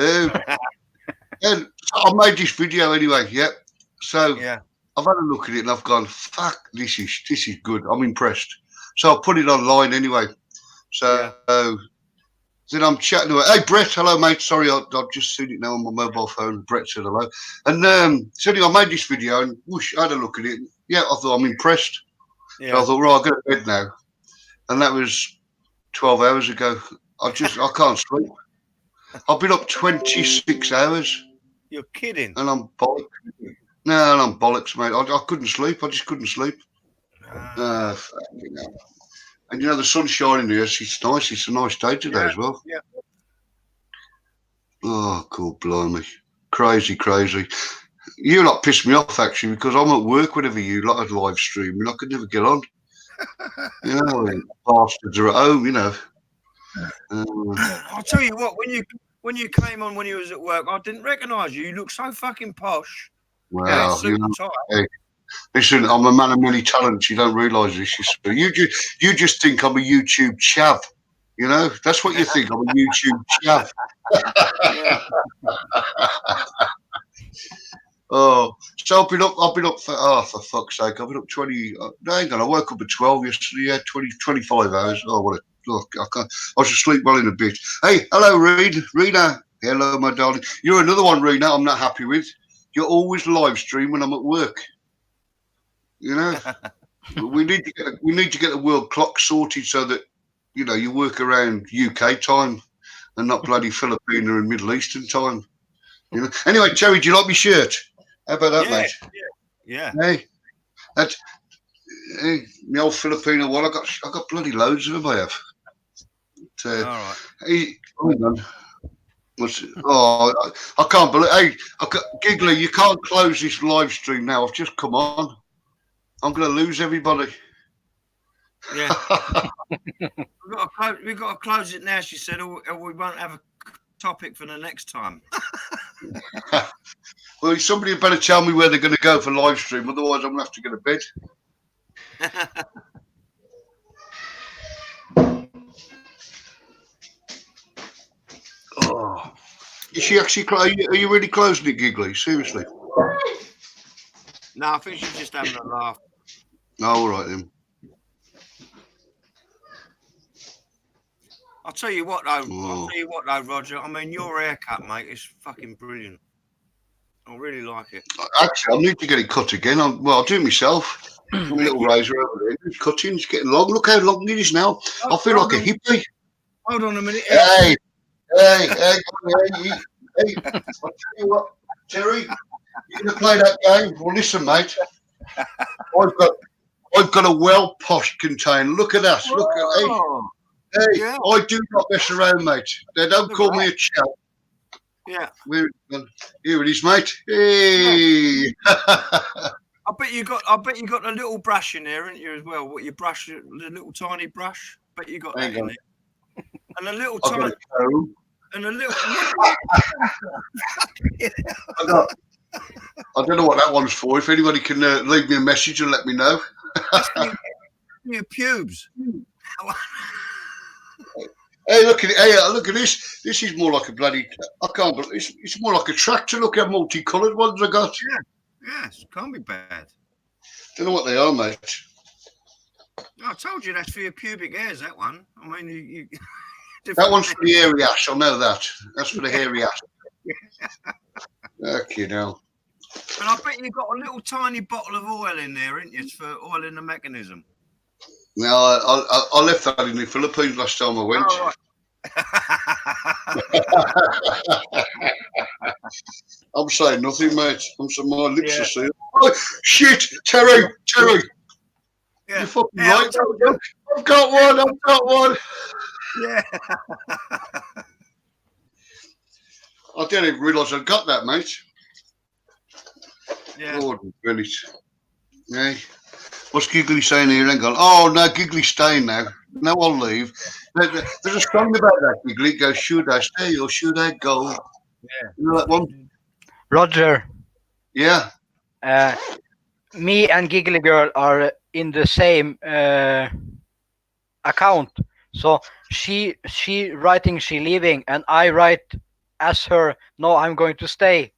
And so I made this video anyway. Yeah. So Yeah. I've had a look at it and I've gone, fuck, this is good. I'm impressed. So I put it online anyway. So then I'm chatting to her. Hey, Brett, hello, mate. Sorry, I've just seen it now on my mobile phone. Brett said hello. And so anyway, I made this video and whoosh, I had a look at it. Yeah, I thought I'm impressed. Yeah. So I thought, right, I'll go to bed now. And that was 12 hours ago. I can't sleep. I've been up 26 hours You're kidding. and I'm bollocks. No, and I'm bollocks, mate. I couldn't sleep. I just couldn't sleep. Fucking hell. And you know, the sun's shining here. So it's nice. It's a nice day today as well. Yeah. Oh, God, blimey. Crazy. You lot pissed me off, actually, because I'm at work whenever you lot are live streaming. I could never get on. You know, bastards are at home, you know. I'll tell you what, when you came on when you was at work, I didn't recognise you. You look so fucking posh. Well, Suit you know, and tie. listen, I'm a man of many talents. You don't realise this. You just think I'm a YouTube chav. You know, that's what you think. I'm a YouTube chav. Oh, so I've been up for fuck's sake. I've been up 20. Hang on, I woke up at 12 yesterday. Yeah, 25 hours. Oh, what a look! I should sleep well in a bit. Hey, hello, Rena. Hello, my darling. You're another one, Rena. I'm not happy with. You're always live stream when I'm at work. You know, we need to get the world clock sorted so that you know you work around UK time and not bloody Filipino and Middle Eastern time. You know. Anyway, Terry, do you like my shirt? How about that, mate? Yeah. Hey, that's my old Filipino one. I got bloody loads of them. I have. All right. Hey, hang on. I can't believe. Hey, Giggly, you can't close this live stream now. I've just come on. I'm going to lose everybody. Yeah. We've got to close it now, she said, or we won't have a topic for the next time. Well, somebody better tell me where they're going to go for live stream. Otherwise, I'm going to have to go to bed. Oh. Is she actually? Are you really closing it, Giggly? Seriously? No, I think she's just having a laugh. No, all right then. I'll tell you what though, Roger. I mean, your haircut, mate, is fucking brilliant. I really like it. Actually, I need to get it cut again. I'll do it myself. A little razor over there. It's cutting. It's getting long. Look how long it is now. I feel like a hippie. Hold on a minute. Hey. I'll tell you what, Terry, you're going to play that game? Well, listen, mate. I've got a well-poshed container. Look at that. Look at Hey, yeah. I do not mess around, mate. They don't call me a chap. Yeah. Here it is, mate. Hey. I bet you got a little brush in there, haven't you, as well? What, your brush, the little tiny brush? Bet you got that Hang in on. there. And a little I've got tiny, a comb. and a little. I don't know what that one's for. If anybody can leave me a message and let me know. That's your pubes. Hey, look at it. Hey, look at this. This is more like a bloody. I can't believe it's more like a tractor. Look how multicoloured ones I got. Yes, can't be bad. Don't know what they are, mate. I told you that's for your pubic hairs. That one. I mean, you That one's for the hairy ass. I know that. That's for the hairy ass. Okay, now. And I bet you got a little tiny bottle of oil in there, ain't you? It's for oiling the mechanism. No, I left that in the Philippines last time I went. Oh, right. I'm saying nothing, mate. My lips are sealed. Oh, shit, Terry. Yeah. You're fucking Yeah, right. I've got one. Yeah. I didn't even realise I'd got that, mate. Yeah. Lord, really. Hey. What's Giggly saying here? Hang on. Oh, no, Giggly's staying now. No, I'll leave. There's a song about that, Giggly. It goes, should I stay or should I go? Yeah. You know that one? Roger, Yeah. me and Giggly Girl are in the same account. So she writing she leaving, and I write as her. No, I'm going to stay.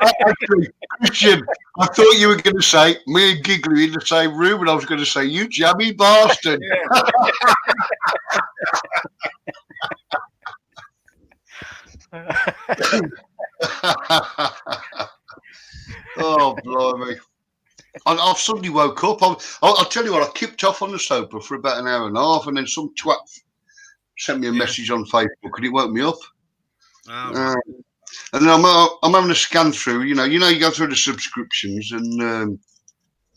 Actually, Christian, I thought you were going to say me and Giggly in the same room, and I was going to say, you jammy bastard. Oh, blimey. I've suddenly woke up. I'll tell you what, I kicked off on the sofa for about an hour and a half, and then some twat sent me a message on Facebook, and it woke me up. Oh, And then I'm having a scan through. You go through the subscriptions, and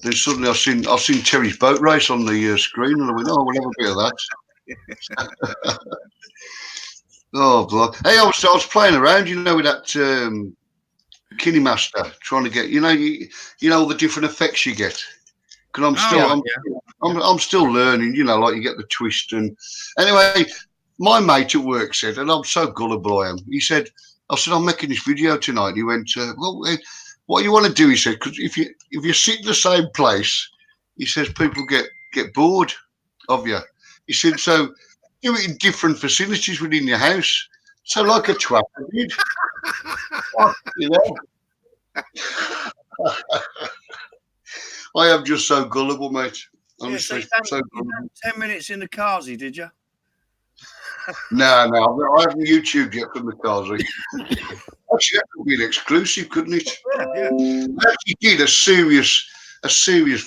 then suddenly I've seen Terry's boat race on the screen, and I went, oh, we'll have a bit of that. Oh, blood. Hey, I was playing around, with that KineMaster, trying to get, all the different effects you get. Because I'm still learning, like you get the twist. And anyway, my mate at work said, and I'm so gullible I am. I said, I'm making this video tonight. He went, well, what you want to do, he said, because if you sit in the same place, he says people get bored of you. He said, so do it in different facilities within your house. So like a twat, I did. I am just so gullible, mate. Honestly, so gullible. 10 minutes in the Kazi, did you? No, I haven't YouTubed yet from the Kazi. Actually, that could be an exclusive, couldn't it? Yeah. I actually did a serious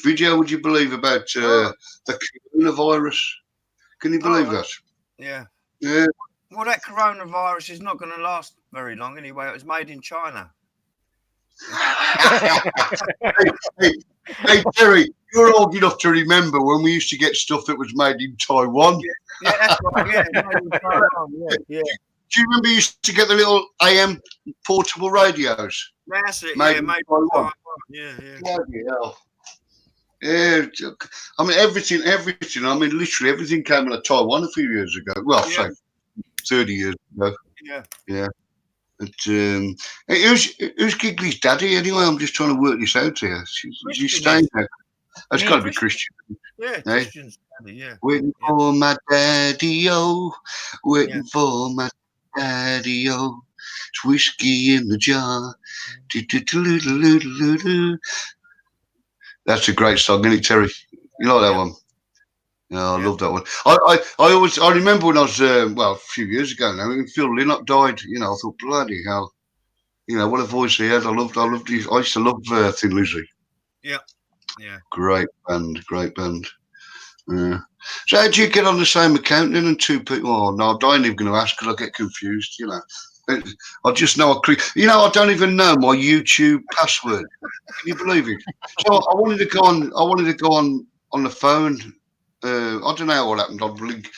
video, would you believe, about the coronavirus. Can you believe that? Yeah. Yeah. Well, that coronavirus is not going to last very long anyway. It was made in China. Hey, Terry, you're old enough to remember when we used to get stuff that was made in Taiwan. Yeah, that's right. Yeah, made in Taiwan. Yeah. Do you remember you used to get the little AM portable radios? That's it. Made Yeah, in made in Taiwan. Taiwan. Yeah. Bloody hell. Yeah, I mean, everything. I mean, literally everything came out of Taiwan a few years ago. Well, say 30 years ago. Yeah. But who's Giggly's daddy anyway? I'm just trying to work this out here. She's staying there. It's got to be Christian. Yeah, Christian's daddy, yeah. Waiting for my daddy-o. Waiting for my daddy-o. It's whiskey in the jar. That's a great song, isn't it, Terry? You like that one? Yeah, I love that one. I remember when I was a few years ago now, when Phil Lynott died. I thought, bloody hell, what a voice he had. I loved his. I used to love Thin Lizzy. Yeah. Great band. Yeah. So how do you get on the same account then? And two people? Oh no, I ain't even going to ask because I get confused. I just know I don't even know my YouTube password. Can you believe it? So I wanted to go on the phone. I don't know what happened. I'd blink.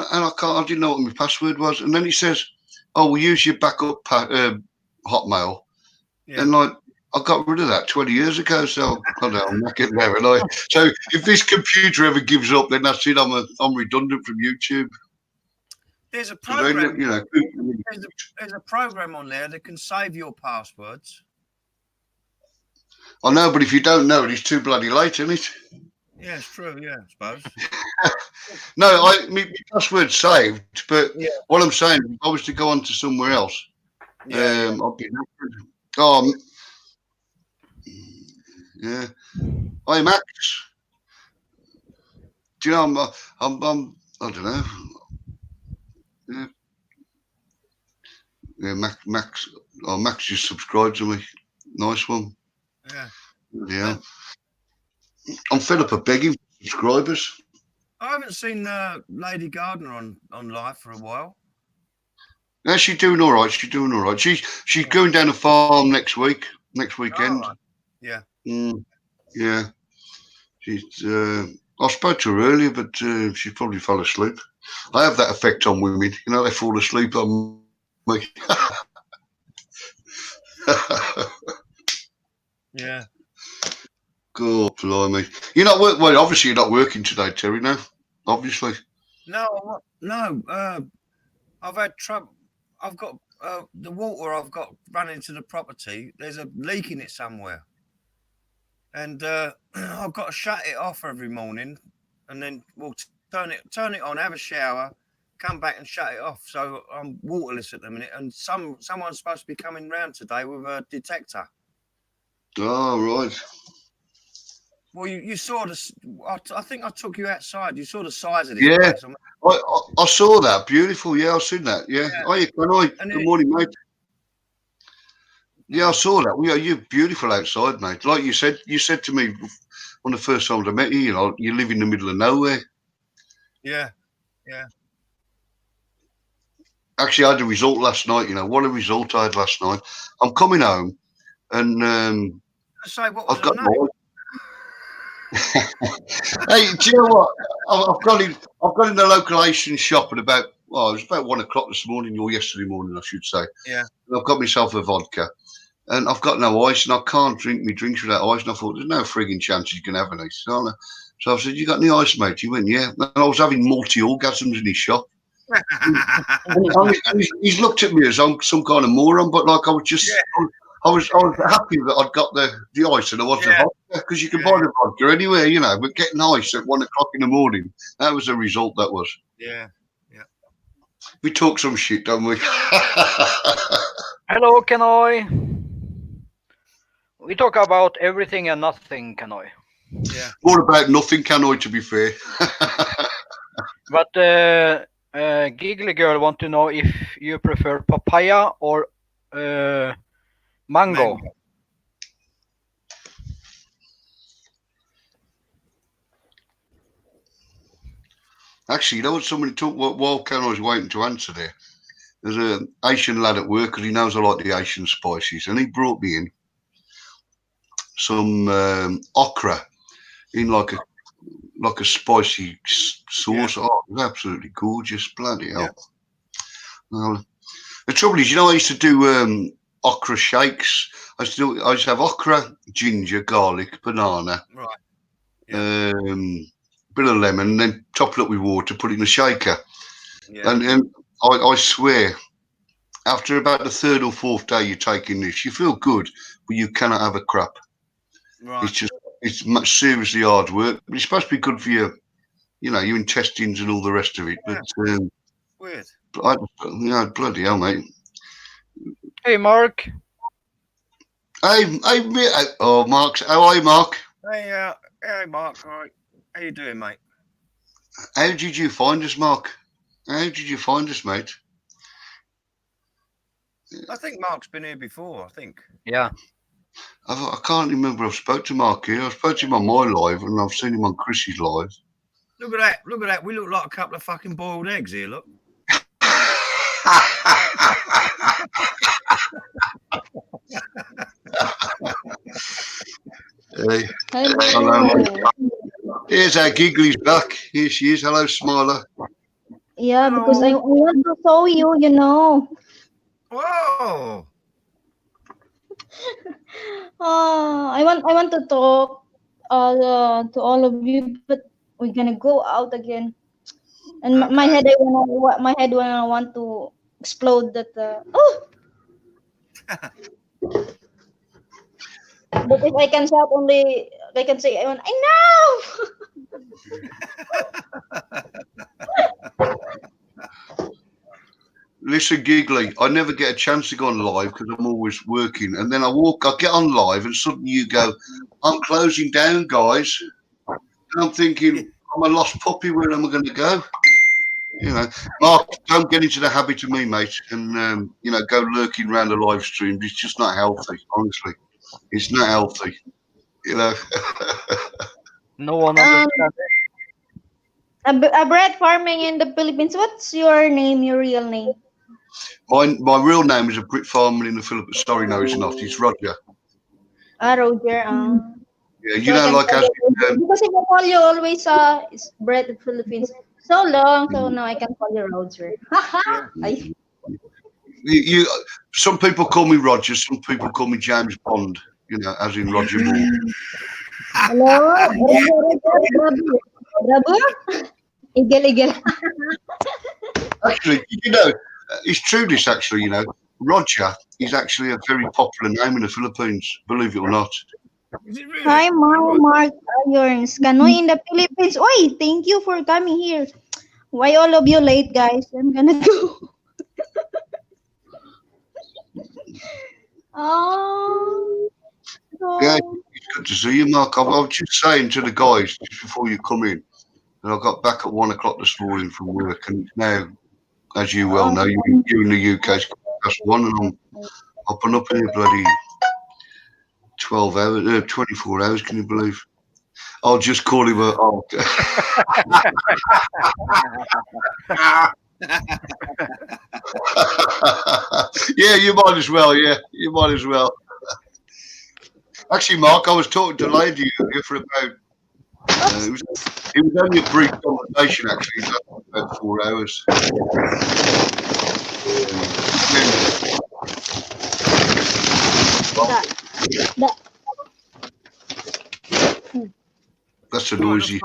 I can't. I didn't know what my password was, and then it says, "Oh, we'll use your backup Hotmail," Yeah. and like I got rid of that 20 years ago. So I don't know, I'm not getting there. And so if this computer ever gives up, then that's it. I'm redundant from YouTube. There's a 'Cause they program. look, you know, There's a program on there that can save your passwords. I know, but if you don't know it, it's too bloody late, isn't it? Yeah, it's true. Yeah, I suppose. No, my password's saved, but Yeah. what I'm saying, if I was to go on to somewhere else, Yeah. I'll be knackered. Oh, yeah. Hi, Max. Do you know, I'm I don't know. Yeah, yeah, Max. Oh, Max just subscribed to me. Nice one. Yeah. Yeah. I'm fed up of begging for subscribers. I haven't seen Lady Gardner on live for a while. Yeah, she's doing all right. She's doing all right. She's going down a farm next weekend. Right. Yeah. Yeah. She's. I spoke to her earlier, but she probably fell asleep. I have that effect on women. You know, they fall asleep on me. Yeah. God, blimey. You're not work. Well, obviously you're not working today, Terry. No, obviously. No. I've had trouble. I've got the water I've got running to the property. There's a leak in it somewhere, and I've got to shut it off every morning, and then we'll turn it on, have a shower, come back and shut it off. So I'm waterless at the minute, and someone's supposed to be coming round today with a detector. Oh, right. Well, you saw this. I think I took you outside. You saw the size of this Yeah. place. I saw that. Beautiful. Yeah, I've seen that. Yeah. Yeah. Oh, yeah. And Good it- morning, mate. Yeah, I saw that. Yeah, you're beautiful outside, mate. Like you said to me one of the first times I met you, you know, you live in the middle of nowhere. Yeah. Actually, I had a result last night, you know. What a result I had last night. I'm coming home and Say what was I've her got name? Hey, do you know what? I've got in the local Asian shop at about, well, it was about 1 o'clock this morning, or yesterday morning, I should say. Yeah. And I've got myself a vodka. And I've got no ice, and I can't drink my drinks without ice. And I thought, there's no frigging chance you can have any. So I said, you got any ice, mate? He went, yeah. And I was having multi-orgasms in his shop. And he's looked at me as I'm some kind of moron, but like I was just, I was happy that I'd got the ice and I wasn't vodka, because you can buy the vodka anywhere, you know. But getting ice at 1 o'clock in the morning, that was the result. That was. Yeah. We talk some shit, don't we? Hello, Kanoi. We talk about everything and nothing, Kanoi. Yeah. More about nothing, can I? To be fair. But Giggly Girl want to know if you prefer papaya or mango. Actually, you know what? Somebody took while Ken was waiting to answer there. There's an Asian lad at work, and he knows I like the Asian spices, and he brought me in some okra in like a spicy sauce. Oh, it was absolutely gorgeous, bloody hell. Well, the trouble is, you know, I used to do okra shakes. I used to have okra, ginger, garlic, banana, Right. bit of lemon, and then top it up with water, put it in a shaker. Yeah. And I swear, after about the third or fourth day you're taking this, you feel good, but you cannot have a crap. Right. It's much seriously hard work, but it's supposed to be good for your, you know, your intestines and all the rest of it. Yeah. But Weird. bloody hell, mate. Hey, Mark. Oh, Mark. How are you, Mark? Hey, Mark. All right. How you doing, mate? How did you find us, Mark? How did you find us, mate? I think Mark's been here before. I think. Yeah. I can't remember. I've spoke to Mark here. I spoke to him on my live, and I've seen him on Chrissy's live. Look at that. Look at that. We look like a couple of fucking boiled eggs here. Look. Hey. Hello. Here's our Giggly's back. Here she is. Hello, Smiler. Yeah, because I want to show you, you know. Whoa. I want to talk to all of you, but we're gonna go out again. And my Okay. head, my head when I want to explode. That but if I can shout only, I can say I know. Listen, Giggly, I never get a chance to go on live because I'm always working. And then I get on live, and suddenly you go, I'm closing down, guys. And I'm thinking, I'm a lost puppy. Where am I going to go? You know, Mark, don't get into the habit of me, mate, and go lurking around the live stream. It's just not healthy, honestly. It's not healthy. You know. No one Um, understands. a bread farming in the Philippines. What's your name? Your real name? My real name is a Brit farmer in the Philippines. Sorry, no, it's not. It's Roger. Roger. Yeah, you So I know, can like call as you, because I can call you always it's bread in Philippines. So long, so now I can call you Roger. you, some people call me Roger. Some people call me James Bond. You know, as in Roger Moore. Hello, Roger, bravo, igel. Actually, you know, it's true. This actually, you know, Roger is actually a very popular name in the Philippines. Believe it or not. Is it really? Hi, Mark Irons. Kanoy in the Philippines. Oi, thank you for coming here. Why all of you late, guys? I'm gonna go. Yeah, So, it's good to see you, Mark. I was just saying to the guys just before you come in, and I got back at 1 o'clock this morning from work, and now, as you well know, you in the UK, it's past 1, and I'm hopping up in here bloody 12 hours, 24 hours. Can you believe? I'll just call him a. Oh. Yeah, you might as well. Yeah, you might as well. Actually, Mark, I was talking to a lady earlier for about. It was only a brief conversation. Actually, it lasted about 4 hours. That's a noisy.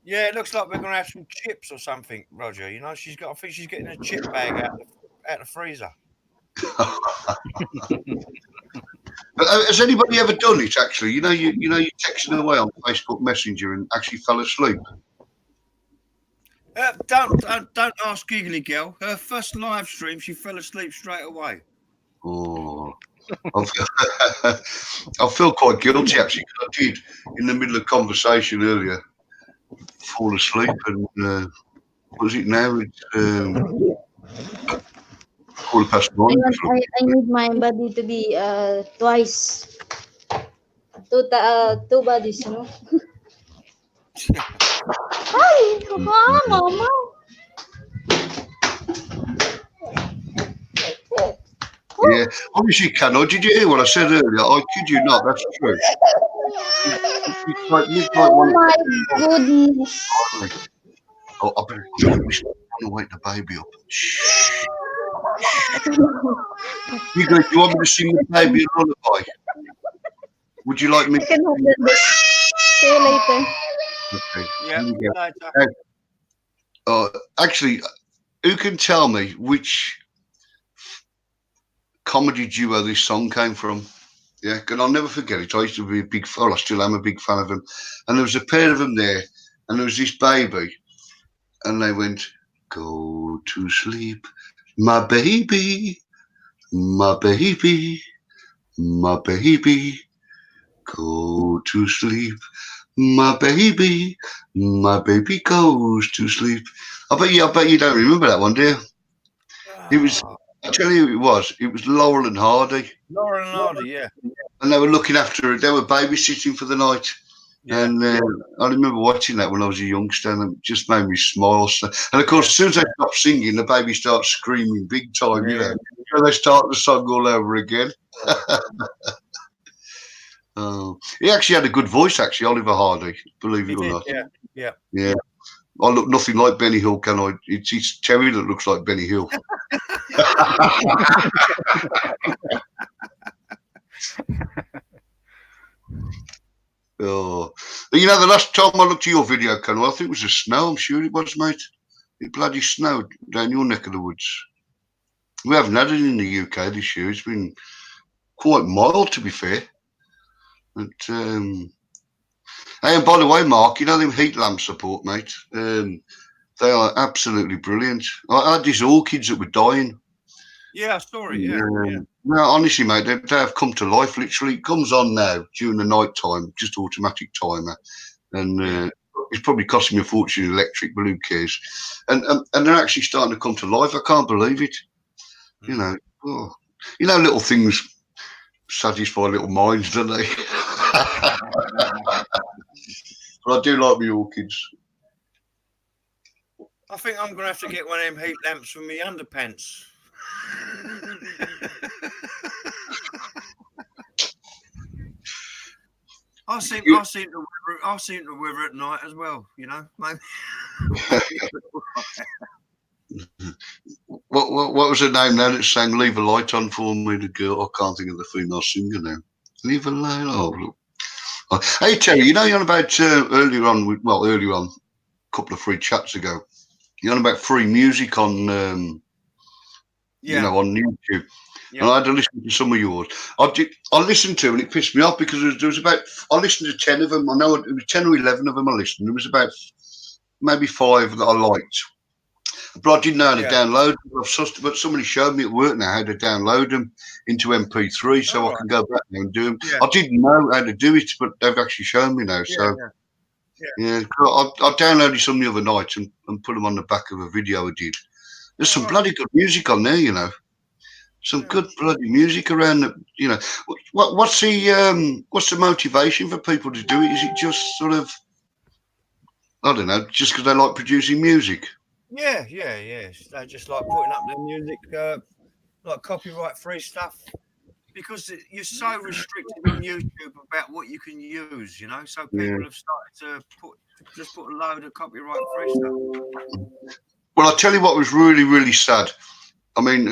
Yeah, it looks like we're gonna have some chips or something, Roger. You know, I think she's getting a chip bag out the freezer. But has anybody ever done it? Actually, you know, you're texting away on Facebook Messenger and actually fell asleep. Don't ask Giggly Girl. Her first live stream, she fell asleep straight away. Oh, I feel quite guilty actually, because I did in the middle of conversation earlier fall asleep, and what is it now? It's 9:15. I need my body to be twice. Two bodies, you know. Hi, mama. Yeah, obviously, Cano, did you hear what I said earlier? I kid you not, that's true. It's like midnight. Oh my goodness. Oh, I better I'm gonna wake the baby up. Shh. Do you want me to sing the baby a lullaby? Would you like me I can hold this. See you later. Okay. Yeah, later. Actually, who can tell me which comedy duo this song came from? Yeah, and I'll never forget it. I used to be a big fan. I still am a big fan of them. And there was a pair of them there, and there was this baby, and they went, "Go to sleep, my baby, my baby, my baby. Go to sleep, my baby goes to sleep." I bet you don't remember that one, do you? It was. I tell you, who it was. It was Laurel and Hardy. Laura and Hardy, yeah. And they were looking after her. They were babysitting for the night. Yeah. And I remember watching that when I was a youngster, and it just made me smile. And of course, as soon as they stop singing, the baby starts screaming big time, you know. So they start the song all over again. He actually had a good voice, actually, Oliver Hardy, believe it or not. Yeah. Yeah. I look nothing like Benny Hill, can I? It's Terry that looks like Benny Hill. Oh, you know, the last time I looked at your video, Ken, I think it was the snow. I'm sure it was, mate. It bloody snowed down your neck of the woods. We haven't had it in the UK this year. It's been quite mild, to be fair. But, hey, and by the way, Mark, you know them heat lamp support, mate. They are absolutely brilliant. I had these orchids that were dying. Yeah, I saw it. Yeah. No, honestly, mate, they have come to life. Literally, it comes on now during the night time, just automatic timer, and it's probably costing me a fortune in electric, but who cares? And they're actually starting to come to life. I can't believe it. You know, little things satisfy little minds, don't they? But I do like my orchids. I think I'm gonna have to get one of them heat lamps for my underpants. I'll see the weather at night as well. You know, maybe. What was her name now that sang "Leave a Light On" for me? The girl, I can't think of the female singer now. Leave a light. Oh, look. Hey Terry, you know you're on about earlier on, a couple of free chats ago. You're on about free music on, you know, on YouTube. Yeah. And I had to listen to some of yours. I listened to, and it pissed me off because there was about, I listened to 10 of them. I know it was 10 or 11 of them I listened. There was about maybe 5 that I liked. But I didn't know how to download them. But somebody showed me at work now how to download them into MP3 so I can go back there and do them. Yeah. I didn't know how to do it, but they've actually shown me now. Yeah. I downloaded some the other night and put them on the back of a video I did. There's some bloody good music on there, you know. Some good bloody music around the, you know. What's the motivation for people to do it? Is it just sort of, I don't know, just because they like producing music? Yeah. They just like putting up their music, like copyright-free stuff, because you're so restricted on YouTube about what you can use, you know. So people have started to put a load of copyright-free stuff. Well, I'll tell you what was really, really sad. I mean,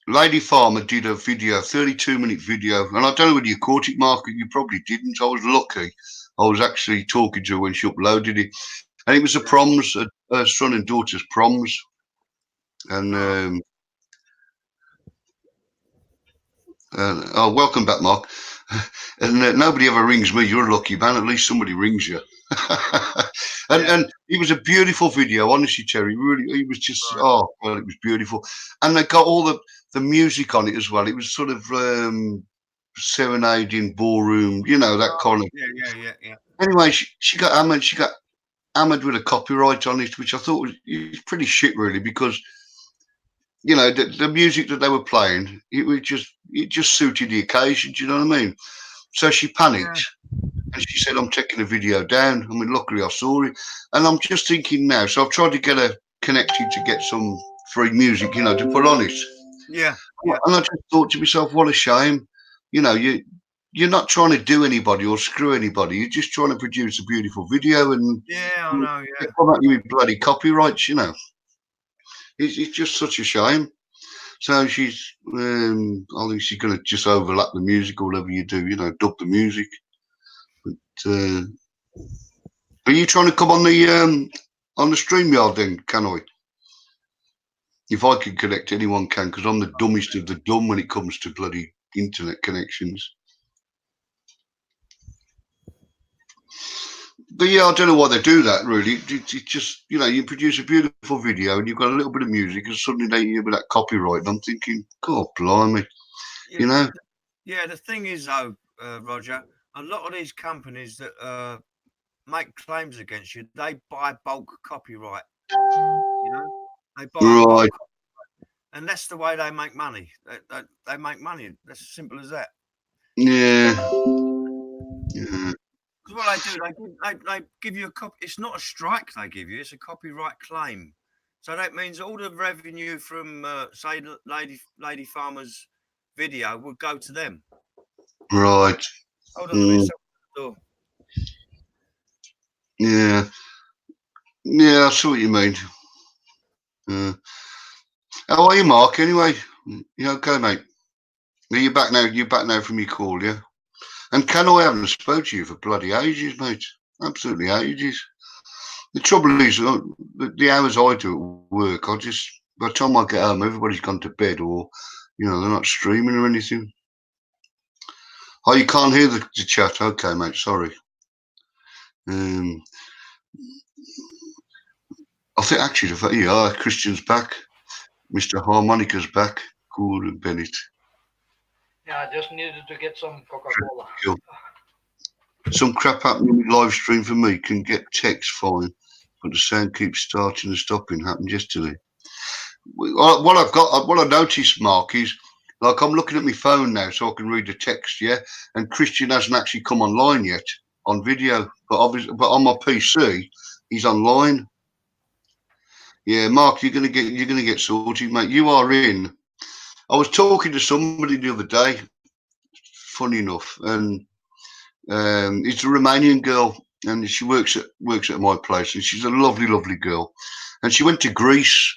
Lady Farmer did a video, 32-minute video, and I don't know whether you caught it, Mark. You probably didn't. I was lucky. I was actually talking to her when she uploaded it. And it was a proms, her son and daughter's proms. And welcome back, Mark. And nobody ever rings me. You're a lucky man. At least somebody rings you. And it was a beautiful video, honestly, Terry. Really, it was just it was beautiful. And they got all the music on it as well. It was sort of serenading, ballroom, you know, that kind of. Yeah. Anyway, she got hammered. She got hammered with a copyright on it, which I thought was pretty shit, really, because you know the music that they were playing, it just suited the occasion. Do you know what I mean? So she panicked. And she said, I'm taking the video down. I mean, luckily I saw it. And I'm just thinking now, so I've tried to get her connected to get some free music, you know, to put on it. Yeah. And I just thought to myself, what a shame. You know, you're not trying to do anybody or screw anybody. You're just trying to produce a beautiful video. And I know, come at you with bloody copyrights, you know. It's just such a shame. So she's, I think she's going to just overlap the music or whatever you do, you know, dub the music. Are you trying to come on the StreamYard then, can I? If I can connect, anyone can, because I'm the dumbest of the dumb when it comes to bloody internet connections. But yeah, I don't know why they do that, really. It's just, you know, you produce a beautiful video and you've got a little bit of music and suddenly they hear that copyright and I'm thinking, God blimey, you know? Yeah, the thing is, though, Roger, a lot of these companies that make claims against you, they buy bulk copyright. You know, they buy bulk, and that's the way they make money. They make money. That's as simple as that. Yeah. Because what they do, they give you a copy. It's not a strike they give you; it's a copyright claim. So that means all the revenue from, say, Lady Farmer's video would go to them. Right. Hold on a minute. Yeah. Yeah, I see what you mean. How are you, Mark? Anyway, you okay, mate? Are you back now? You're back now from your call, yeah? And I haven't spoke to you for bloody ages, mate. Absolutely ages. The trouble is, the hours I do at work, by the time I get home, everybody's gone to bed or, they're not streaming or anything. Oh, you can't hear the chat? Okay, mate, sorry. I think actually, Christian's back. Mr. Harmonica's back. Gordon Bennett. Yeah, I just needed to get some Coca-Cola. Cool. Some crap happening with live stream for me. Can get text fine, but the sound keeps starting and stopping. Happened yesterday. What I noticed, Mark, is like I'm looking at my phone now so I can read the text, yeah. And Christian hasn't actually come online yet on video, but on my PC, he's online. Yeah, Mark, you're gonna get sorted, mate. You are in. I was talking to somebody the other day, funny enough, and it's a Romanian girl, and she works at my place, and she's a lovely, lovely girl, and she went to Greece,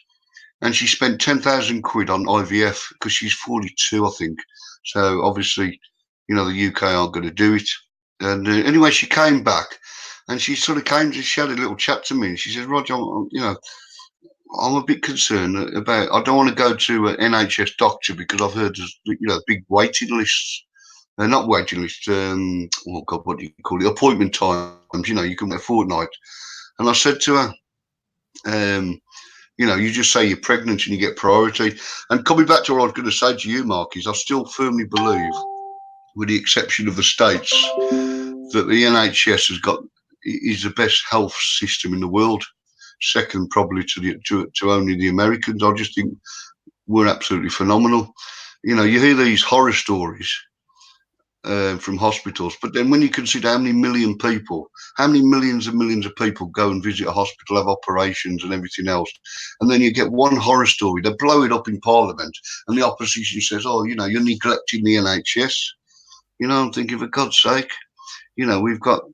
and she spent 10,000 quid on IVF because she's 42, I think. So obviously, the UK aren't going to do it. And anyway, she came back, and she sort of she had a little chat to me, and she said, Roger, I'm a bit concerned about. I don't want to go to an NHS doctor because I've heard there's big waiting lists. Not waiting lists. Oh God, what do you call it? Appointment times. You can wait a fortnight. And I said to her, you just say you're pregnant and you get priority. And coming back to what I was going to say to you, Mark, is I still firmly believe, with the exception of the States, that the NHS is the best health system in the world. Second, probably to only the Americans. I just think we're absolutely phenomenal. You hear these horror stories from hospitals, but then when you consider how many millions and millions of people go and visit a hospital, have operations and everything else, and then you get one horror story, they blow it up in Parliament, and the opposition says, "Oh, you're neglecting the NHS." I'm thinking, for God's sake, we've got.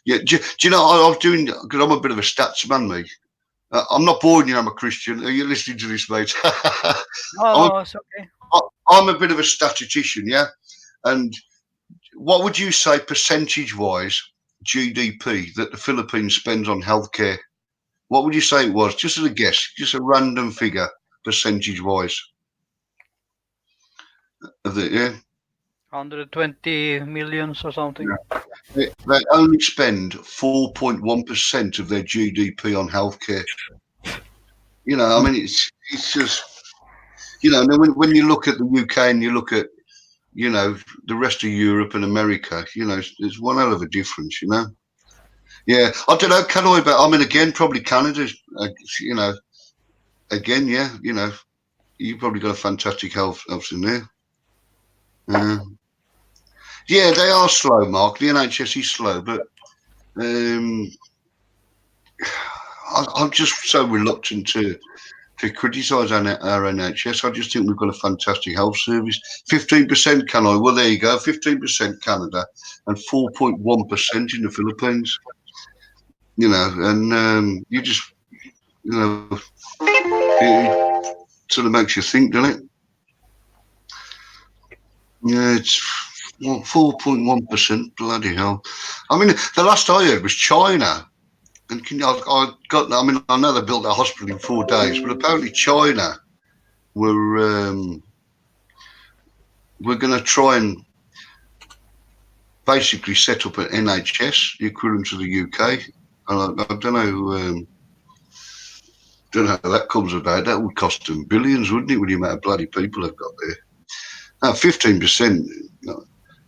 Yeah, do you know? I was doing because I'm a bit of a stats man, me. I'm not boring you. I'm a Christian. Are you listening to this, mate? No, it's okay. I'm a bit of a statistician, yeah. And what would you say, percentage-wise, GDP that the Philippines spends on healthcare? What would you say it was? Just as a guess, just a random figure, percentage-wise. Yeah. 120 millions or something. Yeah. They only spend 4.1% of their GDP on healthcare. I mean, it's just, and then when you look at the UK and you look at, the rest of Europe and America, there's one hell of a difference, Yeah, I don't know, again, probably Canada, again, yeah, you probably got a fantastic health in there. Yeah, they are slow, Mark. The NHS is slow, but I'm just so reluctant to criticise our NHS. I just think we've got a fantastic health service. 15% Canada. Well, there you go. 15% Canada and 4.1% in the Philippines. And you just, it sort of makes you think, doesn't it? Yeah, it's 4.1%. Bloody hell! I mean, the last I heard was China. And I know they built that hospital in 4 days, but apparently China we're going to try and basically set up an NHS equivalent to the UK. And I don't know how that comes about. That would cost them billions, wouldn't it, with the amount of bloody people they've got there? Now, 15%.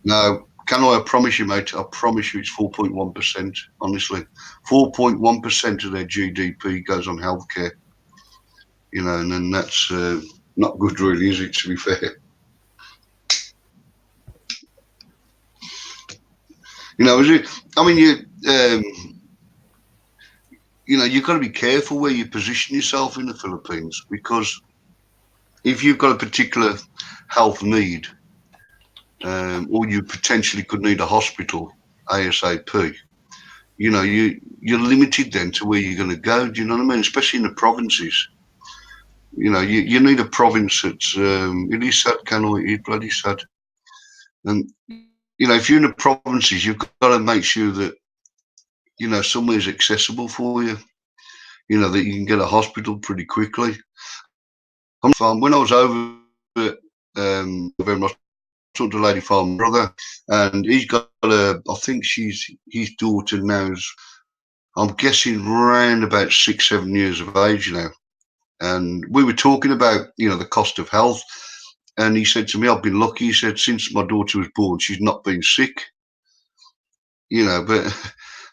No. Can I promise you, mate? I promise you it's 4.1%, honestly. 4.1% of their GDP goes on healthcare. And then that's not good, really, is it, to be fair? Is it? I mean, you've got to be careful where you position yourself in the Philippines, because if you've got a particular health need, or you potentially could need a hospital ASAP, you know, you're limited then to where you're going to go. Do you know what I mean? Especially in the provinces. You know, you need a province that's it is sad, it's bloody sad. And you know, if you're in the provinces, you've got to make sure that you know somewhere's accessible for you. You know that you can get a hospital pretty quickly. When I was over November, I talked to a lady farm brother, and he's got I think his daughter now's, I'm guessing, around about 6-7 years of age now. And we were talking about, you know, the cost of health. And he said to me, I've been lucky. He said, since my daughter was born, she's not been sick. You know, but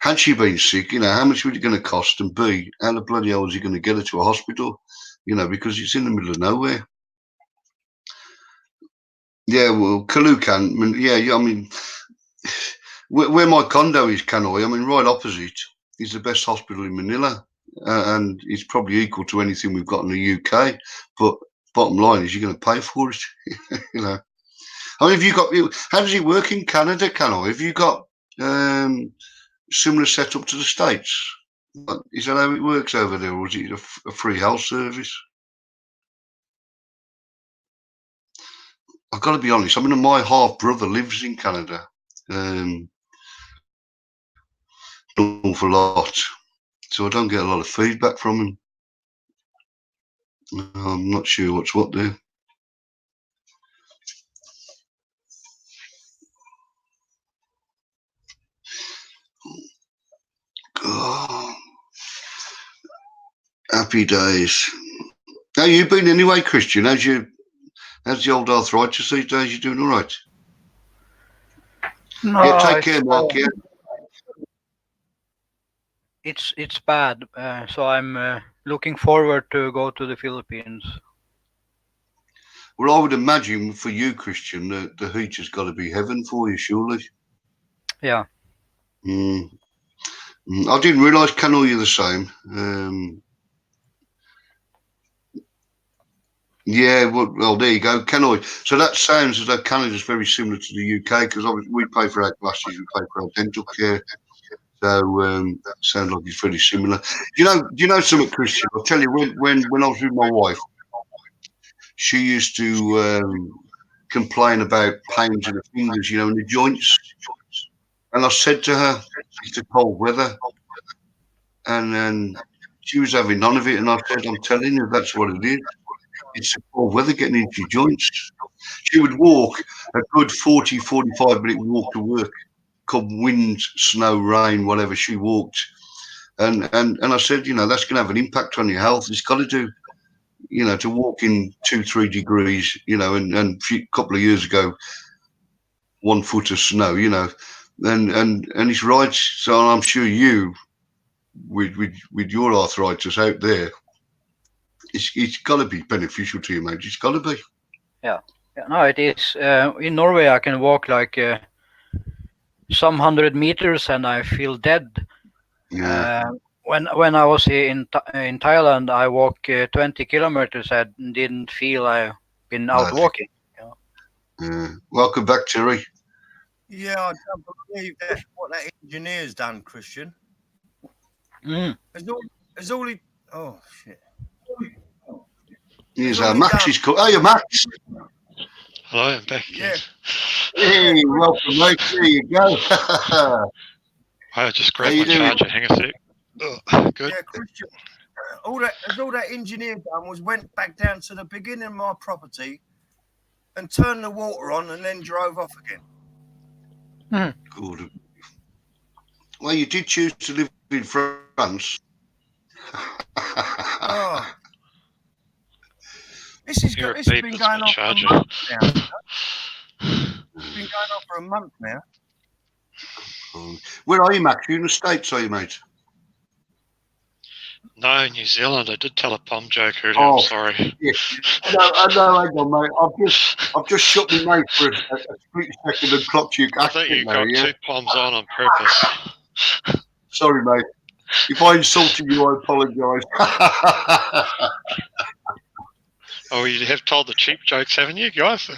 had she been sick, you know, how much was it going to cost? And B, how the bloody hell is he going to get her to a hospital? You know, because it's in the middle of nowhere. Yeah, well, Kalukan, yeah, I mean, where my condo is, Kanoi, I mean, right opposite is the best hospital in Manila. And it's probably equal to anything we've got in the UK. But bottom line is, you're going to pay for it. You know, I mean, how does it work in Canada, Kanoi? Have you got similar setup to the States? Is that how it works over there, or is it a free health service? I've got to be honest. I mean, my half brother lives in Canada. An awful lot. So I don't get a lot of feedback from him. I'm not sure what's what there. Oh, happy days. How you been anyway, Christian? How's the old arthritis these days? You doing all right? No, Yeah, take care, Mark. Yeah. It's bad. So I'm looking forward to go to the Philippines. Well, I would imagine for you, Christian, the heat has got to be heaven for you, surely. Yeah. I didn't realise, Kanoi, you're the same. Yeah, well, there you go, Kanoi. So that sounds as though Canada's very similar to the UK, because we pay for our glasses, we pay for our dental care. So that sounds like it's very similar. Do you know something, Christian? I'll tell you, when I was with my wife, she used to complain about pains in the fingers, you know, in the joints. And I said to her, it's the cold weather. And then she was having none of it. And I said, I'm telling you, that's what it is. It's the cold weather getting into your joints. She would walk a good 40, 45-minute walk to work. Come wind, snow, rain, whatever, she walked. And I said, you know, that's going to have an impact on your health. It's got to do, you know, to walk in 2-3 degrees, you know, and a couple of years ago, 1 foot of snow, you know, and it's right. So I'm sure you, with your arthritis out there, it's got to be beneficial to you, mate. It's got to be. Yeah. No, it is. In Norway, I can walk like some 100 meters and I feel dead. Yeah. When I was in Thailand, I walked 20 kilometers. I didn't feel I've been out walking. Yeah. Welcome back, Terry. Yeah, I don't believe that what that engineer's done, Christian. Has all he? Oh shit! Here's Max is called. Oh, you're Max. Hello, I'm back again. Yeah. Hey, welcome, mate. There you go. I just grabbed my charger. Hang a sec. Oh, good. Yeah, Christian. All that engineer done was went back down to the beginning of my property and turned the water on and then drove off again. Good. Well, you did choose to live in France. Oh. This has been going on for a month now. It's been going on for a month now. Where are you, Max? You in the States, are you, mate? No, New Zealand. I did tell a POM joke earlier. I'm sorry. Yeah. No, hang on, mate. I've just shut my mouth for a split second and clocked you. I think you got 2 POMs on purpose. Sorry, mate. If I insulted you, I apologise. Oh, you have told the cheap jokes, haven't you, guys?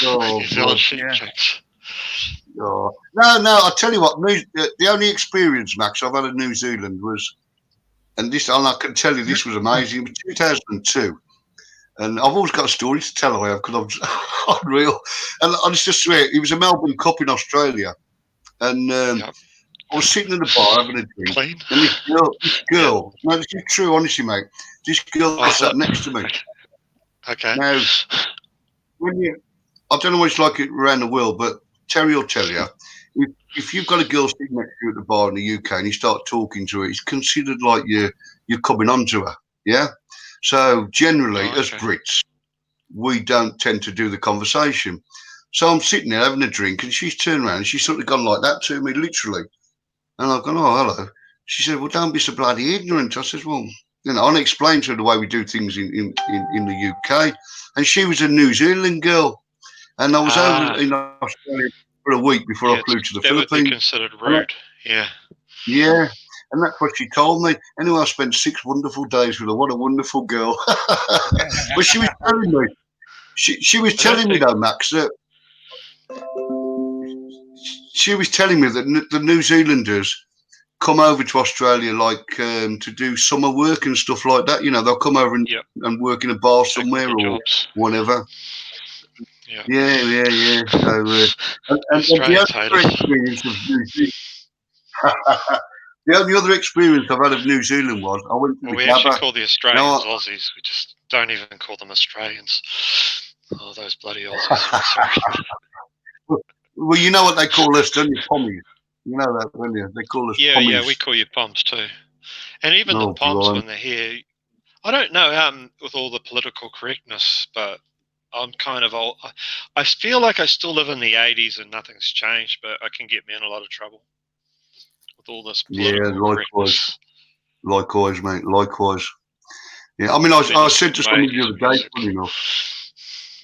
Oh, New Zealand cheap jokes. Oh. No, I tell you what, the only experience, Max, I've had in New Zealand was, and I can tell you this was amazing, it was 2002. And I've always got a story to tell, I have, because I'm unreal. And I just swear, it was a Melbourne Cup in Australia. And Yep. I was sitting in the bar having a drink. Clean. And this girl, no, this is true, honestly, mate. This girl Oh, sat next to me. Okay. Now, I don't know what it's like around the world, but Terry will tell you, if you've got a girl sitting next to you at the bar in the UK and you start talking to her, it's considered like you're coming on to her. Yeah. So generally, as Brits, we don't tend to do the conversation. So I'm sitting there having a drink, and she's turned around and she's sort of gone like that to me, literally. And I've gone, oh, hello. She said, well, don't be so bloody ignorant. I said, well, I explained to her the way we do things in the UK. And she was a New Zealand girl. And I was over in Australia for a week before I flew to the Philippines. That would be considered rude. Yeah. Yeah. And that's what she told me. Anyway, I spent 6 wonderful days with her. What a wonderful girl. But she was telling me, she was telling me though, Max, that she was telling me that the New Zealanders come over to Australia like to do summer work and stuff like that. They'll come over and work in a bar somewhere or whatever. Yeah. So, and the only other experience I've had of New Zealand was I went to the we actually call the Australians Aussies. We just don't even call them Australians. Oh, those bloody Aussies. Sorry. Well, you know what they call us, don't you? Pommies. You know that, don't you? They call us pommies. Yeah, we call you Poms too. And even the Poms, when they're here, I don't know with all the political correctness, but I'm kind of old. I feel like I still live in the 80s and nothing's changed, but I can get me in a lot of trouble with all this political correctness. Likewise, mate. Likewise. Yeah, I mean, I said to somebody the other day, funny enough,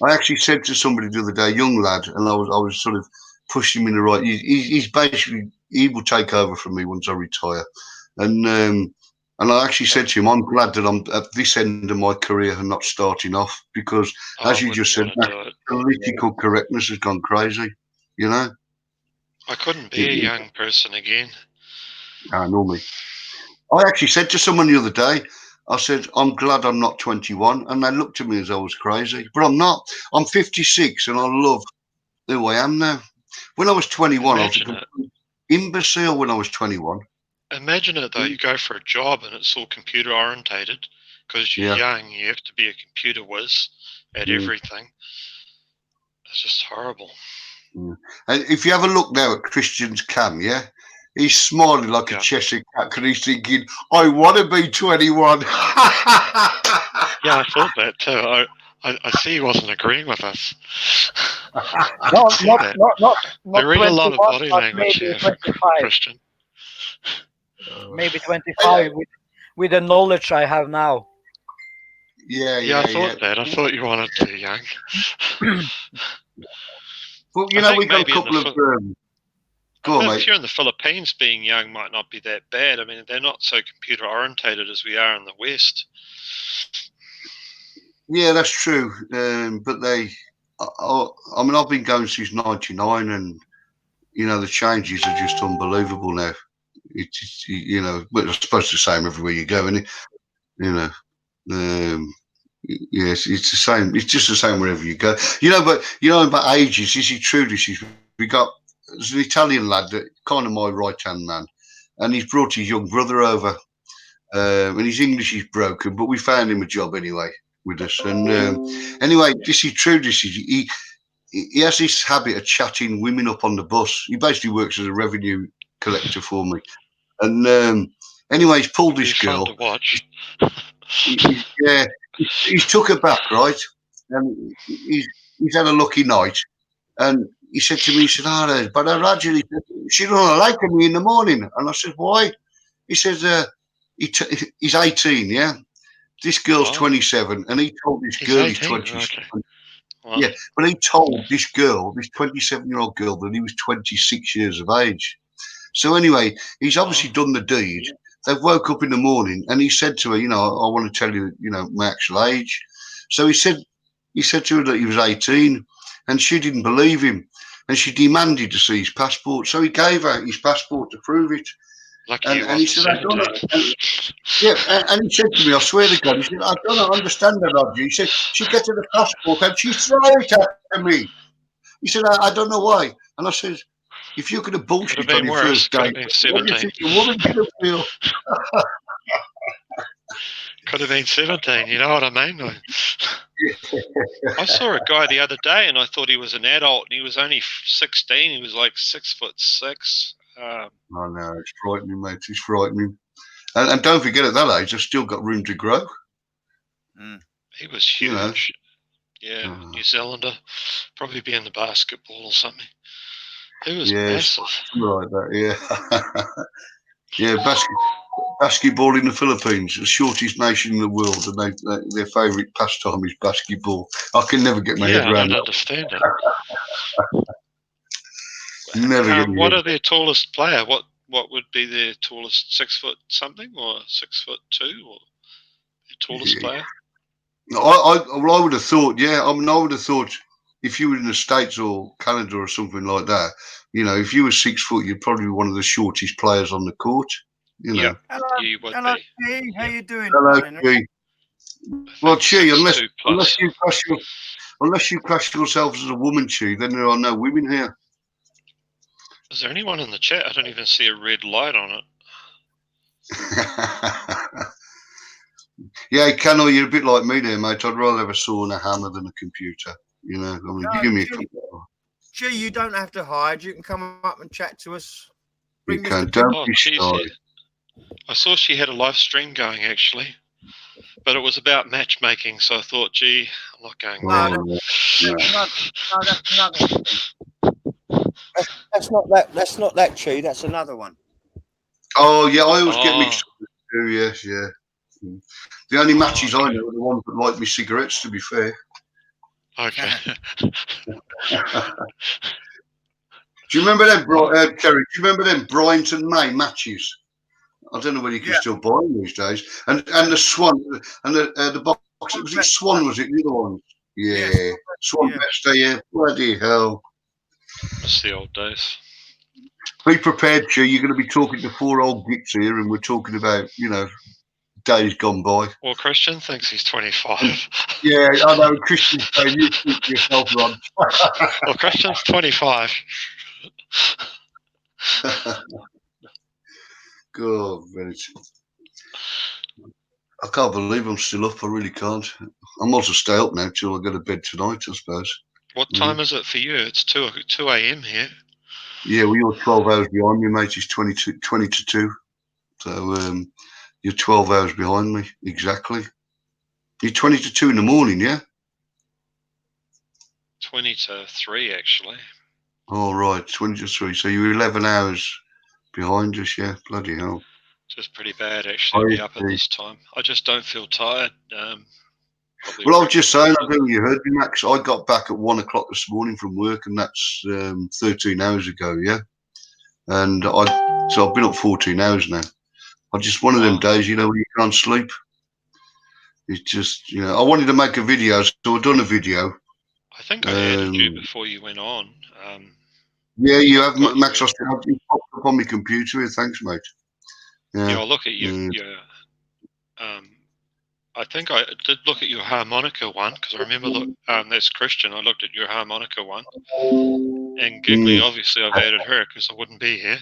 I actually said to somebody the other day, young lad, and I was sort of pushing him in the right. He's basically, he will take over from me once I retire, and I actually said to him, I'm glad that I'm at this end of my career and not starting off, because as you just said, political correctness has gone crazy. I couldn't be a young person again. Normally, I actually said to someone the other day, I said, I'm glad I'm not 21. And they looked at me as I was crazy. But I'm not. I'm 56 and I love who I am now. When I was 21, I was a complete imbecile when I was 21. Imagine it, though. You go for a job and it's all computer orientated because you're young. You have to be a computer whiz at everything. It's just horrible. Yeah. And if you have a look now at Christian's cam, he's smiling like a Cheshire cat because he's thinking, I want to be 21. Yeah, I thought that too. I see he wasn't agreeing with us. Not I read a lot of body language here, Christian. Maybe 25 with the knowledge I have now. Yeah, I thought that. I thought you wanted to be young. Well, we got a couple of... If you're in the Philippines, being young might not be that bad. I mean, they're not so computer orientated as we are in the West. Yeah, that's true. But I've been going since '99, and the changes are just unbelievable now. It's but I suppose the same everywhere you go, isn't it? Yes, it's the same. It's just the same wherever you go. But about ages. Is it true? We got. There's an Italian lad that kind of my right-hand man, and he's brought his young brother over, and his English is broken, but we found him a job anyway with us. And anyway, this is true. He has this habit of chatting women up on the bus. He basically works as a revenue collector for me. And anyway, he's pulled this girl. Fun to watch. He's took her back, right? And he's had a lucky night. And he said to me, he said, but I gradually, she don't like me in the morning. And I said, why? He says, he's 18, yeah? This girl's 27, and he told this girl he's 27. Okay. Wow. Yeah, but he told this girl, this 27-year-old girl, that he was 26 years of age. So anyway, he's obviously done the deed. They woke up in the morning, and he said to her, I want to tell you, my actual age. So he said to her that he was 18, and she didn't believe him. and she demanded to see his passport. So he gave her his passport to prove it. Lucky And, he and he wasn't said, I don't know. 17. And he said to me, I swear to God, he said, I don't understand that, Roger. He said, she gets her the passport and she threw it at me. He said, I don't know why. And I said, if you're going to Could have bullshit on been your worse. first Could date, have been what do you 17. think the woman's going to feel? Could have been 17. You know what I mean? I saw a guy the other day, and I thought he was an adult, and he was only 16. He was like 6'6". I know, it's frightening, mate. It's frightening. And don't forget, at that age, I've still got room to grow. He was huge. You know. Yeah, New Zealander. Probably be in the basketball or something. He was Yes, massive. something like that, yeah. Yeah, basketball in the Philippines, the shortest nation in the world, and their favourite pastime is basketball. I can never get my Yeah, head I around don't that. understand it. Never get my What head. are their tallest player? What would be their tallest? 6 foot something, or 6'2", or their tallest Yeah. player? I would have thought, I would have thought if you were in the States or Canada or something like that, if you were 6 foot, you'd probably be one of the shortest players on the court. Yeah, Hello, you would hello, be. Chi. How you doing? Hello, darling? Chi. I Well, think Chi, 6'2" plus. unless you class yourself as a woman, Chi, then there are no women here. Is there anyone in the chat? I don't even see a red light on it. Yeah, Cano, you're a bit like me there, mate. I'd rather have a saw and a hammer than a computer. Give me a computer. Chi, you don't have to hide. You can come up and chat to us. You Bring can. Mr. Don't Oh, be she's shy. here. I saw she had a live stream going actually, but it was about matchmaking. So I thought, gee, I'm not going No, there. That's another. That's not that Chi. That's another one. Oh, yeah, I always get Oh, mixed up with the two, yes, yeah. The only matches I know are the ones that like me cigarettes, to be fair. okay. Do you remember them, Kerry? Do you remember them Bryant and May matches? I don't know whether you can still buy them these days. And the Swan and the box. Was it Swan? Was it the other one? Yeah, Swan Besta. Yeah, bloody hell. Miss the old days. Be prepared, Chi. You're going to be talking to 4 old gits here, and we're talking about days gone by. Well, Christian thinks he's 25. Yeah, I know. Christian's saying you speak to yourself, Ron. Well, Christian's 25. God, I can't believe I'm still up. I really can't. I might as well stay up now till I go to bed tonight, I suppose. What time is it for you? It's 2 a.m. here. Yeah, well, you're 12 hours behind me, mate. It's 20 to 2. So you're 12 hours behind me, exactly. You're 20 to 2 in the morning, yeah? 20 to 3, actually. All right, 20 to 3. So you're 11 hours behind us, yeah? Bloody hell. Just pretty bad, actually, to be up at this time. I just don't feel tired. Well, I was just saying, I don't know if you heard me, Max. I got back at 1 o'clock this morning from work, and that's 13 hours ago, yeah? And so I've been up 14 hours now. I just one of them days, where you can't sleep. It's just, I wanted to make a video, so I've done a video. I think I added you before you went on. Yeah, you have, Max. You popped up on my computer here. Thanks, mate. Yeah, I'll look at you. I think I did look at your harmonica one, because I remember, that's Christian. I looked at your harmonica one. And Giggly, obviously, I've added her because I wouldn't be here.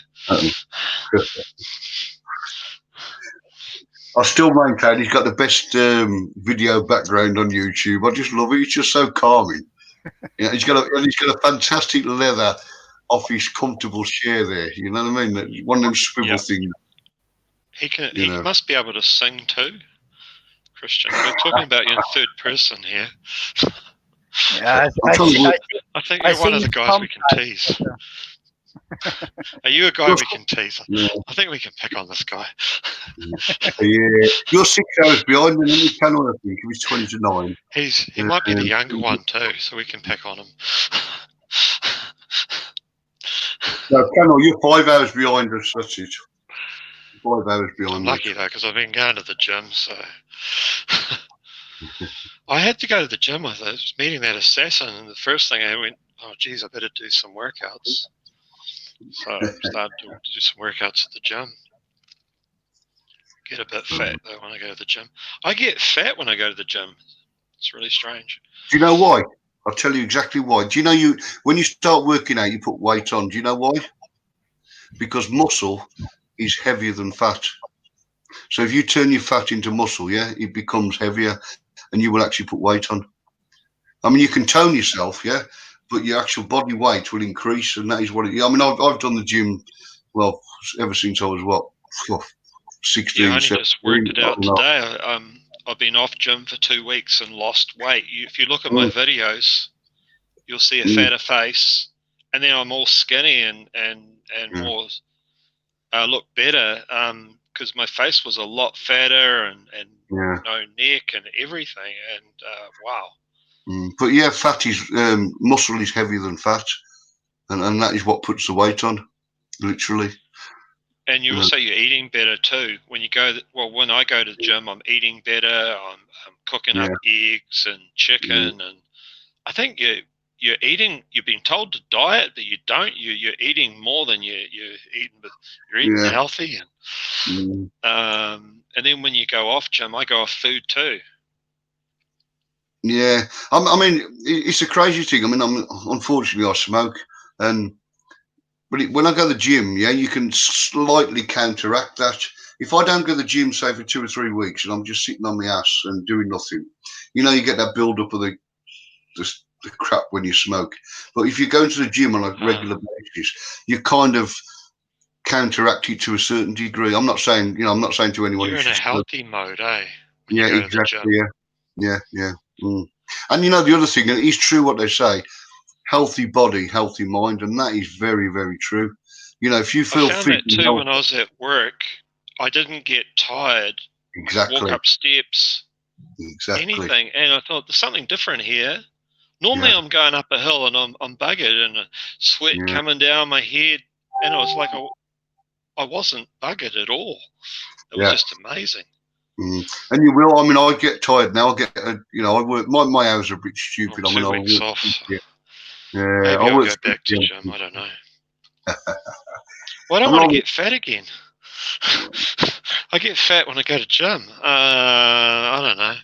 I still maintain he's got the best video background on YouTube. I just love it. It's just so calming. He's got a fantastic leather off his comfortable chair there. You know what I mean? One of them swivel things. He must be able to sing too, Christian. We're talking about you in third person here. Yeah, I think you're one of the guys we can tease. Are you a guy we can tease? I think we can pick on this guy. Yeah, you're 6 hours behind me, and you cannot, I think. He was 20 to 9. He might be the younger one too, so we can pick on him. No, Cano, you're 5 hours behind us. That's it. 5 hours behind. I'm lucky though, because I've been going to the gym, so I had to go to the gym. I was meeting that assassin, and the first thing I oh, geez, I better do some workouts. So I started to do some workouts at the gym. Get a bit fat though when I go to the gym. I get fat when I go to the gym. It's really strange. Do you know why? I'll tell you exactly why. Do you know when you start working out, you put weight on? Do you know why? Because muscle is heavier than fat. So if you turn your fat into muscle, yeah, it becomes heavier, and you will actually put weight on. I mean, you can tone yourself, yeah, but your actual body weight will increase, and that is what it. I mean, I've done the gym, well, ever since I was what, 16. Yeah, I only 17, just worked it out today. I've been off gym for 2 weeks and lost weight. If you look at my videos, you'll see a fatter face, and then I'm all skinny and more look better because my face was a lot fatter and no neck and everything. And wow. But yeah, fat is muscle is heavier than fat, and that is what puts the weight on, literally. And you also you're eating better too. When you go, when I go to the gym, I'm eating better. I'm cooking up eggs and chicken, and I think you're eating. You've been told to diet, but you don't. You're eating more than you're eating. You're eating healthy, and then when you go off gym, I go off food too. Yeah, I mean, it's a crazy thing. I mean, unfortunately I smoke, but when I go to the gym, yeah, you can slightly counteract that. If I don't go to the gym, say for 2 or 3 weeks, and I'm just sitting on my ass and doing nothing, you get that build up of the crap when you smoke. But if you go into the gym on a regular basis, you kind of counteract it to a certain degree. I'm not saying, I'm not saying to anyone. You're in a healthy mode, eh? Yeah, exactly. Yeah. And the other thing, and it is true what they say. Healthy body, healthy mind, and that is very, very true. If you feel I found fit that too when I was at work. I didn't get tired. Exactly. Walk up steps. Exactly. Anything, and I thought there's something different here. Normally, I'm going up a hill and I'm buggered and sweat coming down my head, and it was like I wasn't buggered at all. It was just amazing. And you will. I mean, I get tired now. I work. My hours are a bit stupid. 2 weeks off. Yeah, maybe I'll go back to gym. I don't know. Well, I don't want to get fat again. I get fat when I go to gym. I don't know.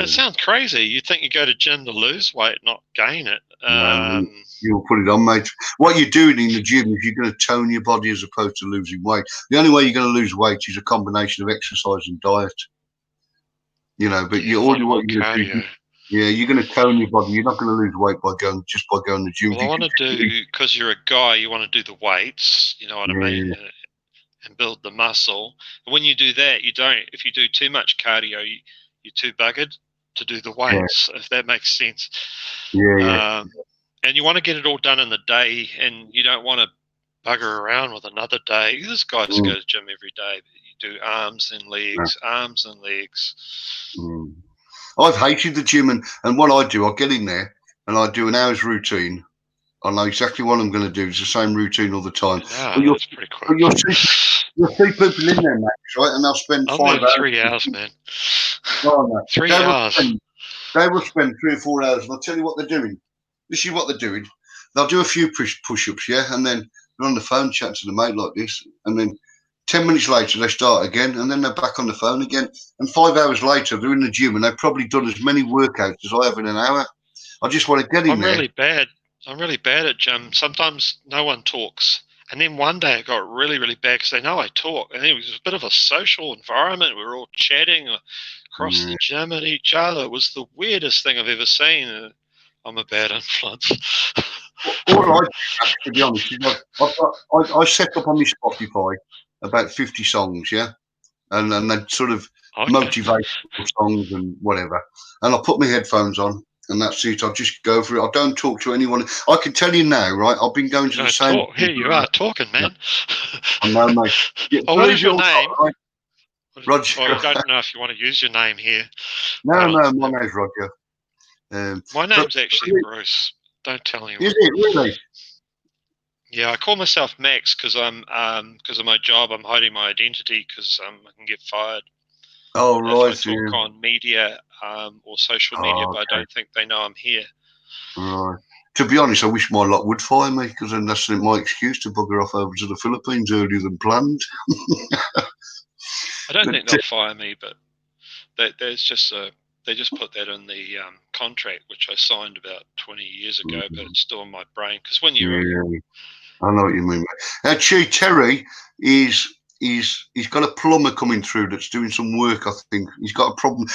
It sounds crazy. You think you go to gym to lose weight, not gain it. You'll put it on, mate. What you're doing in the gym is you're going to tone your body as opposed to losing weight. The only way you're going to lose weight is a combination of exercise and diet. But you're going to tone your body. You're not going to lose weight by going to the gym. Well, I want to do, because you're a guy, you want to do the weights. You know what I mean? And build the muscle. And when you do that, you don't. If you do too much cardio, you're too buggered to do the weights. If that makes sense. And you want to get it all done in the day, and you don't want to bugger around with another day. This guy just goes to the gym every day. You do arms and legs. I've hated the gym, and what I do, I get in there and I do an hour's routine. I know exactly what I'm going to do. It's the same routine all the time. That's pretty quick. You'll see people in there, Max, right? And they'll spend 5 hours. 3 hours, man. Oh, no. 3 hours. They will spend 3 or 4 hours, and I'll tell you what they're doing. This is what they're doing. They'll do a few push-ups, yeah, and then they're on the phone chatting to the mate like this, and then 10 minutes later they start again, and then they're back on the phone again, and 5 hours later they're in the gym, and they've probably done as many workouts as I have in an hour. I just want to get in there. I'm really bad at gym. Sometimes no one talks. And then one day it got really, really bad because they know I talk. And then it was a bit of a social environment. We were all chatting across the gym at each other. It was the weirdest thing I've ever seen. I'm a bad influence. All I do, to be honest, is I set up on my Spotify about 50 songs, yeah? And then sort of motivational songs and whatever. And I put my headphones on. And that's it. I'll just go for it. I don't talk to anyone. I can tell you now, right? I've been going to the same. Here you are talking, man. I know, mate. What is your name? Right? Roger. I don't know if you want to use your name here. No, my name's Roger. My name's actually Bruce. Don't tell anyone. Is it really? Yeah, I call myself Max because of my job. I'm hiding my identity because I can get fired. Oh, right. If I talk on media, or social media, Oh, but I don't think they know I'm here. Right. To be honest, I wish my lot would fire me, because then that's my excuse to bugger off over to the Philippines earlier than planned. I don't But, think they'll fire me, but there's just they just put that in the contract, which I signed about 20 years ago, but it's still in my brain. Because when you're Yeah, I know what you mean. Actually, Terry he's got a plumber coming through that's doing some work. I think he's got a problem.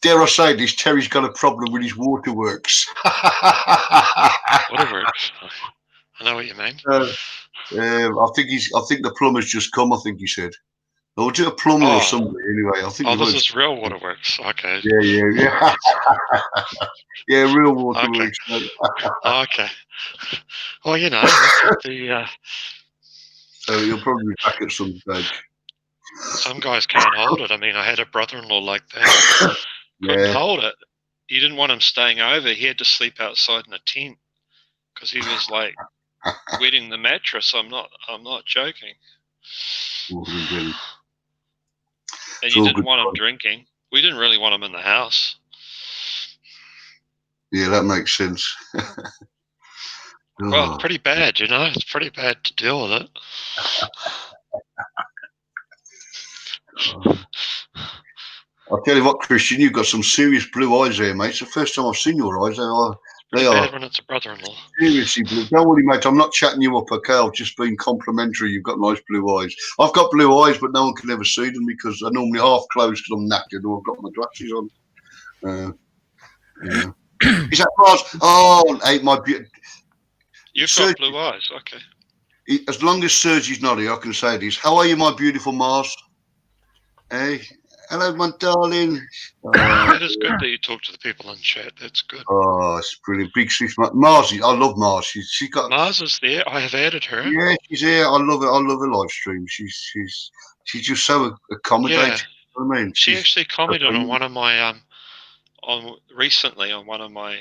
Dare I say this? Terry's got a problem with his waterworks. waterworks, I know what you mean. I think the plumber's just come. I think he said, or was it a plumber or somebody? Anyway, I think. Oh, this is real waterworks. Okay. Yeah. Yeah, real waterworks. Okay. Okay. Well, you know, that's what the So you'll probably be back at some stage. some guys can't hold it. I mean, I had a brother-in-law like that. Couldn't hold it. You didn't want him staying over. He had to sleep outside in a tent because he was like wetting the mattress. I'm not joking. And And you didn't want him drinking. We didn't really want him in the house. Yeah, that makes sense. Well, it's pretty bad, you know. It's pretty bad to deal with it. I'll tell you what, Christian, you've got some serious blue eyes there, mate. It's the first time I've seen your eyes. They are bad when it's a brother-in-law. seriously blue. Don't worry, mate. I'm not chatting you up, okay? I've just been complimentary. You've got nice blue eyes. I've got blue eyes, but no one can ever see them because they're normally half closed because I'm knackered or I've got my glasses on. Yeah. Is that Mars? Oh, hey, my beauty. You've got blue eyes, okay. As long as Sergi's not here, I can say this. How are you, my beautiful Mars? Hey, hello, my darling. It is good that you talk to the people in chat. That's good. Oh, it's brilliant. Big sis, Mars. I love Mars. She's got. Mars is there. I have added her. Yeah, she's here. I love it. I love her live stream. She's just so accommodating. Yeah. You know what I mean, She actually commented on one of my recently on one of my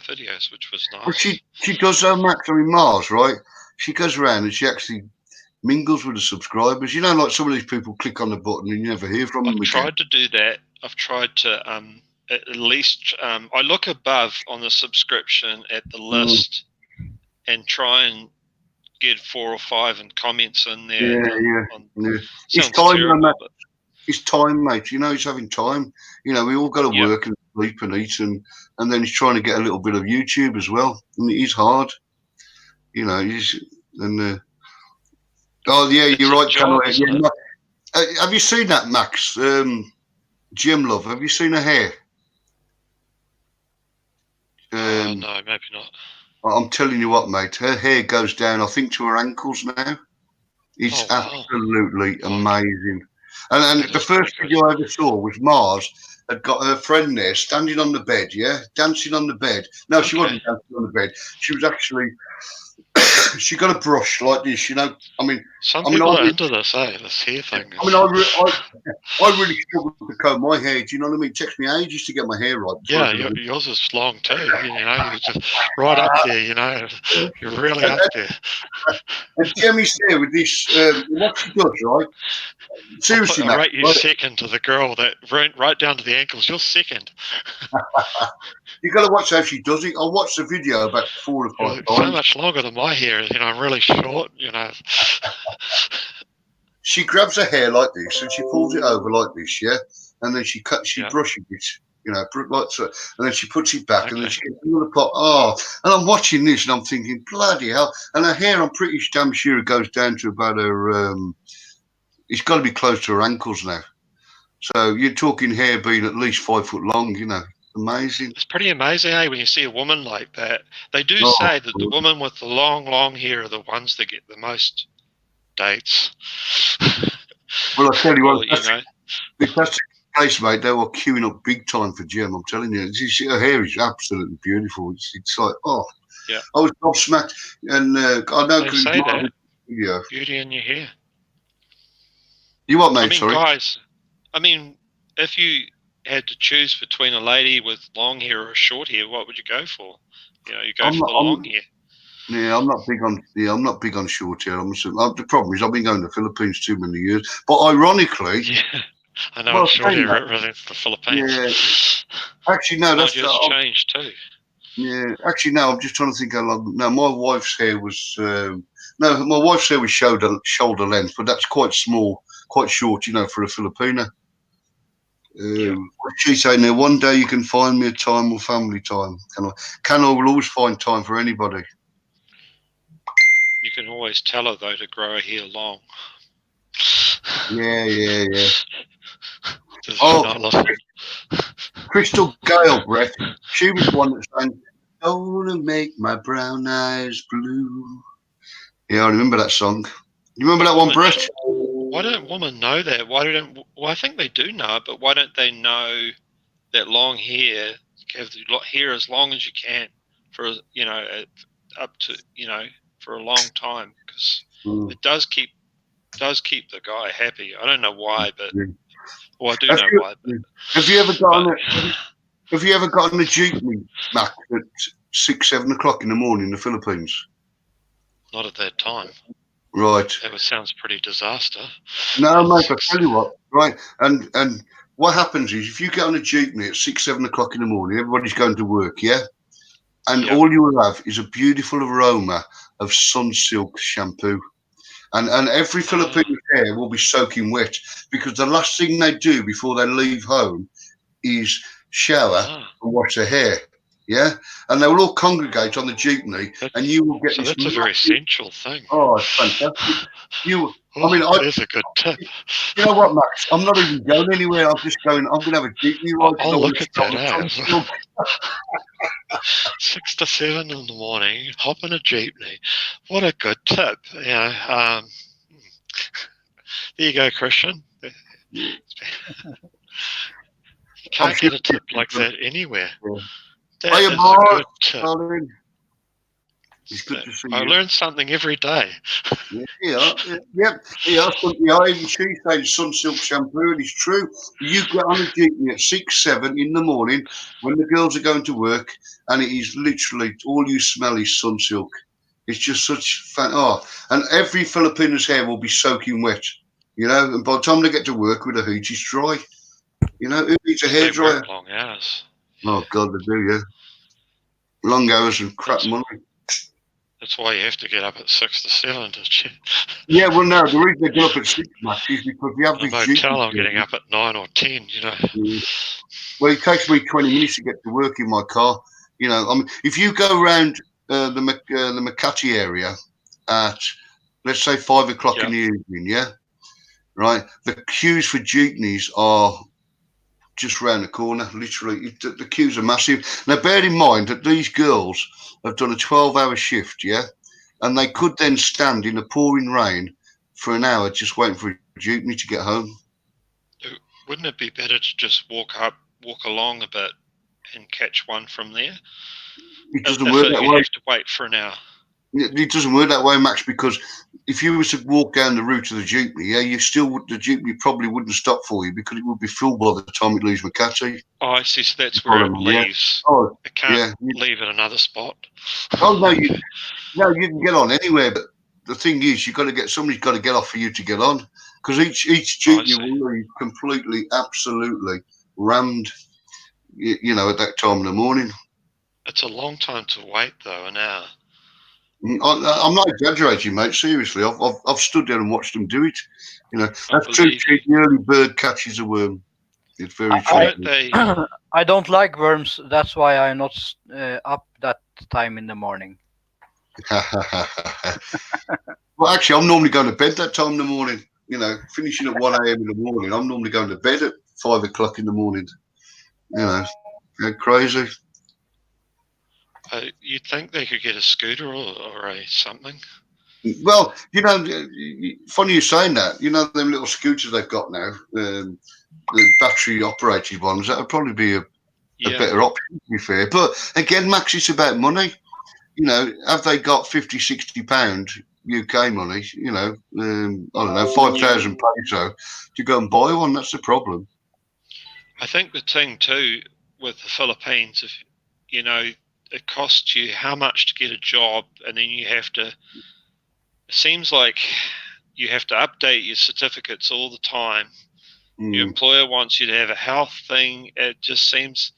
videos, which was nice. Well, she does Max. I mean, Mars, right? She goes around and she actually mingles with the subscribers. You know, like some of these people click on the button and you never hear from them. I've tried to do that. I've tried to at least I look above on the subscription at the list and try and get 4 or 5 and comments in there. Yeah. It's time, mate. It's time, mate. You know, he's having time. You know, we all got to work and sleep and eat, and then he's trying to get a little bit of YouTube as well. And it is hard. You know, oh yeah, you're right. Have you seen that, Max? Jim Love, have you seen her hair? No, maybe not. I'm telling you what, mate, her hair goes down, I think, to her ankles now. It's absolutely amazing. And the first video I ever saw was Mars had got her friend there standing on the bed, dancing on the bed. No, she wasn't dancing on the bed. She was actually, she got a brush like this, you know. Some people are into this, this hair thing. I really struggle to comb my hair. Do you know what I mean? It takes me ages to get my hair right. Yeah, yours is long too. You know, you're just right up there. You know, you're really up there. And Jimmy's there with this. What she does, right? Seriously, I rate you second to the girl that right down to the ankles. You're second. You got to watch how she does it. I watched the video about 4 or 5 times. So much longer than my hair. You know, I'm really short. You know. She grabs her hair like this and she pulls it over like this, and then she brushes it, you know, like so, and then she puts it back, and then she gets another pot. Oh, and I'm watching this and I'm thinking, bloody hell! And her hair, I'm pretty damn sure it goes down to about her. It's got to be close to her ankles now. So you're talking hair being at least 5 foot long, you know. Amazing. It's pretty amazing, when you see a woman like that. They do say that the women with the long hair are the ones that get the most dates. Well, I tell you what, if that's the case, mate, they were queuing up big time for Jem. I'm telling you, her hair is absolutely beautiful. It's like, I was gobsmacked, and I know. They say that. Yeah. Beauty in your hair. You what, mate? Sorry, guys. I mean, if you had to choose between a lady with long hair or short hair, what would you go for? You know, you go for the long hair. Yeah, I'm not big on short hair. The problem is I've been going to the Philippines too many years. But ironically, I know Well, Australia saying that- represents the Philippines. Actually, no, that's Mind you, it's changed too. yeah. Actually, no. I'm just trying to think how long. No, my wife's hair was my wife's hair was shoulder length, but that's quite small, quite short, for a Filipina. She's saying there, one day you can find me a time or family time. I will always find time for anybody. You can always tell her though to grow her hair long. Yeah. Does she Oh. not listen? Crystal Gale, Brett. She was the one that sang, "Gonna make my brown eyes blue." Yeah, I remember that song. You remember that one, Brett? Why don't women know that? Well, I think they do know it, but why don't they know that long hair, have the hair as long as you can for, up to, for a long time, because it does keep the guy happy. I don't know why, but I do know why. But, Have you ever gotten a jeepney, Mac, at 6, 7 o'clock in the morning in the Philippines? not at that time. Right. That sounds pretty disaster. No, mate, I tell you what, right? And what happens is if you get on a jeepney at 6, 7 o'clock in the morning, everybody's going to work, yeah? And all you will have is a beautiful aroma of Sunsilk shampoo. And every Filipino hair will be soaking wet, because the last thing they do before they leave home is shower and wash their hair. Yeah, and they will all congregate on the jeepney, and you will get So this. that's a very sensual thing. Oh, it's fantastic! There's a good tip. You know what, Max? I'm not even going anywhere. I'm just going. I'm going to have a jeepney ride. I'll look at that. 6 to 7 in the morning, hop in a jeepney. What a good tip! There you go, Christian. You can't get a tip like that anywhere. That is a good tip. It's good to see I you. learn something every day. Yeah. Even she says Sunsilk shampoo, and it's true. You get on a jeepney at 6, 7 in the morning when the girls are going to work, and it is literally all you smell is Sunsilk. It's just such fun. Oh, and every Filipino's hair will be soaking wet, and by the time they get to work with a hoot, it's dry. Who needs a They hairdryer? work long hours. Oh, God, they do, yeah. Long hours and crap money. That's why you have to get up at 6 to 7 to check. Yeah, well, no, the reason they get up at 6, Max, is because the In a average motel, I'm jeepney- getting up at 9 or 10, Well, it takes me 20 minutes to get to work in my car. If you go around the Makati area at, let's say, 5 o'clock in the evening, yeah? Right? The queues for jeepneys are just round the corner, literally. The queues are massive. Now, bear in mind that these girls have done a 12-hour shift, yeah? And they could then stand in the pouring rain for an hour just waiting for a jeepney to get home. Wouldn't it be better to just walk along a bit and catch one from there? It doesn't work that way. You have to wait for an hour. It doesn't work that way, Max, because if you were to walk down the route of the jeepney, the jeepney probably wouldn't stop for you because it would be filled by the time it leaves Makati. Oh, I see. So that's where it leaves. Oh, it can't leave at another spot. Oh no, you can get on anywhere, but the thing is, somebody's got to get off for you to get on, because each jeepney will leave completely, absolutely rammed. At that time in the morning. It's a long time to wait, though, an hour. I'm not exaggerating, mate. Seriously, I've stood there and watched them do it. That's true. The early bird catches a worm. It's very true. I don't like worms. That's why I'm not up that time in the morning. Well, actually, I'm normally going to bed that time in the morning. Finishing at 1 a.m. in the morning. I'm normally going to bed at 5 o'clock in the morning. Crazy. You'd think they could get a scooter or a something. Well, funny you saying that. Them little scooters they've got now, the battery operated ones, that would probably be a better option, to be fair. But again, Max, it's about money. Have they got 50, 60 pound UK money? I don't know, 5,000 peso to go and buy one. That's the problem. I think the thing too with the Philippines, it costs you how much to get a job, and then you have to. It seems like you have to update your certificates all the time, Your employer wants you to have a health thing. It just seems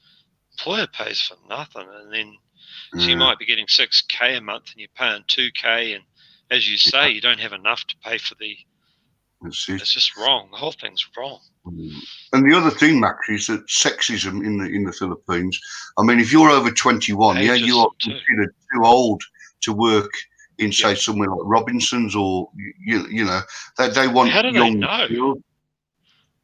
employer pays for nothing, and then so you might be getting 6K a month, and you're paying 2K, and as you say, you don't have enough to pay for the. That's it. It's just wrong. The whole thing's wrong. And the other thing, Max, is that sexism in the Philippines. I mean, if you're over 21, yeah, you are Ageism too. considered too old to work in, say, somewhere like Robinson's, or you know, they want How do they young know? girls.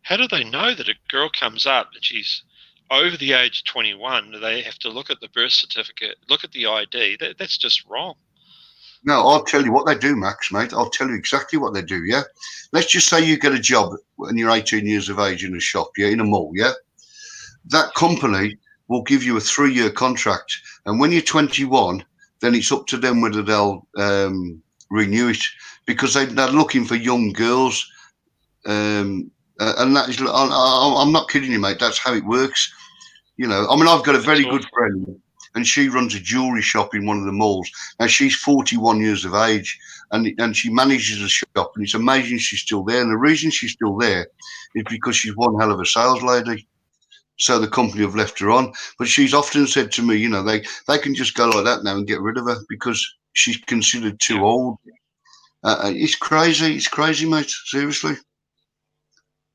How do they know that a girl comes up and she's over the age of 21? They have to look at the birth certificate, look at the ID. That's just wrong. No, I'll tell you what they do, Max, mate. I'll tell you exactly what they do, yeah? Let's just say you get a job when you're 18 years of age in a shop, yeah, in a mall, yeah? That company will give you a 3-year contract. And when you're 21, then it's up to them whether they'll renew it, because they're looking for young girls. And that is, I'm not kidding you, mate. That's how it works. You know, I mean, I've got a very good friend, and she runs a jewelry shop in one of the malls. Now, she's 41 years of age, and she manages a shop, and it's amazing she's still there. And the reason she's still there is because she's one hell of a sales lady. So the company have left her on. But she's often said to me, you know, they can just go like that now and get rid of her because she's considered too old. It's crazy. It's crazy, mate. Seriously.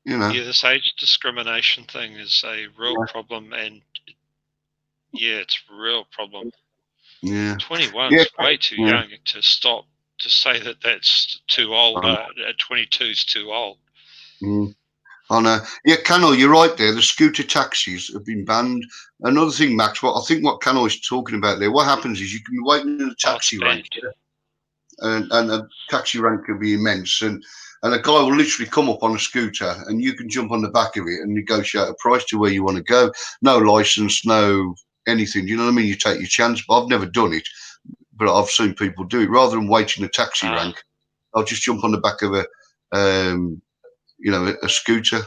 You know. Yeah, this age discrimination thing is a real problem, and it's a real problem. Yeah. 21 is way too young to stop to say that that's too old. 22 is too old. I know. Yeah, Cano, you're right there. The scooter taxis have been banned. Another thing, Max, I think what Cano is talking about there, what happens is you can be waiting in a taxi rank, and a taxi rank can be immense, and a guy will literally come up on a scooter, and you can jump on the back of it and negotiate a price to where you want to go. No license, no anything. You know what I mean? You take your chance. But I've never done it, but I've seen people do it. Rather than waiting a taxi rank, I'll just jump on the back of a scooter,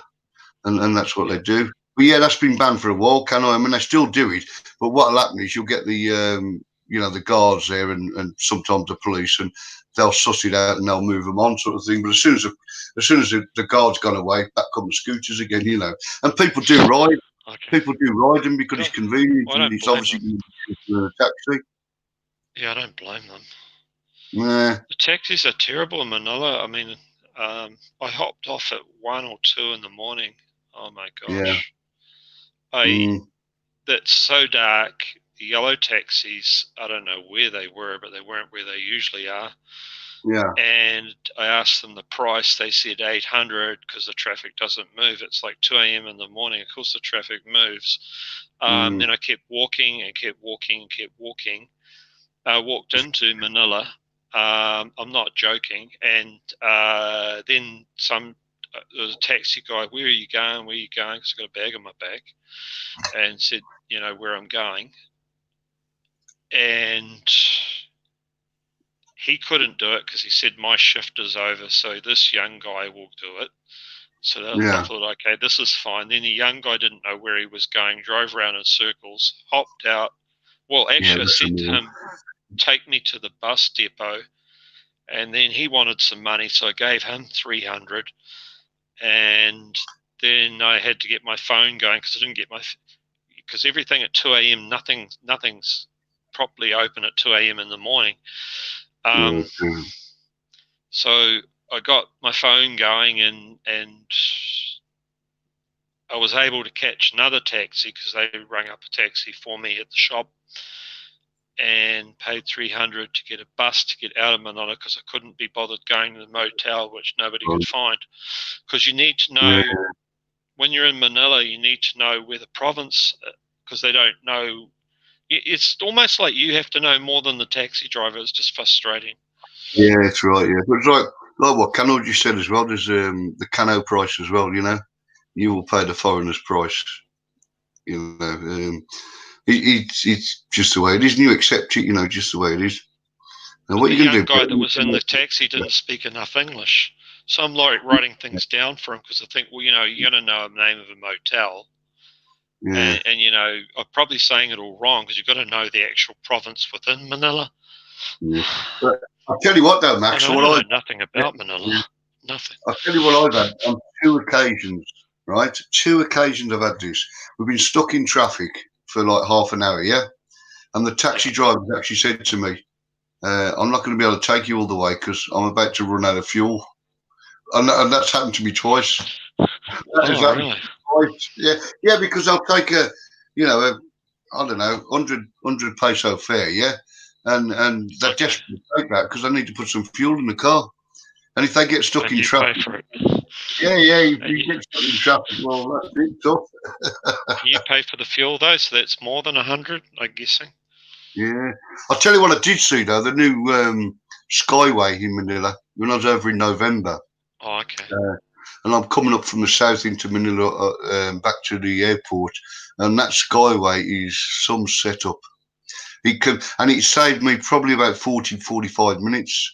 and that's what they do. But yeah, that's been banned for a while, I mean, they still do it, but what'll happen is you'll get the the guards there and sometimes the police, and they'll suss it out and they'll move them on, sort of thing. But as soon as the guard's gone away, back come the scooters again, you know. And people do ride. Okay. People do ride them because it's convenient, and it's obviously a taxi. Yeah, I don't blame them. Nah. The taxis are terrible in Manila. I mean, I hopped off at 1 or 2 in the morning. Oh my gosh. Yeah. That's so dark. The yellow taxis, I don't know where they were, but they weren't where they usually are. Yeah. And I asked them the price. They said 800 because the traffic doesn't move. It's like 2 a.m. in the morning. Of course, the traffic moves. Then I kept walking and kept walking and kept walking. I walked into Manila. I'm not joking. And then there was a taxi guy. Where are you going? Where are you going? Because I got a bag on my back. And said, where I'm going. And he couldn't do it because he said my shift is over, so this young guy will do it. So I thought, okay, this is fine. Then the young guy didn't know where he was going, drove around in circles, hopped out. Well, actually, I said to him, take me to the bus depot. And then he wanted some money, so I gave him 300. And then I had to get my phone going because I didn't get because everything at 2 a.m., nothing's properly open at 2 a.m. in the morning. So I got my phone going and I was able to catch another taxi because they rang up a taxi for me at the shop and paid 300 to get a bus to get out of Manila because I couldn't be bothered going to the motel, which nobody could find. Because you need to know, when you're in Manila, you need to know where the province, because they don't know. It's almost like you have to know more than the taxi driver. It's just frustrating. Yeah, that's right. Yeah, but it's like what Cano just said as well. There's the Cano price as well. You will pay the foreigner's price. It's just the way it is, and you accept it. Just the way it is. And what the you can young do? guy that was in the taxi didn't speak enough English, so I'm like writing things down for him because I think, well, you're going to know the name of a motel. Yeah. And I'm probably saying it all wrong because you've got to know the actual province within Manila. Yeah. But I'll tell you what, though, Max. I know nothing about Manila. Nothing. I'll tell you what I've had on 2 occasions, right? 2 occasions I've had this. We've been stuck in traffic for like half an hour, yeah? And the taxi driver actually said to me, I'm not going to be able to take you all the way because I'm about to run out of fuel. And that's happened to me twice. That has happened really? twice. Yeah, because I'll take I don't know, 100 peso fare, yeah? And they're Okay. desperate to take that because I need to put some fuel in the car. And if they get stuck And in you traffic, pay for it. if And you get stuck in traffic, well, that's it, tough. you pay for the fuel though, so that's more than 100, I'm guessing. Yeah. I'll tell you what I did see, though, the new Skyway in Manila when I was over in November. Oh, okay. And I'm coming up from the south into Manila back to the airport. And that Skyway is some setup. It saved me probably about 45 minutes.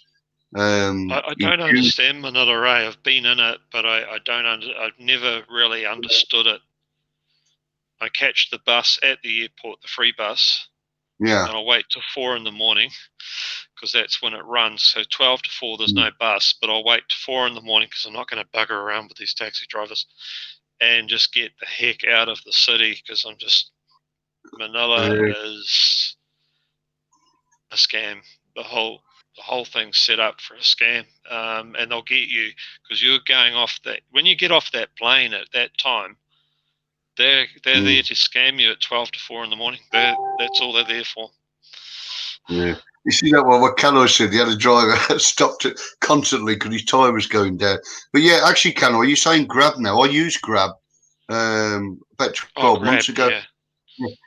I don't understand Manila Ray. I've been in it, but I don't I've never really understood it. I catch the bus at the airport, the free bus, Yeah. and I'll wait till 4 in the morning because that's when it runs. So 12 to 4, there's no bus, but I'll wait till 4 in the morning because I'm not going to bugger around with these taxi drivers and just get the heck out of the city because Manila is a scam. The whole thing's set up for a scam, and they'll get you because you're going off that. When you get off that plane at that time, they're there to scam you at 12 to 4 in the morning. That's all they're there for. Yeah. You see that one, what Cano said, the other driver stopped it constantly because his tyre was going down. But yeah, actually, Cano, are you saying Grab now? I used Grab about 12 months ago.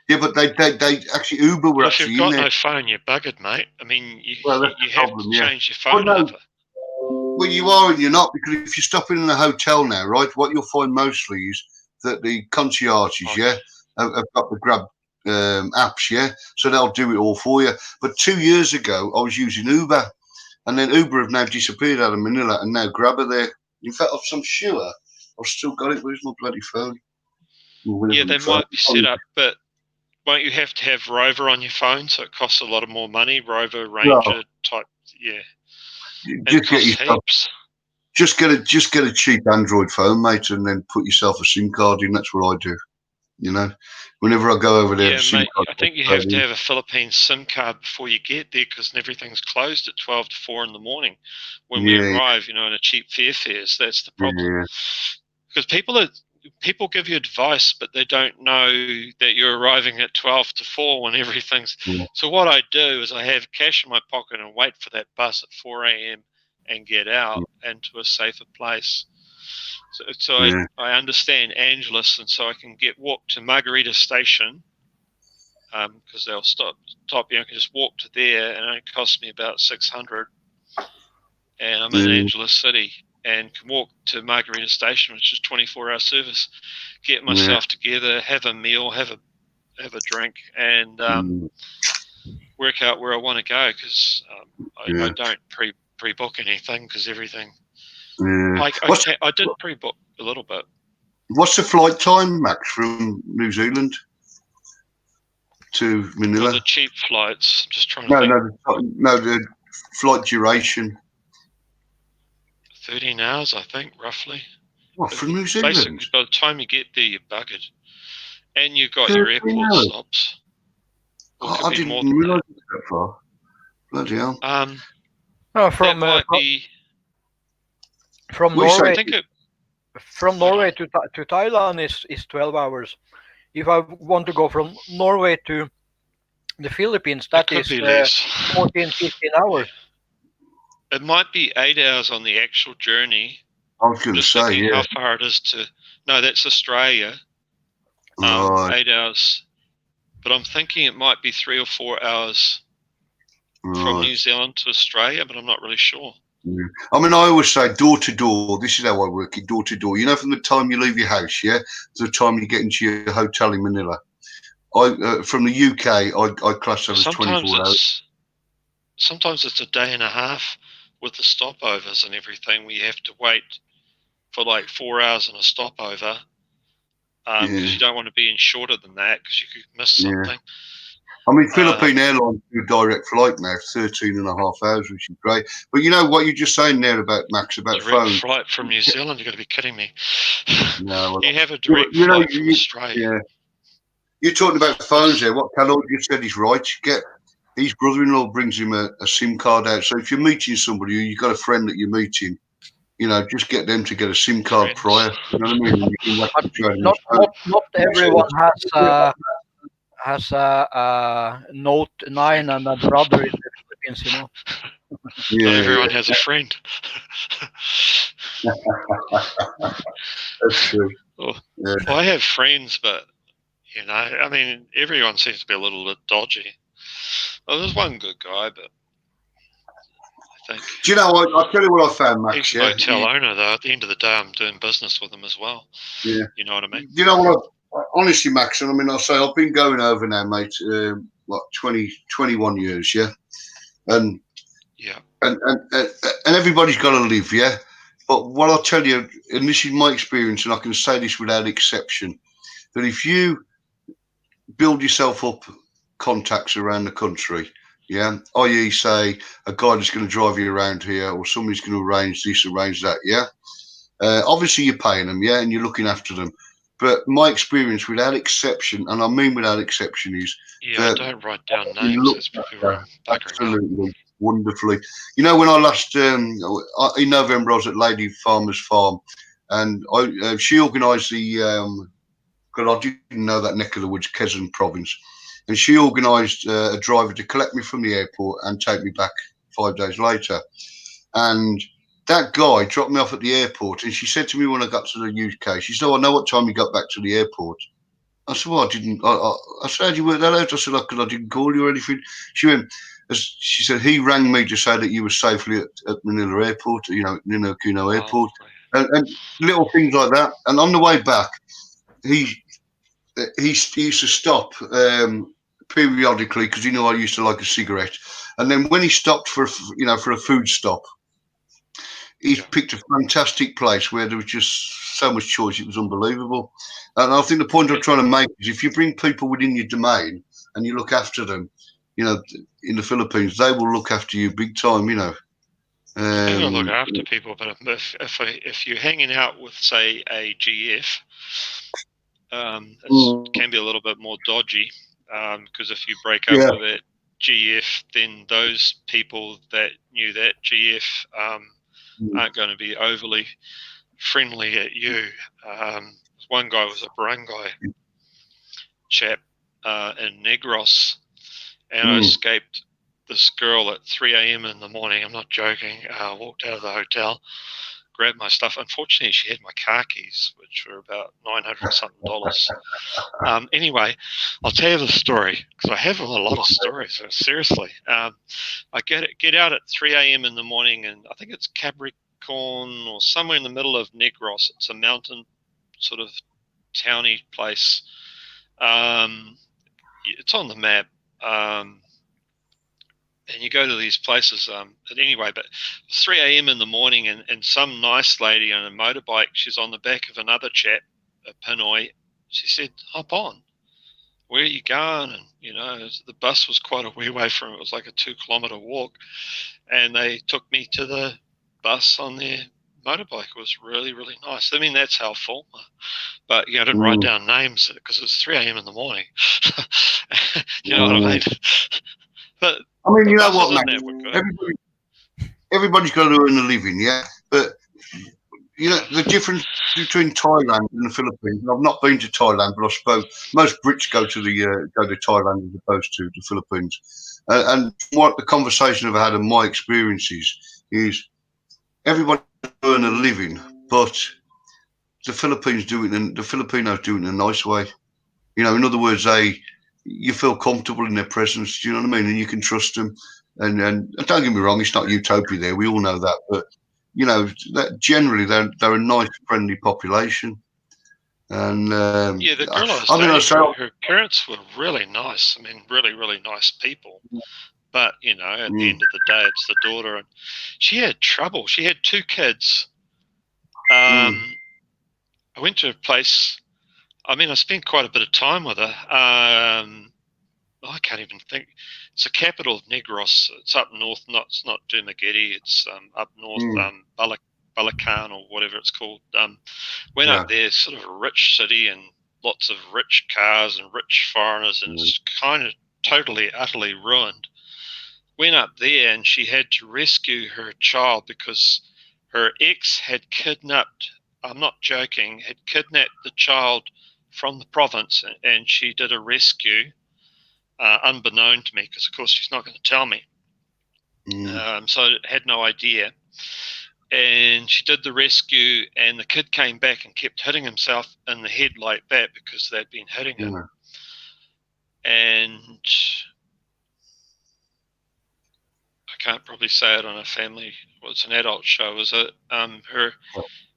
Yeah, but they actually, Uber were Well, if actually you've got in there. no phone, you're buggered, mate. I mean, you That's you the have problem, to yeah. change your phone Well, no. over. Well, you are and you're not, because if you're stopping in a hotel now, right, what you'll find mostly is that the concierges, Okay. have got the Grab apps, yeah, so they'll do it all for you. But 2 years ago, I was using Uber, and then Uber have now disappeared out of Manila, and now Grab are there. In fact, I'm sure I've still got it. Where's my bloody phone? Yeah, they might be set up, but won't you have to have Rover on your phone? So it costs a lot of more money. Rover, Ranger type, yeah. Just get yourself, just get a cheap Android phone, mate, and then put yourself a SIM card in. That's what I do. You know, whenever I go over there, Yeah, mate. I think you have to have a Philippines SIM card before you get there because everything's closed at 12 to 4 in the morning. When we arrive, in a cheap fares. That's the problem. Because people give you advice, but they don't know that you're arriving at 12 to 4 when everything's. So what I do is I have cash in my pocket and wait for that bus at 4 a.m. and get out and to a safer place. So I understand Angeles, and so I can walk to Margarita Station because they'll stop. I can just walk to there, and it costs me about 600. And I'm in Angeles City, and can walk to Margarita Station, which is 24-hour service. Get myself together, have a meal, have a drink, and work out where I want to go because I don't pre-book anything because everything. I did pre-book a little bit. What's the flight time, Max, from New Zealand to Manila? For the cheap flights, I'm just trying to think. No, the flight duration. 13 hours, I think, roughly. What, from New Zealand? Basically, by the time you get there, you're buggered. And you've got your airport stops. I didn't realise it that far. Bloody hell. From Norway to Thailand is 12 hours. If I want to go from Norway to the Philippines, that is 14, 15 hours. It might be 8 hours on the actual journey. I was going to say, how far it is to. No, that's Australia. 8 hours. But I'm thinking it might be 3 or 4 hours from New Zealand to Australia, but I'm not really sure. Yeah. I mean, I always say door to door. This is how I work it, door to door. From the time you leave your house, to the time you get into your hotel in Manila. From the UK, I class that as 24 hours. Sometimes it's a day and a half with the stopovers and everything. We have to wait for like 4 hours on a stopover because you don't want to be in shorter than that because you could miss something. I mean, Philippine Airlines do direct flight now, 13 and a half hours, which is great. But you know what you're just saying there about Max, about Direct phones. flight from New Zealand? You've got to be kidding me. No, well, You have a direct you know, flight from Australia. yeah. You're talking about phones there. What Carol just said is right. His brother-in-law brings him a SIM card out. So if you're meeting somebody, you've got a friend that you're meeting, you know, just get them to get a SIM card prior. You know what I mean? You can whack But the train on not his phone. not everyone has a Note 9 and a brother in the Philippines, you know. Not Yeah, everyone has a friend. that's true. Well, Yeah. I have friends, but you know, I mean, everyone seems to be a little bit dodgy. Well, there's one good guy, but I think Do you know what? I'll tell you what I found, Max. he's an hotel owner, though. At the end of the day, I'm doing business with him as well. Yeah. You know what I mean? Do you know what? Honestly, Max, and I mean, I'll say I've been going over now, mate, 21 years, yeah? And Yeah. and everybody's got to live, yeah? But what I'll tell you, and this is my experience, and I can say this without exception, that if you build yourself up contacts around the country, yeah, i.e., say a guy that's going to drive you around here, or somebody's going to arrange this, arrange that, yeah. Obviously, you're paying them, yeah, and you're looking after them. But my experience, without exception, and I mean without exception, is Yeah, I that don't write down you names. look That's probably where I'm buggering up. absolutely wonderfully. You know, when I last in November, I was at Lady Farmer's Farm, and she organised the. Because I didn't know that neck of the woods, Quezon province, and she organised a driver to collect me from the airport and take me back 5 days later, and that guy dropped me off at the airport, and she said to me when I got to the UK, she said, "Oh, I know what time you got back to the airport." I said, "Well, I didn't." I said, "How'd you work that out?" I said, "Because I didn't call you or anything." She went, she said, "He rang me to say that you were safely at Manila Airport, you know, Nino Aquino Airport," and little things like that. And on the way back, he used to stop periodically because he knew I used to like a cigarette, and then when he stopped for a food stop, he's picked a fantastic place where there was just so much choice. It was unbelievable. And I think the point I'm trying to make is if you bring people within your domain and you look after them, you know, in the Philippines, they will look after you big time, you know. You gotta look after people, but if you're hanging out with, say, a GF, it can be a little bit more dodgy, because if you break up with that GF, then those people that knew that GF aren't going to be overly friendly at you. One guy was a barangay chap in Negros, and I escaped this girl at 3 a.m. in the morning. I'm not joking. Walked out of the hotel, grabbed my stuff. Unfortunately, she had my car keys, which were about $900-something. Anyway, I'll tell you the story because I have a lot of stories. Seriously, I get out at 3 a.m. in the morning, and I think it's Capricorn or somewhere in the middle of Negros. It's a mountain sort of towny place. It's on the map. And you go to these places. But anyway, but 3 a.m. in the morning, and some nice lady on a motorbike, she's on the back of another chap, a Pinoy. She said, "Hop on. Where are you going?" And, you know, the bus was quite a way away from it. It was like a 2-kilometer walk. And they took me to the bus on their motorbike. It was really, really nice. I mean, that's helpful. But, I didn't write down names because it was 3 a.m. in the morning. You know what I mean? But I mean, you know what, Max? Everybody's got to earn a living, yeah? But, you know, the difference between Thailand and the Philippines, and I've not been to Thailand, but I suppose most Brits go to Thailand as opposed to the Philippines. And what the conversation I've had and my experiences is everybody earn a living, but the Filipinos do it in a nice way. You know, in other words, you feel comfortable in their presence. Do you know what I mean? And you can trust them. And don't get me wrong, it's not utopia there. We all know that, but you know, that generally they're a nice, friendly population. And the girl I was dating, her parents were really nice. I mean, really, really nice people. But you know, at the end of the day, it's the daughter, and she had trouble. She had 2 kids. I went to a place. I mean, I spent quite a bit of time with her. I can't even think. It's the capital of Negros. It's up north. It's not Dumaguete. It's up north, Bulacan or whatever it's called. Went up there, sort of a rich city and lots of rich cars and rich foreigners, and it's kind of totally, utterly ruined. Went up there and she had to rescue her child because her ex had kidnapped, I'm not joking, had kidnapped the child from the province, and she did a rescue unbeknown to me because, of course, she's not going to tell me. So I had no idea. And she did the rescue, and the kid came back and kept hitting himself in the head like that because they'd been hitting him. And I can't probably say it on a family, well, it's an adult show, is it?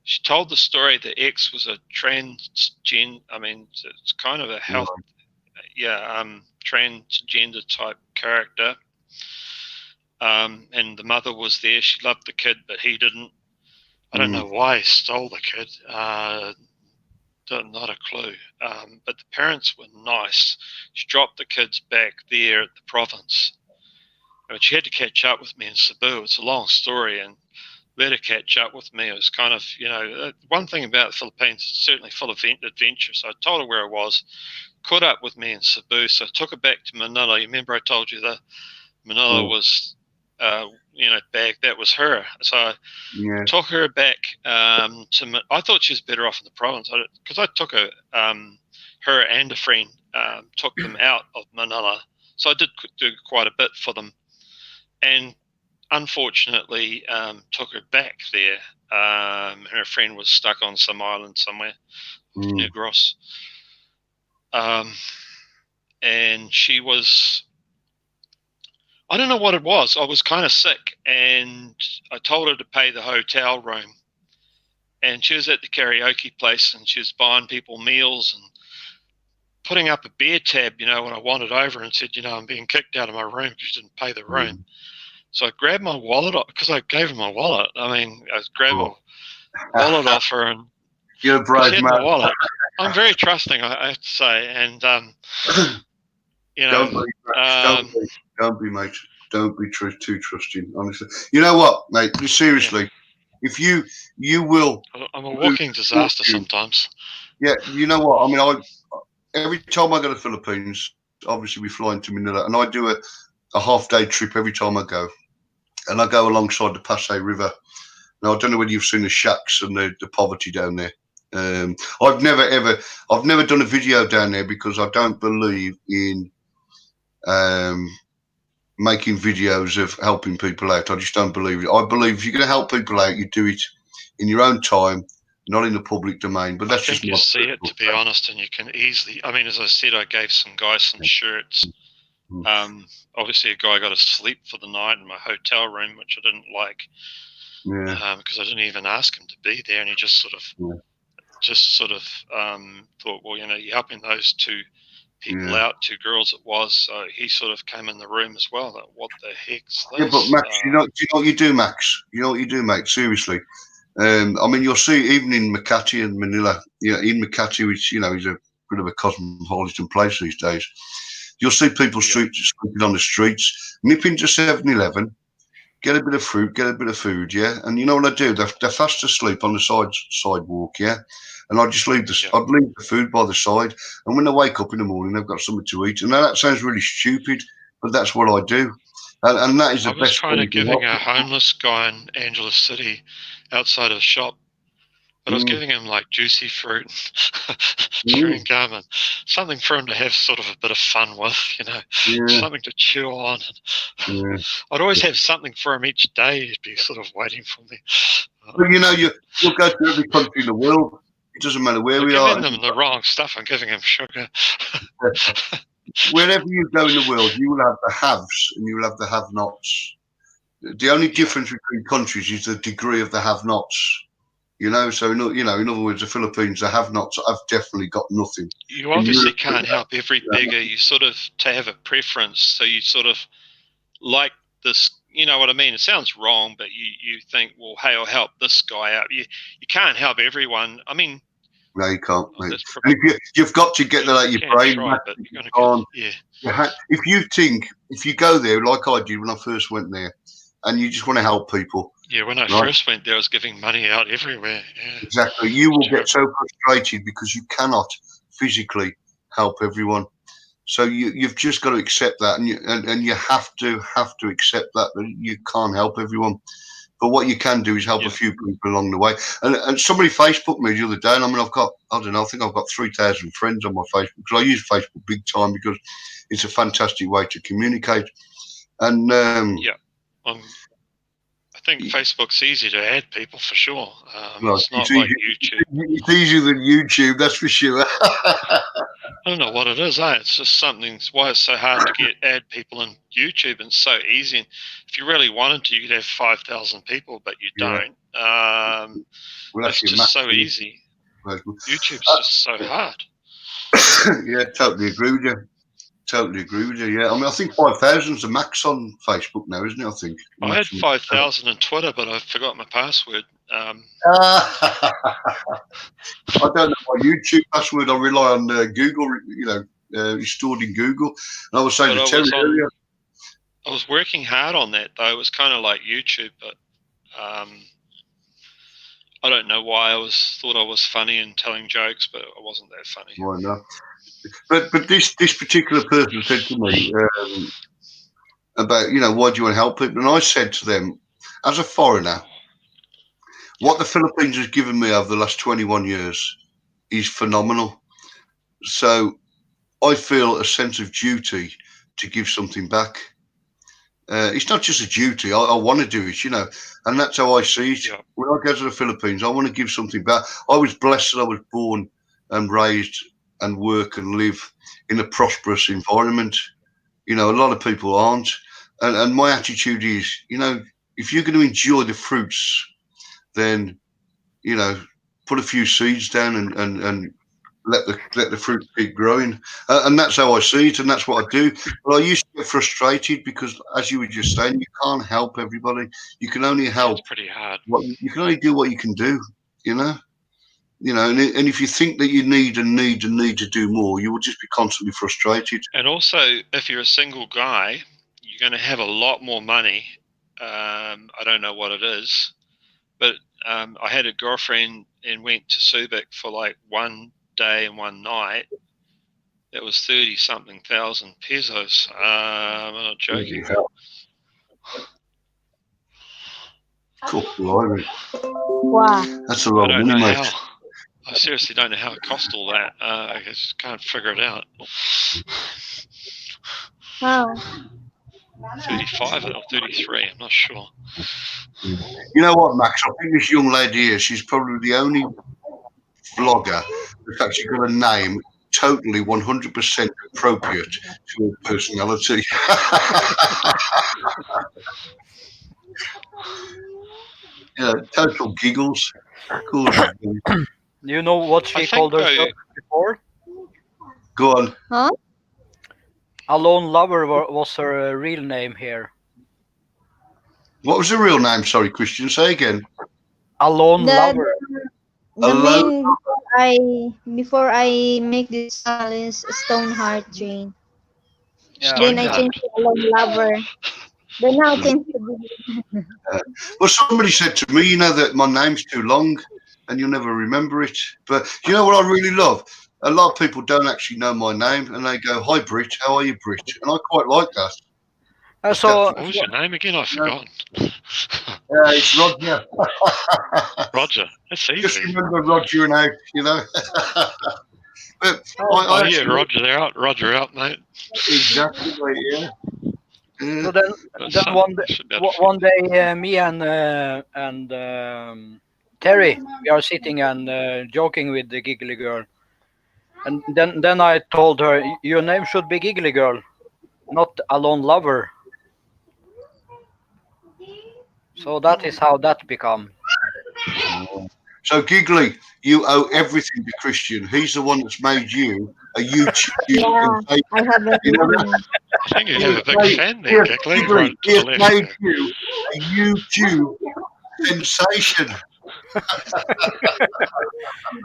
She told the story the ex was a transgender, I mean, it's kind of a health, transgender type character. And the mother was there. She loved the kid, but he didn't. I don't know why he stole the kid. Not a clue. But the parents were nice. She dropped the kids back there at the province. But she had to catch up with me in Cebu. It's a long story, and let her catch up with me. It was kind of, one thing about the Philippines, it's certainly full of adventure. So I told her where I was, caught up with me in Cebu. So I took her back to Manila. You remember I told you that Manila was, bag. That was her. So I took her back to. I thought she was better off in the province because I took her, her and a friend, took them out of Manila. So I did do quite a bit for them, and unfortunately took her back there. Her friend was stuck on some island somewhere, Negros, and she was. I don't know what it was. I was kind of sick, and I told her to pay the hotel room. And she was at the karaoke place, and she was buying people meals and putting up a beer tab, when I wandered over and said, I'm being kicked out of my room because she didn't pay the room. So I grabbed my wallet off, because I gave her my wallet. I grabbed my wallet off her, and you're a brave man. My wallet. I'm very trusting, I have to say, and Don't be, mate. Don't be too trusting, honestly. You know what, mate? Seriously, if you will. I'm a walking disaster sometimes. Yeah, you know what? I mean, every time I go to the Philippines, obviously we fly into Manila, and I do a half-day trip every time I go. And I go alongside the Pasay River. Now, I don't know whether you've seen the shacks and the poverty down there. I've never done a video down there because I don't believe in making videos of helping people out. I just don't believe it. I believe if you're going to help people out, you do it in your own time, not in the public domain. But that's I think you see it, to be honest, and you can easily. I mean, as I said, I gave some guys some shirts. Obviously, a guy got to sleep for the night in my hotel room, which I didn't like, because I didn't even ask him to be there, and he just sort of thought, well, you're helping those two people out, two girls it was, so he sort of came in the room as well. Like, what the heck's this? Yeah, but Max, do you know what you do, Max? You know what you do, mate? Seriously. I mean, you'll see even in Makati and Manila, in Makati, which, is a bit of a cosmopolitan place these days, you'll see people sleeping on the streets, nip into 7-Eleven, get a bit of fruit, get a bit of food, and you know what I do? They're fast asleep on the sidewalk, and I just leave I'd leave the food by the side, and when they wake up in the morning, they've got something to eat. And now that sounds really stupid, but that's what I do, and that is the best. I was trying to giving a homeless guy in Angeles City outside of a shop, but I was giving him like juicy fruit, chewing gum, and something for him to have sort of a bit of fun with, something to chew on. I'd always have something for him each day. He'd be sort of waiting for me. But you'll go to every country in the world. It doesn't matter where we are. I'm giving them the wrong stuff. I'm giving them sugar. Wherever you go in the world, you will have the haves and you will have the have-nots. The only difference between countries is the degree of the have-nots. So in other words, the Philippines, the have-nots have definitely got nothing. You obviously can't help every beggar. You sort of to have a preference, so you sort of like this. You know what I mean? It sounds wrong, but you think, well, hey, I'll help this guy out. You can't help everyone. I mean, No, you can't, Well, mate. that's And probably, if you've got to get that out of you your can brain. try, but you're going to can't. get, yeah. If you go there like I did when I first went there, and you just want to help people, Yeah, when I Right. first went there, I was giving money out everywhere. Yeah. exactly, you will get so frustrated because you cannot physically help everyone. So you've just got to accept that, and you have to accept that you can't help everyone. But what you can do is help Yeah. a few people along the way. And somebody Facebooked me the other day, and I mean, I think I've got 3,000 friends on my Facebook because I use Facebook big time because it's a fantastic way to communicate. And Yeah. I think Facebook's easy to add people for sure. Well, it's not it's like easy. YouTube. It's easier than YouTube, that's for sure. I don't know what it is. It's just something. It's why it's so hard to add people on YouTube, and so easy. And if you really wanted to, you could have 5,000 people, but you Yeah. don't. Well, It's actually, just so massively. easy. YouTube's just so hard. Yeah, totally agree with you. Yeah, I mean, I think 5,000 is the max on Facebook now, isn't it? I think. I had 5,000 on Twitter, but I forgot my password. I don't know my YouTube password. I rely on Google. It's stored in Google. And I was saying But to Terry earlier. I was working hard on that though. It was kind of like YouTube, but I don't know why I thought I was funny and telling jokes, but I wasn't that funny. Why not? But this particular person said to me about why do you want to help people, and I said to them, as a foreigner, what the Philippines has given me over the last 21 years is phenomenal. So I feel a sense of duty to give something back. It's not just a duty. I want to do it, and that's how I see it. Yeah. When I go to the Philippines, I want to give something back. I was blessed that I was born and raised and work and live in a prosperous environment. A lot of people aren't. And my attitude is, if you're going to enjoy the fruits, then, put a few seeds down and let the fruit keep growing. And that's how I see it, and that's what I do. But I used to get frustrated because, as you were just saying, you can't help everybody. You can only help. It's pretty hard. You can only do what you can do, and if you think that you need to do more, you will just be constantly frustrated. And also, if you're a single guy, you're going to have a lot more money. I don't know what it is, but I had a girlfriend and went to Subic for like one day and one night. That was 30-something thousand pesos. I'm not joking. Cool, blimey. Wow. That's a lot I of don't know money, how. mate. I seriously don't know how it cost all that. I just can't figure it out. Wow. 35 or 33, I'm not sure. You know what, Max? I think this young lady here, she's probably the only vlogger that's actually got a name totally 100% appropriate to her personality. Total giggles. Cool. Do you know what she I think called herself before? Go on. Huh? Alone Lover was her real name here. What was the real name? Sorry, Christian. Say again. Alone Lover. The Hello? main before I make this channel is Stoneheart Train. Yeah. Then I Stoneheart. changed to Alone Lover. Then now I changed to Well, somebody said to me, that my name's too long and you'll never remember it. But you know what I really love? A lot of people don't actually know my name and they go, "Hi, Brit. How are you, Brit?" And I quite like that. So What was your name again? I've forgotten. It's Roger. Roger. That's Just easy. remember Roger and out, But Oh, yeah, Roger out. Roger out, mate. Exactly, yeah. So then one day, me and Terry, we are sitting and joking with the Giggly Girl, and then I told her, your name should be Giggly Girl, not Alone Lover. So that is how that become. So Giggly, you owe everything to Christian. He's the one that's made you a YouTube. Yeah, I have a I think you have a big fan there, Giggly. Giggly, Right to he has the left. made you a YouTube sensation.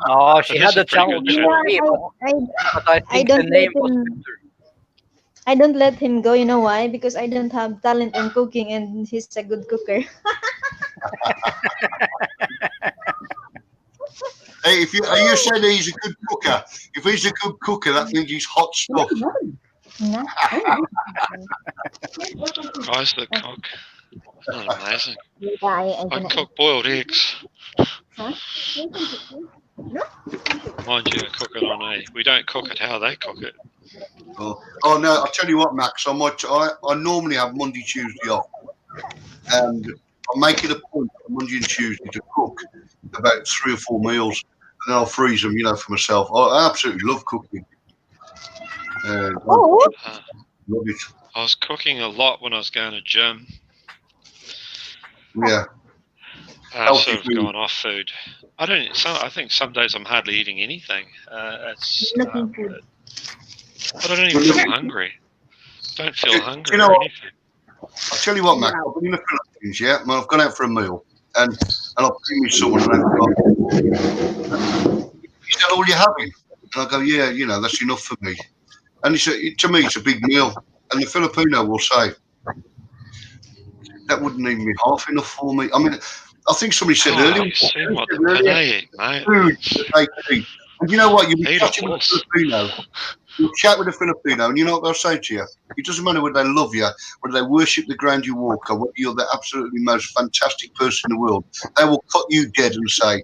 Oh, she It had is a a pretty channel good before channel. me, but I I think the don't let name was him. better. I don't let him go. You know why? Because I don't have talent in cooking, and he's a good cooker. Hey, if you saying he's a good cooker, if he's a good cooker, that means he's hot stuff. No. Guy's the cook. Isn't that amazing? I I can cook boiled eggs. Mind you, I cook it on a. We don't cook it how they cook it. Oh no! I'll tell you what, Max. I normally have Monday, Tuesday off, and I make it a point on Monday and Tuesday to cook about 3 or 4 meals, and then I'll freeze them, for myself. I absolutely love cooking. Oh, Uh, Love it. I was cooking a lot when I was going to gym. Yeah. I've Healthy sort of food. gone off food. I think some days I'm hardly eating anything. looking food. But I don't even feel hungry. Don't feel hungry know or what? anything. I'll tell you what, Max. I've been in the Philippines, yeah. Well, I've gone out for a meal, and I've been with someone, and they've gone, "Is that all you're having?" And I go, "Yeah, that's enough for me." And to me, it's a big meal. And the Filipino will say, "That wouldn't even be half enough for me." I mean, I think somebody said earlier, You've seen what the earlier, Pinay eat, mate. food that they can eat. And you know what? You'll be Eat a chatting with a horse. Filipino. You'll chat with a Filipino, and you know what they'll say to you? It doesn't matter whether they love you, whether they worship the ground you walk on, whether you're the absolutely most fantastic person in the world. They will cut you dead and say,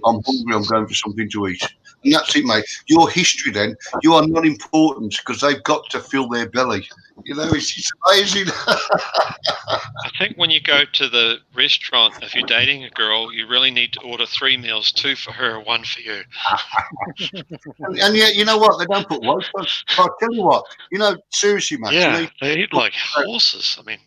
"I'm hungry, I'm going for something to eat." And that's it, mate. Your history then, you are not important because they've got to fill their belly. It's amazing. I think when you go to the restaurant, if you're dating a girl, you really need to order 3 meals, 2 for her, 1 for you. And yet, you know what? They don't put weight on. But I'll tell you what, seriously, Max, Yeah, they eat like horses. I mean,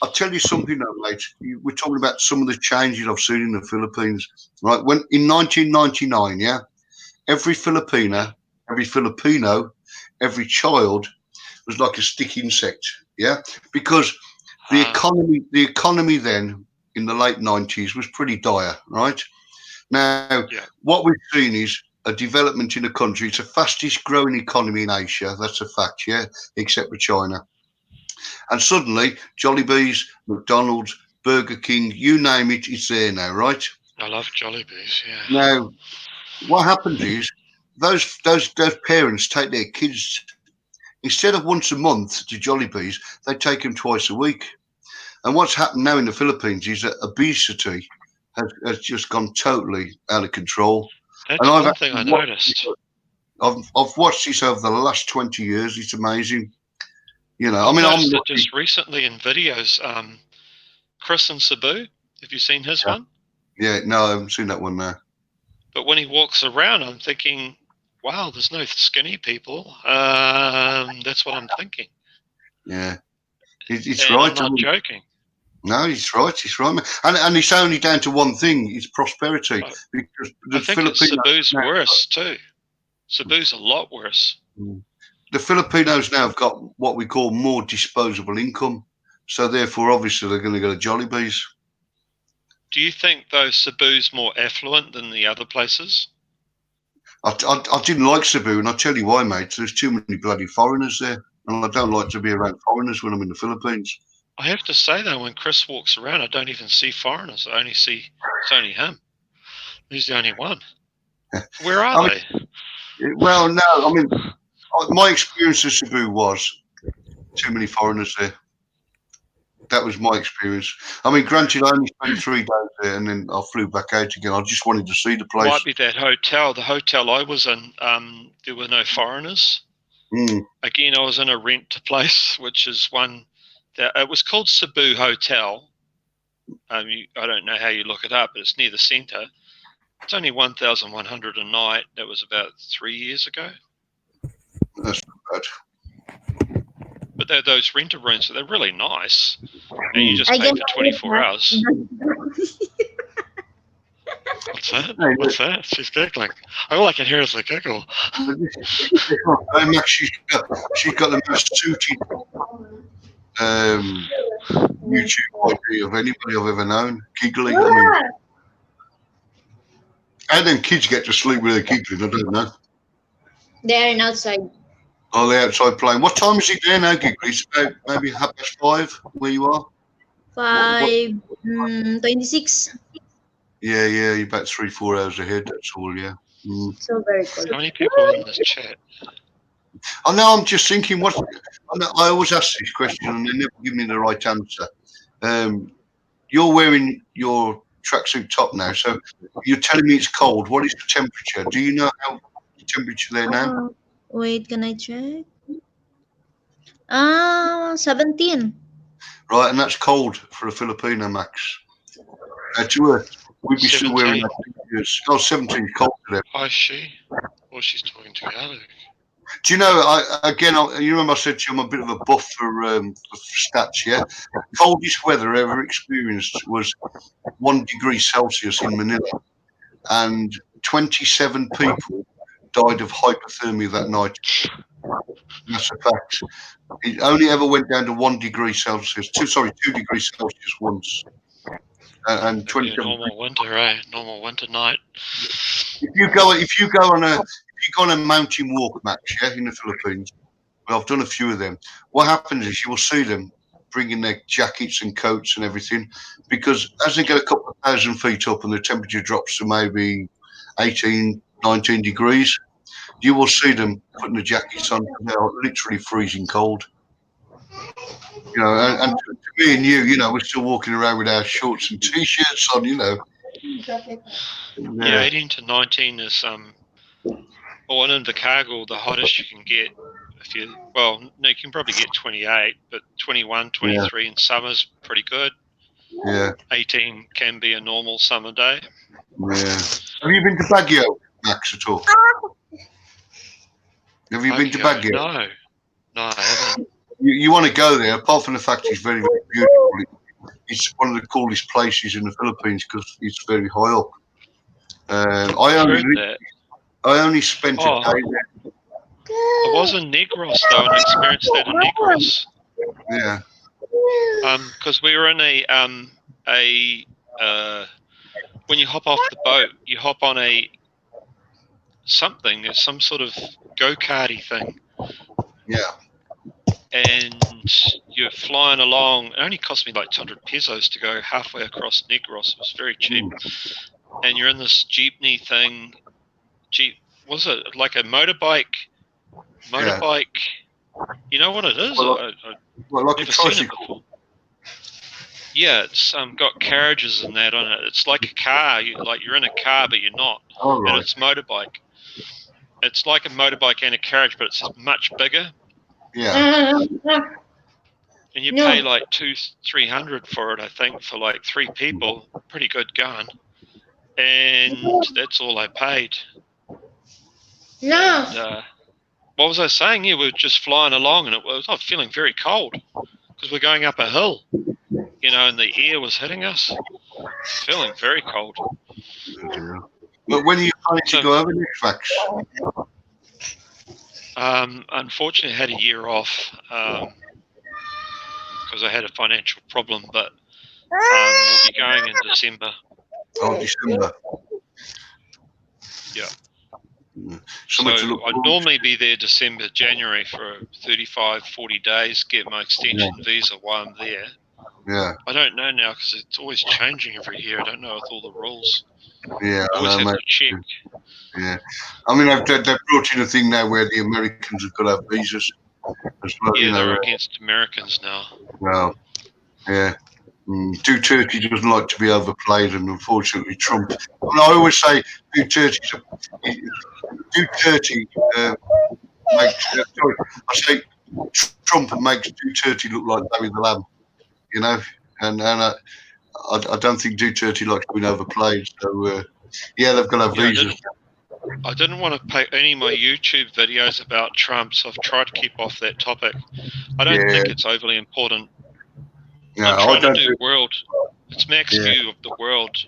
I'll tell you something though, mate. We're talking about some of the changes I've seen in the Philippines. Right, when in 1999, yeah, every Filipino, every child was like a stick insect, yeah, because the economy then in the late 90s was pretty dire, right? Now, Yeah. what we've seen is a development in the country. It's the fastest growing economy in Asia. That's a fact, yeah, except for China. And suddenly, Jollibees, McDonald's, Burger King, you name it, it's there now, right? I love Jollibees, yeah. Now, what happens is those parents take their kids, instead of once a month to Jollibees, they take them twice a week. And what's happened now in the Philippines is that obesity has just gone totally out of control. That's And one thing I noticed. I've watched this over the last 20 years. It's amazing. I I've mean, I'm noticed it lucky. just recently in videos. Chris and Cebu, have you seen his one? Yeah, no, I haven't seen that one there. But when he walks around, I'm thinking, wow, there's no skinny people. That's what I'm thinking. Yeah, it's And right. I'm not joking. No, he's right. He's right, man. And it's only down to one thing: it's prosperity. Because the I think it's Cebu's worse too. Cebu's a lot worse. The Filipinos now have got what we call more disposable income, so therefore, obviously, they're going to go to Jollibees. Do you think though Cebu's more affluent than the other places? I didn't like Cebu, and I'll tell you why, mate. There's too many bloody foreigners there, and I don't like to be around foreigners when I'm in the Philippines. I have to say though, when Chris walks around, I don't even see foreigners. It's only him. He's the only one. Where are they? Well, no, I mean, my experience of Cebu was too many foreigners there. That was my experience. I mean, granted, I only spent 3 days there, and then I flew back out again. I just wanted to see the place. Might be that hotel. The hotel I was in, there were no foreigners. Again, I was in a rent place, which is one that it was called Cebu Hotel. I don't know how you look it up, but it's near the centre. It's only 1,100 a night. That was about 3 years ago. That's not bad. But they're those renter rooms, so they're really nice, and you just pay for 24 hours. What's that? What's that? She's giggling. All I can hear is a giggle. She's got the most suited YouTube ID of anybody I've ever known. Giggling. I mean, How them kids get to sleep with their giggling? I don't know. They're outside. Oh, they're outside playing. What time is it there now, Giggly? It's about maybe 5:30 where you are. 5:26. Yeah, you're about 3-4 hours ahead. That's all. Yeah. Mm. So very cold. How many people are in this chat? I know. I'm just thinking. I always ask this question, and they never give me the right answer. You're wearing your tracksuit top now, so you're telling me it's cold. What is the temperature? Do you know how the temperature there now? Wait, can I check? 17. Right, and that's cold for a Filipino, Max. To her, we'd be still wearing 17. our t-shirts. Oh, 17 is cold to them. Oh, is she? Well, she's talking to Alec. Do you know, you remember I said to you I'm a bit of a buff for stats, yeah? Coldest weather I ever experienced was 1 degree Celsius in Manila, and 27 people died of hypothermia that night. That's a fact. It only ever went down to 1 degree Celsius. 2 degrees Celsius once. And It'll be a 27. normal winter, eh? Normal winter night. If you go on a mountain walk, Max, yeah, in the Philippines, well, I've done a few of them. What happens is you will see them bringing their jackets and coats and everything, because as they get a couple of 1,000 feet up and the temperature drops to maybe 18, 19 degrees, you will see them putting the jackets on. They're literally freezing cold. You know, and to me and you know, we're still walking around with our shorts and t-shirts on, you know. Yeah, 18 to 19 is well, in Invercargill, the hottest you can get. You can probably get 28, but 21, 23 in summer's pretty good. Yeah. 18 can be a normal summer day. Yeah. Have you been to Baguio, Max, at all? Have you been to Baguio? No, I haven't. You want to go there, apart from the fact it's very, very beautiful. It's one of the coolest places in the Philippines because it's very high up. I only spent a day there. I was in Negros though, and experienced that in Negros. Yeah. Because we were in when you hop off the boat, you hop on some sort of go-karty thing. Yeah. And you're flying along. It only cost me like 200 pesos to go halfway across Negros. It was very cheap. And you're in this jeepney thing. Was it like a motorbike? Yeah. You know what it is? Well, like a tricycle. Yeah, it's got carriages and that on it. It's like a car. You're in a car, but you're not. Oh, right. And it's motorbike. It's like a motorbike and a carriage, but it's much bigger. Yeah. And you pay like 200-300 for it, I think, for like 3 people. Pretty good gun. And that's all I paid. No. And, what was I saying? Yeah, we were just flying along, and I was feeling very cold because we're going up a hill, you know, and the air was hitting us. Feeling very cold. But when are you planning to go over next, Max? Unfortunately, I had a year off because I had a financial problem, but we'll be going in December. Oh, December. Yeah. So I'd normally be there December, January for 35, 40 days, get my extension visa while I'm there. Yeah. I don't know now because it's always changing every year. I don't know with all the rules. Yeah, I always have to check. Yeah. I mean, they've brought in a thing now where the Americans have got to have visas as well. Yeah, you know, they're against Americans now. Well, yeah. Duterte doesn't like to be overplayed, and unfortunately, Trump. And I always say Duterte Trump makes Duterte look like David the Lamb, you know, and I don't think Duterte likes being overplayed. So they've got to have visas. I didn't want to pay any of my YouTube videos about Trump, so I've tried to keep off that topic. I don't think it's overly important. No, I'm trying to do world. It's Mac's view of the world,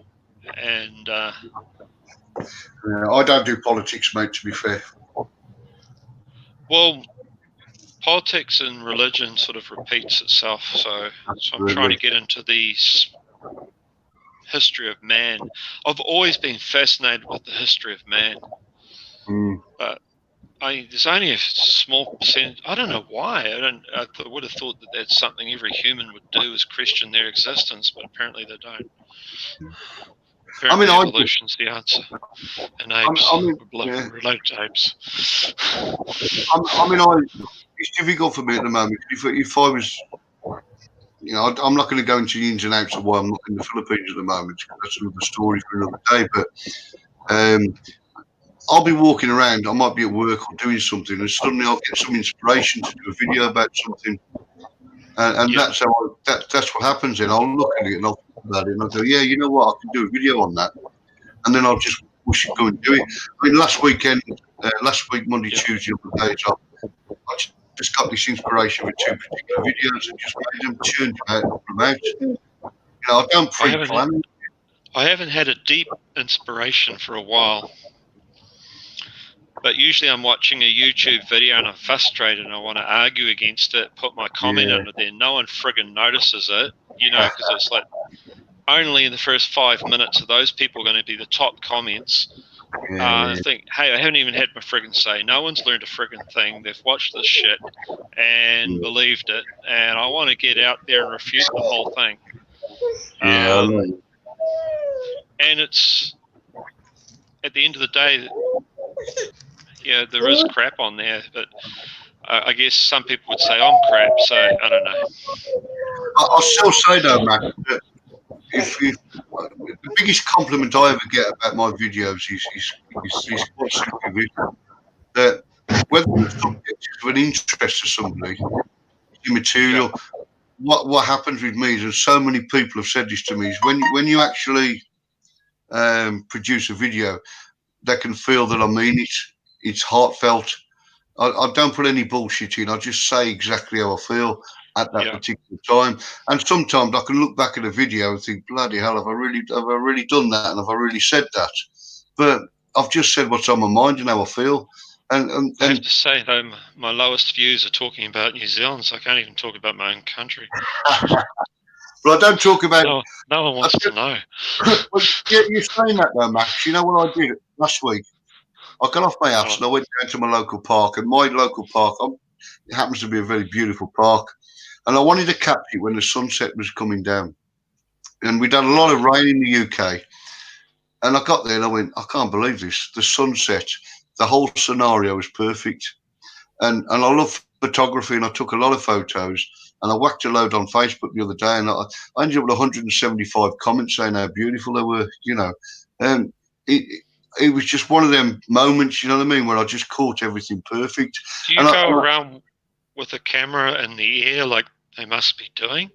and I don't do politics, mate. To be fair. Well, politics and religion sort of repeats itself, so I'm trying to get into these history of man. I've always been fascinated with the history of man. But there's only a small percentage. I don't know why. I would have thought that that's something every human would do, is question their existence, but apparently they don't. Apparently evolution's the answer. And apes, related to apes. It's difficult for me at the moment. If I was, I'm not going to go into the ins and outs of why I'm not in the Philippines at the moment. That's another story for another day. But I'll be walking around. I might be at work or doing something, and suddenly I'll get some inspiration to do a video about something, and that's how that's what happens. Then I'll look at it and I'll think about it, and I'll go, yeah, you know what, I can do a video on that, and then I'll just push it, go and do it. I mean, last week, Monday, Tuesday, other days, I just got this inspiration for 2 particular videos and just made them, churned them out. I don't pre-plan. I haven't had a deep inspiration for a while. But usually I'm watching a YouTube video and I'm frustrated and I want to argue against it, put my comment under there. No one friggin' notices it, because it's like only in the first 5 minutes are those people going to be the top comments. I think, hey, I haven't even had my friggin' say. No one's learned a friggin' thing. They've watched this shit and believed it. And I want to get out there and refute the whole thing. And it's, at the end of the day, there is crap on there, but I guess some people would say I'm crap, so I don't know. I'll still say though, Matt, that the biggest compliment I ever get about my videos is quite simply that whether the subject is of an interest to somebody, the material, what happens with me, and so many people have said this to me, is when you actually produce a video, they can feel that I mean it. It's heartfelt. I don't put any bullshit in. I just say exactly how I feel at that particular time. And sometimes I can look back at a video and think, bloody hell, have I really done that? And have I really said that? But I've just said what's on my mind and how I feel. And I have to say, though, my lowest views are talking about New Zealand, so I can't even talk about my own country. But I don't talk about... No one wants to know. Well, you're saying that, though, Max. You know what I did last week? I got off my house and I went down to my local park. And my local park, it happens to be a very beautiful park. And I wanted to capture it when the sunset was coming down. And we'd had a lot of rain in the UK. And I got there and I went, I can't believe this. The sunset, the whole scenario was perfect. And I love photography and I took a lot of photos. And I whacked a load on Facebook the other day and I ended up with 175 comments saying how beautiful they were, And it was just one of them moments, you know what I mean, where I just caught everything perfect. Do you go around with a camera in the air like they must be doing?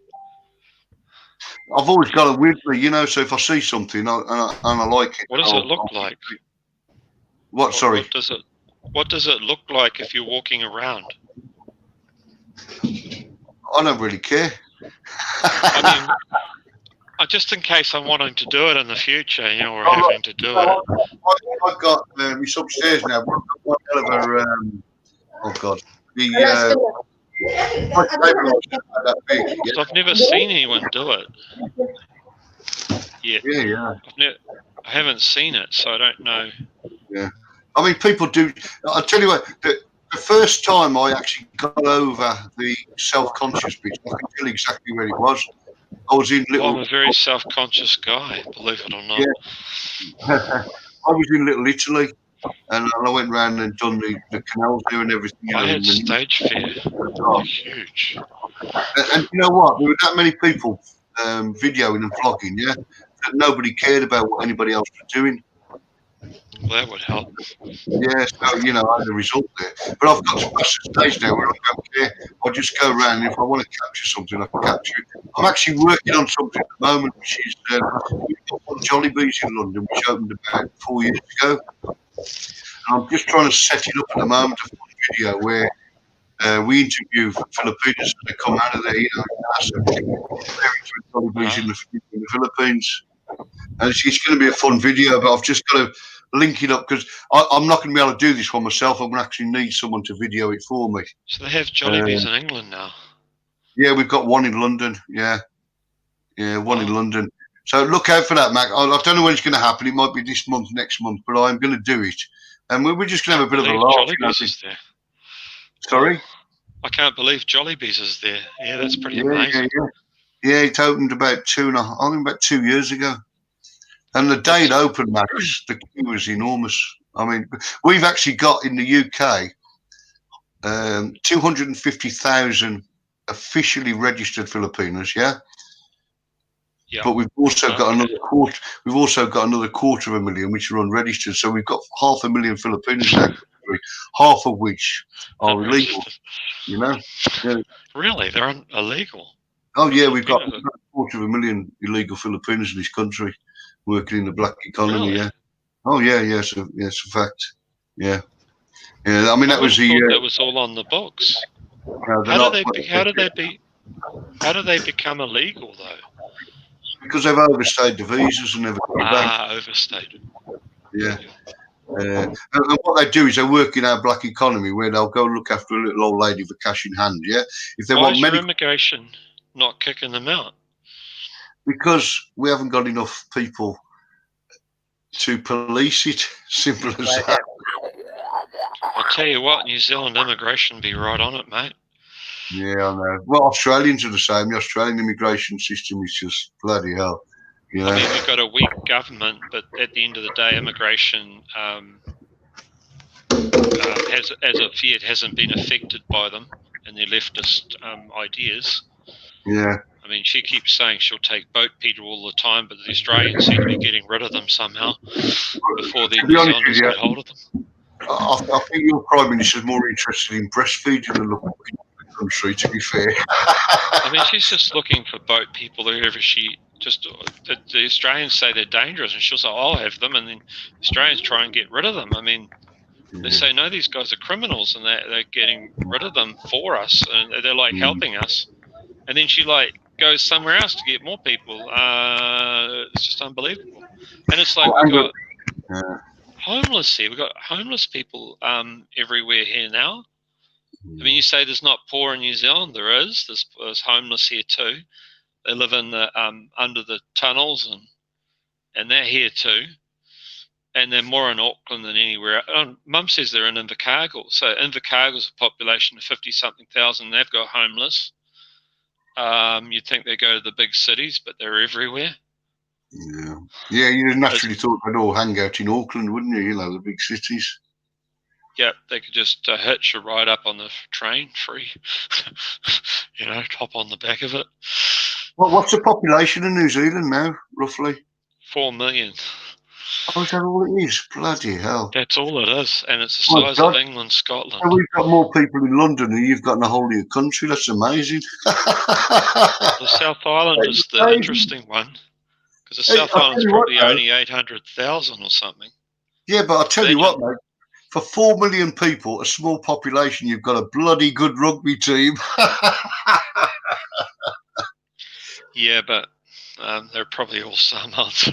I've always got it with me, so if I see something and I like it. What does it look like? What, sorry? What does it look like if you're walking around? I don't really care. I mean, just in case I'm wanting to do it in the future, or having to do it. I've got it's upstairs now. One hell of a oh god, that big. So I've never seen anyone do it. Yeah. I haven't seen it, so I don't know. Yeah, I mean, people do. I'll tell you what. The first time I actually got over the self-conscious bit, I can tell exactly where it was. I was in Little... I'm a very self-conscious guy, believe it or not. Yeah. I was in Little Italy, and I went round and done the canals there and everything. I had stage fear. Huge. And you know what? There were that many people videoing and vlogging, that nobody cared about what anybody else was doing. Well, that would help. Yeah, so, I had a result there. But I've got to pass the stage now where I don't care. I just go around, and if I want to capture something, I can capture it. I'm actually working on something at the moment, which is we've got one Jollibees in London, which opened about 4 years ago. And I'm just trying to set it up at the moment, a fun video where we interview Filipinos that come out of there, Jollibees in the Philippines. And it's going to be a fun video, but I've just got to link it up because I'm not going to be able to do this one myself. I'm going to actually need someone to video it for me. So they have Jollibees in England now? Yeah, we've got one in London. Yeah, one in London. So look out for that, Mac. I don't know when it's going to happen. It might be this month, next month, but I'm going to do it. And we're just going to have a bit of a laugh. Jollibees is there. Sorry? I can't believe Jollibees is there. Yeah, that's pretty Yeah, amazing. Yeah, it opened about 2 years ago. And the day it opened, Max, the queue was enormous. I mean, we've actually got in the UK 250,000 officially registered Filipinos, yeah? Yeah. But we've also got another quarter. We've also got another 250,000 which are unregistered. So we've got 500,000 Filipinos in our country, half of which are illegal. You know? Yeah. Really, they're illegal. Oh yeah, we've got 250,000 illegal Filipinos in this country working in the black economy. Really? Yeah. Oh yeah, yes, it's a fact. Yeah. Yeah. I mean, that was the. That was all on the books. No, How do they become illegal though? Because they've overstayed the visas and never come back. Overstayed. Yeah. And what they do is they work in our black economy where they'll go look after a little old lady with cash in hand. Yeah. If they Why want is your medical, immigration not kicking them out? because we haven't got enough people to police it. Simple as that. I tell you what, New Zealand immigration be right on it, mate. Yeah, I know. Well, Australians are the same. The Australian immigration system is just bloody hell. You know? I mean, we've got a weak government, but at the end of the day, immigration as of yet hasn't been affected by them and their leftist ideas. Yeah. I mean, she keeps saying she'll take boat people all the time, but the Australians seem to be getting rid of them somehow before the New Zealanders get hold of them. I think your Prime Minister's more interested in breastfeeding than looking at the country, to be fair. I mean, she's just looking for boat people wherever she just. The Australians say they're dangerous, and she'll say, I'll have them, and then Australians try and get rid of them. I mean, they say, no, these guys are criminals, and they're getting rid of them for us, and they're like helping us. And then she like goes somewhere else to get more people. It's just unbelievable. And it's like we've got homeless here. We've got homeless people everywhere here now. I mean, you say there's not poor in New Zealand. There is. There's homeless here too. They live in the under the tunnels, and they're here too. And they're more in Auckland than anywhere. Mum says they're in Invercargill. So Invercargill's a population of 50-something thousand. They've got homeless. You'd think they go to the big cities, but they're everywhere. Yeah, you'd naturally thought they'd all hang out in Auckland, wouldn't you? You know, the big cities. Yep, they could just hitch a ride up on the train free. Hop on the back of it. Well, what's the population in New Zealand now, roughly? 4 million. Oh, is that all it is? Bloody hell. That's all it is, and it's the size of England, Scotland. So we've got more people in London than you've got in the whole of your country. That's amazing. The South Island is the interesting one, because the South Island's probably only 800,000 or something. Yeah, but I'll tell you what, mate. For 4 million people, a small population, you've got a bloody good rugby team. Yeah, but they're probably all Samoans.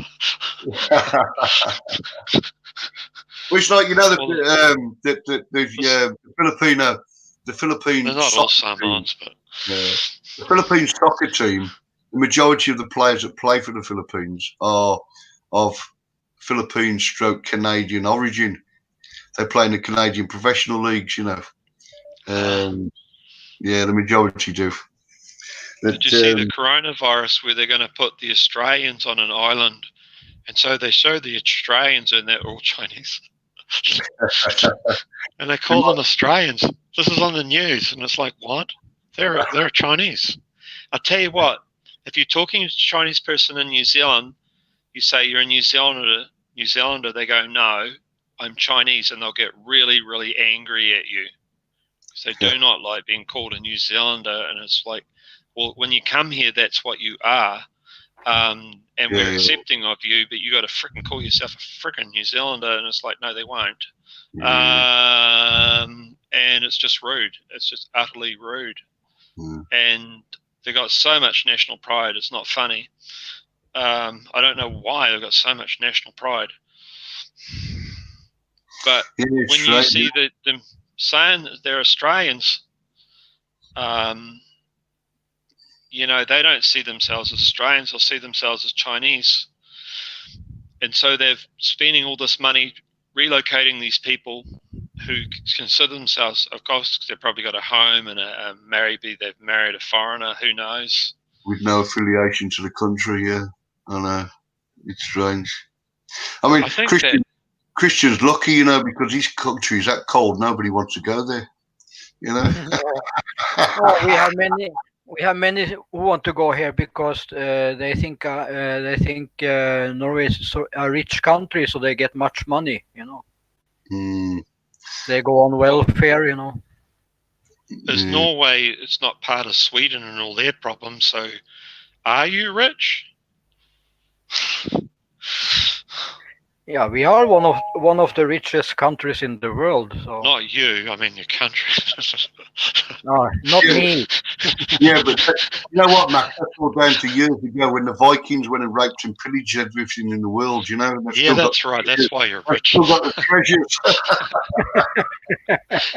Which, like, you know, the Philippine. They're not all Samoans, but the Philippine soccer team. The majority of the players that play for the Philippines are of Philippine/Canadian origin. They play in the Canadian professional leagues, you know. Yeah, the majority do. Did you see the coronavirus where they're going to put the Australians on an island? And so they show the Australians and they're all Chinese. And they call them Australians. This is on the news. And it's like, what? They're Chinese. I'll tell you what, if you're talking to a Chinese person in New Zealand, you say you're a New Zealander, they go, no, I'm Chinese, and they'll get really, really angry at you. So they do not like being called a New Zealander, and it's like, well, when you come here, that's what you are, and we're accepting of you, but you got to frickin' call yourself a frickin' New Zealander, and it's like, no, they won't. And it's just rude. It's just utterly rude. And they got so much national pride, it's not funny. I don't know why they've got so much national pride. But when you see them saying that they're Australians, you know, they don't see themselves as Australians or see themselves as Chinese. And so they're spending all this money relocating these people who consider themselves, of course, they've probably got a home and maybe they've married a foreigner, who knows? With no affiliation to the country, yeah. I know. It's strange. I mean, I think Christian's lucky, you know, because his country is that cold. Nobody wants to go there, you know. Oh, we have many. We have many who want to go here because they think Norway is a rich country, so they get much money. You know, they go on welfare. You know, Is Norway? It's not part of Sweden and all their problems. So, are you rich? yeah, we are one of the richest countries in the world. So Not you. I mean your country. no, not me. Yeah, but you know what, Matt? That's all down to years ago when the Vikings went and raped and pillaged everything in the world. You know. And they've Yeah, still that's right. That's why you're they've rich. still got the treasures.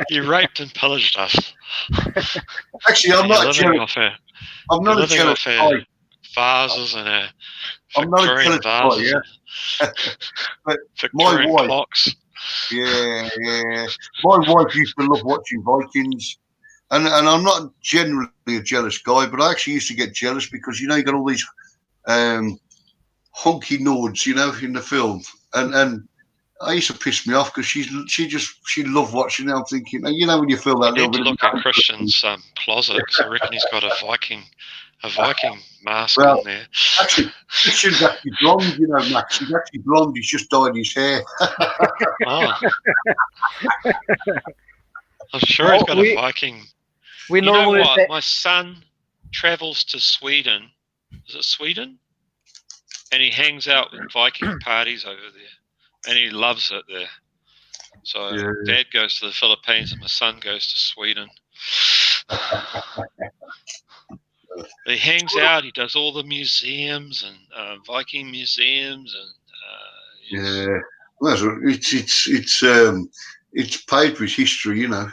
You raped and pillaged us. Actually, I'm You're not living jealous. off our, I'm not you're a living jealous off our guy. vases and our I'm not a Victorian jealous guy, vases, yeah. But Victorian wife- clocks. Yeah. My wife used to love watching Vikings, and I'm not generally a jealous guy, but I actually used to get jealous because you know you got all these honky nords, you know, in the film, and I used to piss me off because she loved watching it. I'm thinking, you know, when you feel that You little need to bit. look at Christian's closet because I reckon he's got a Viking mask Well, in there. Actually, Christian's actually blonde, you know, Max. He's actually blonde. He's just dyed his hair. Oh. I'm sure he's got a Viking. We You know normally what? say, My son travels to Sweden. Is it Sweden? And he hangs out with Viking parties over there. And he loves it there. So Yeah. Dad goes to the Philippines and my son goes to Sweden. He hangs out. He does all the museums and Viking museums and Yeah, well, it's paved with history, you know.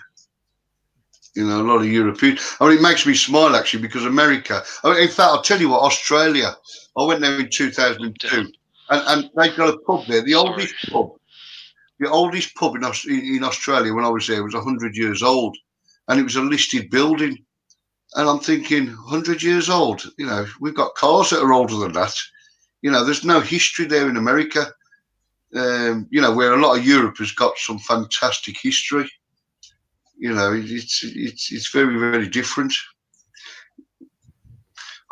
You know, a lot of European. I mean, it makes me smile actually because America. I mean, in fact, I'll tell you what. Australia. I went there in 2002, and they've got a pub there. The oldest pub in Australia when I was there was 100 years old, and it was a listed building. And I'm thinking, 100 years old. You know, we've got cars that are older than that. You know, there's no history there in America. You know, where a lot of Europe has got some fantastic history. You know, it's very, very different.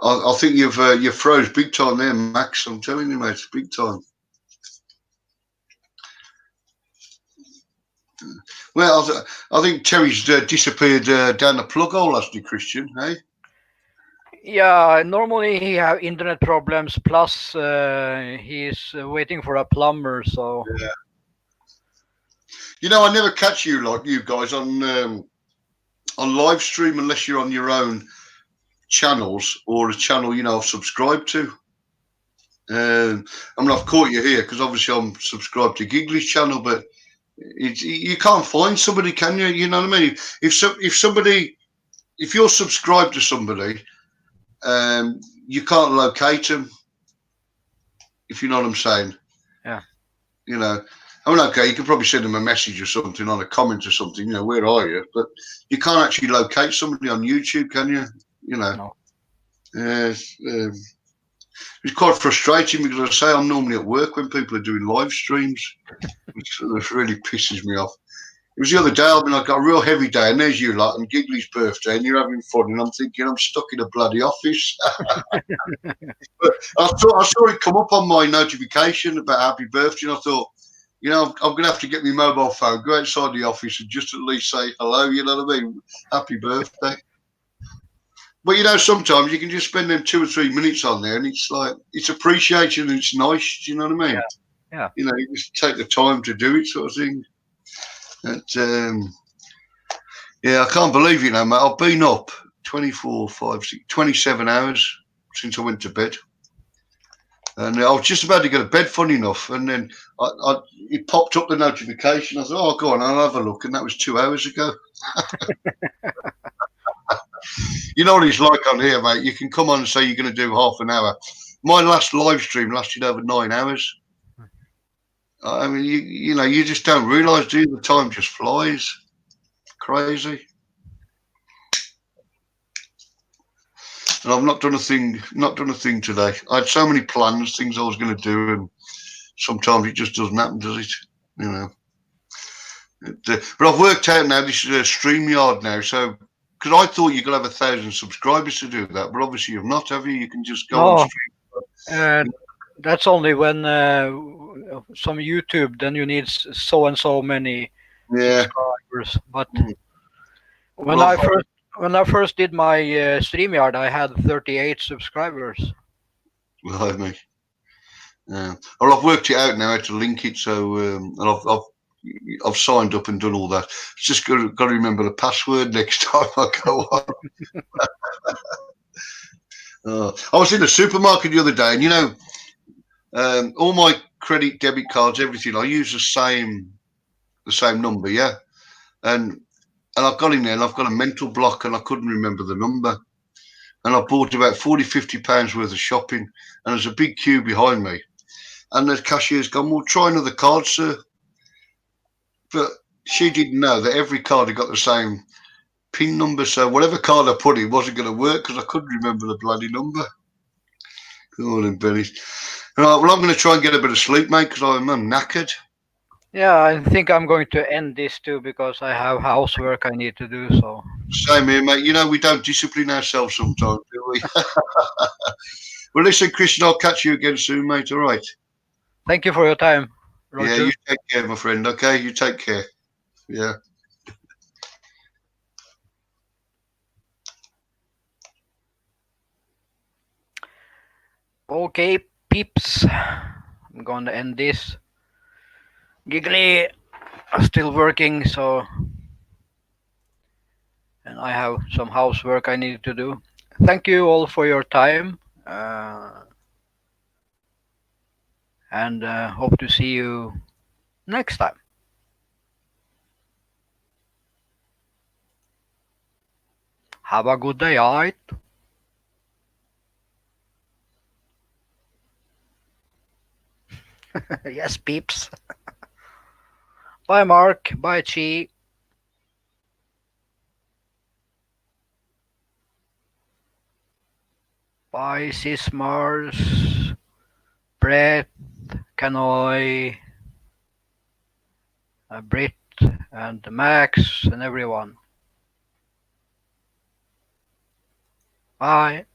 I think you've froze big time there, Max. I'm telling you, mate, big time. Well, I think Terry's disappeared down the plug hole, hasn't he, Christian? Hey. yeah, normally he have internet problems. Plus, he's waiting for a plumber. So Yeah. You know, I never catch you like you guys on live stream unless you're on your own channels or a channel you know I've subscribed to. I mean, I've caught you here because obviously I'm subscribed to Giggly's channel, but you can't find somebody, can you? You know what I mean? If you're subscribed to somebody, you can't locate them. If you know what I'm saying? Yeah. You know. I mean, okay, you can probably send them a message or something on a comment or something, you know, where are you? But you can't actually locate somebody on YouTube, can you? You know. No. It's quite frustrating because I say I'm normally at work when people are doing live streams, which really pisses me off. It was the other day, I mean, I got a real heavy day, and there's you lot, and Giggly's birthday, and you're having fun, and I'm thinking, I'm stuck in a bloody office. But I saw it come up on my notification about happy birthday, and I thought, you know, I'm going to have to get my mobile phone, go outside the office, and just at least say hello, you know what I mean? Happy birthday. But, you know, sometimes you can just spend them 2 or 3 minutes on there, and it's like, it's appreciated and it's nice, do you know what I mean? Yeah. You know, you just take the time to do it, sort of thing. Yeah, I can't believe it now, mate. I've been up 27 hours since I went to bed. And I was just about to go to bed, funny enough. And then it popped up the notification. I thought, oh, go on, I'll have a look. And that was 2 hours ago. You know what it's like on here, mate. You can come on and say you're going to do half an hour. My last live stream lasted over 9 hours. I mean, you know, you just don't realise, do you? The time just flies. Crazy. And I've not done a thing today. I had so many plans, things I was going to do, and sometimes it just doesn't happen, does it? You know. But I've worked out now, this is a StreamYard now, so, because I thought you could have 1,000 subscribers to do that, but obviously you've not, have you? You can just go on stream. That's only when some YouTube, then you need so and so many subscribers. But when I first did my StreamYard, I had 38 subscribers. Blimey. Yeah. Well, I've worked it out now how to link it, so and I've signed up and done all that. It's just got to remember the password next time I go on. I was in the supermarket the other day, and you know, all my credit, debit cards, everything, I use the same number, yeah. And I've got in there, and I've got a mental block, and I couldn't remember the number. And I bought about 40, 50 pounds worth of shopping, and there's a big queue behind me. And the cashier's gone, well, try another card, sir. But she didn't know that every card had got the same PIN number, so whatever card I put in wasn't going to work because I couldn't remember the bloody number. Good morning, Benny. Right, well, I'm going to try and get a bit of sleep, mate, because I'm knackered. Yeah, I think I'm going to end this too because I have housework I need to do. So same here, mate. You know, we don't discipline ourselves sometimes, do we? Well, listen, Christian, I'll catch you again soon, mate. All right. Thank you for your time, Roger. Yeah, you take care, my friend. Okay, you take care. Yeah. Okay, peeps. I'm going to end this. Giggly are still working, so, and I have some housework I need to do. Thank you all for your time, and hope to see you next time. Have a good day, alright? Yes, peeps. Bye, Mark. Bye, Chi. Bye, Sismars, Brett, Canoy, Britt, and Max, and everyone. Bye.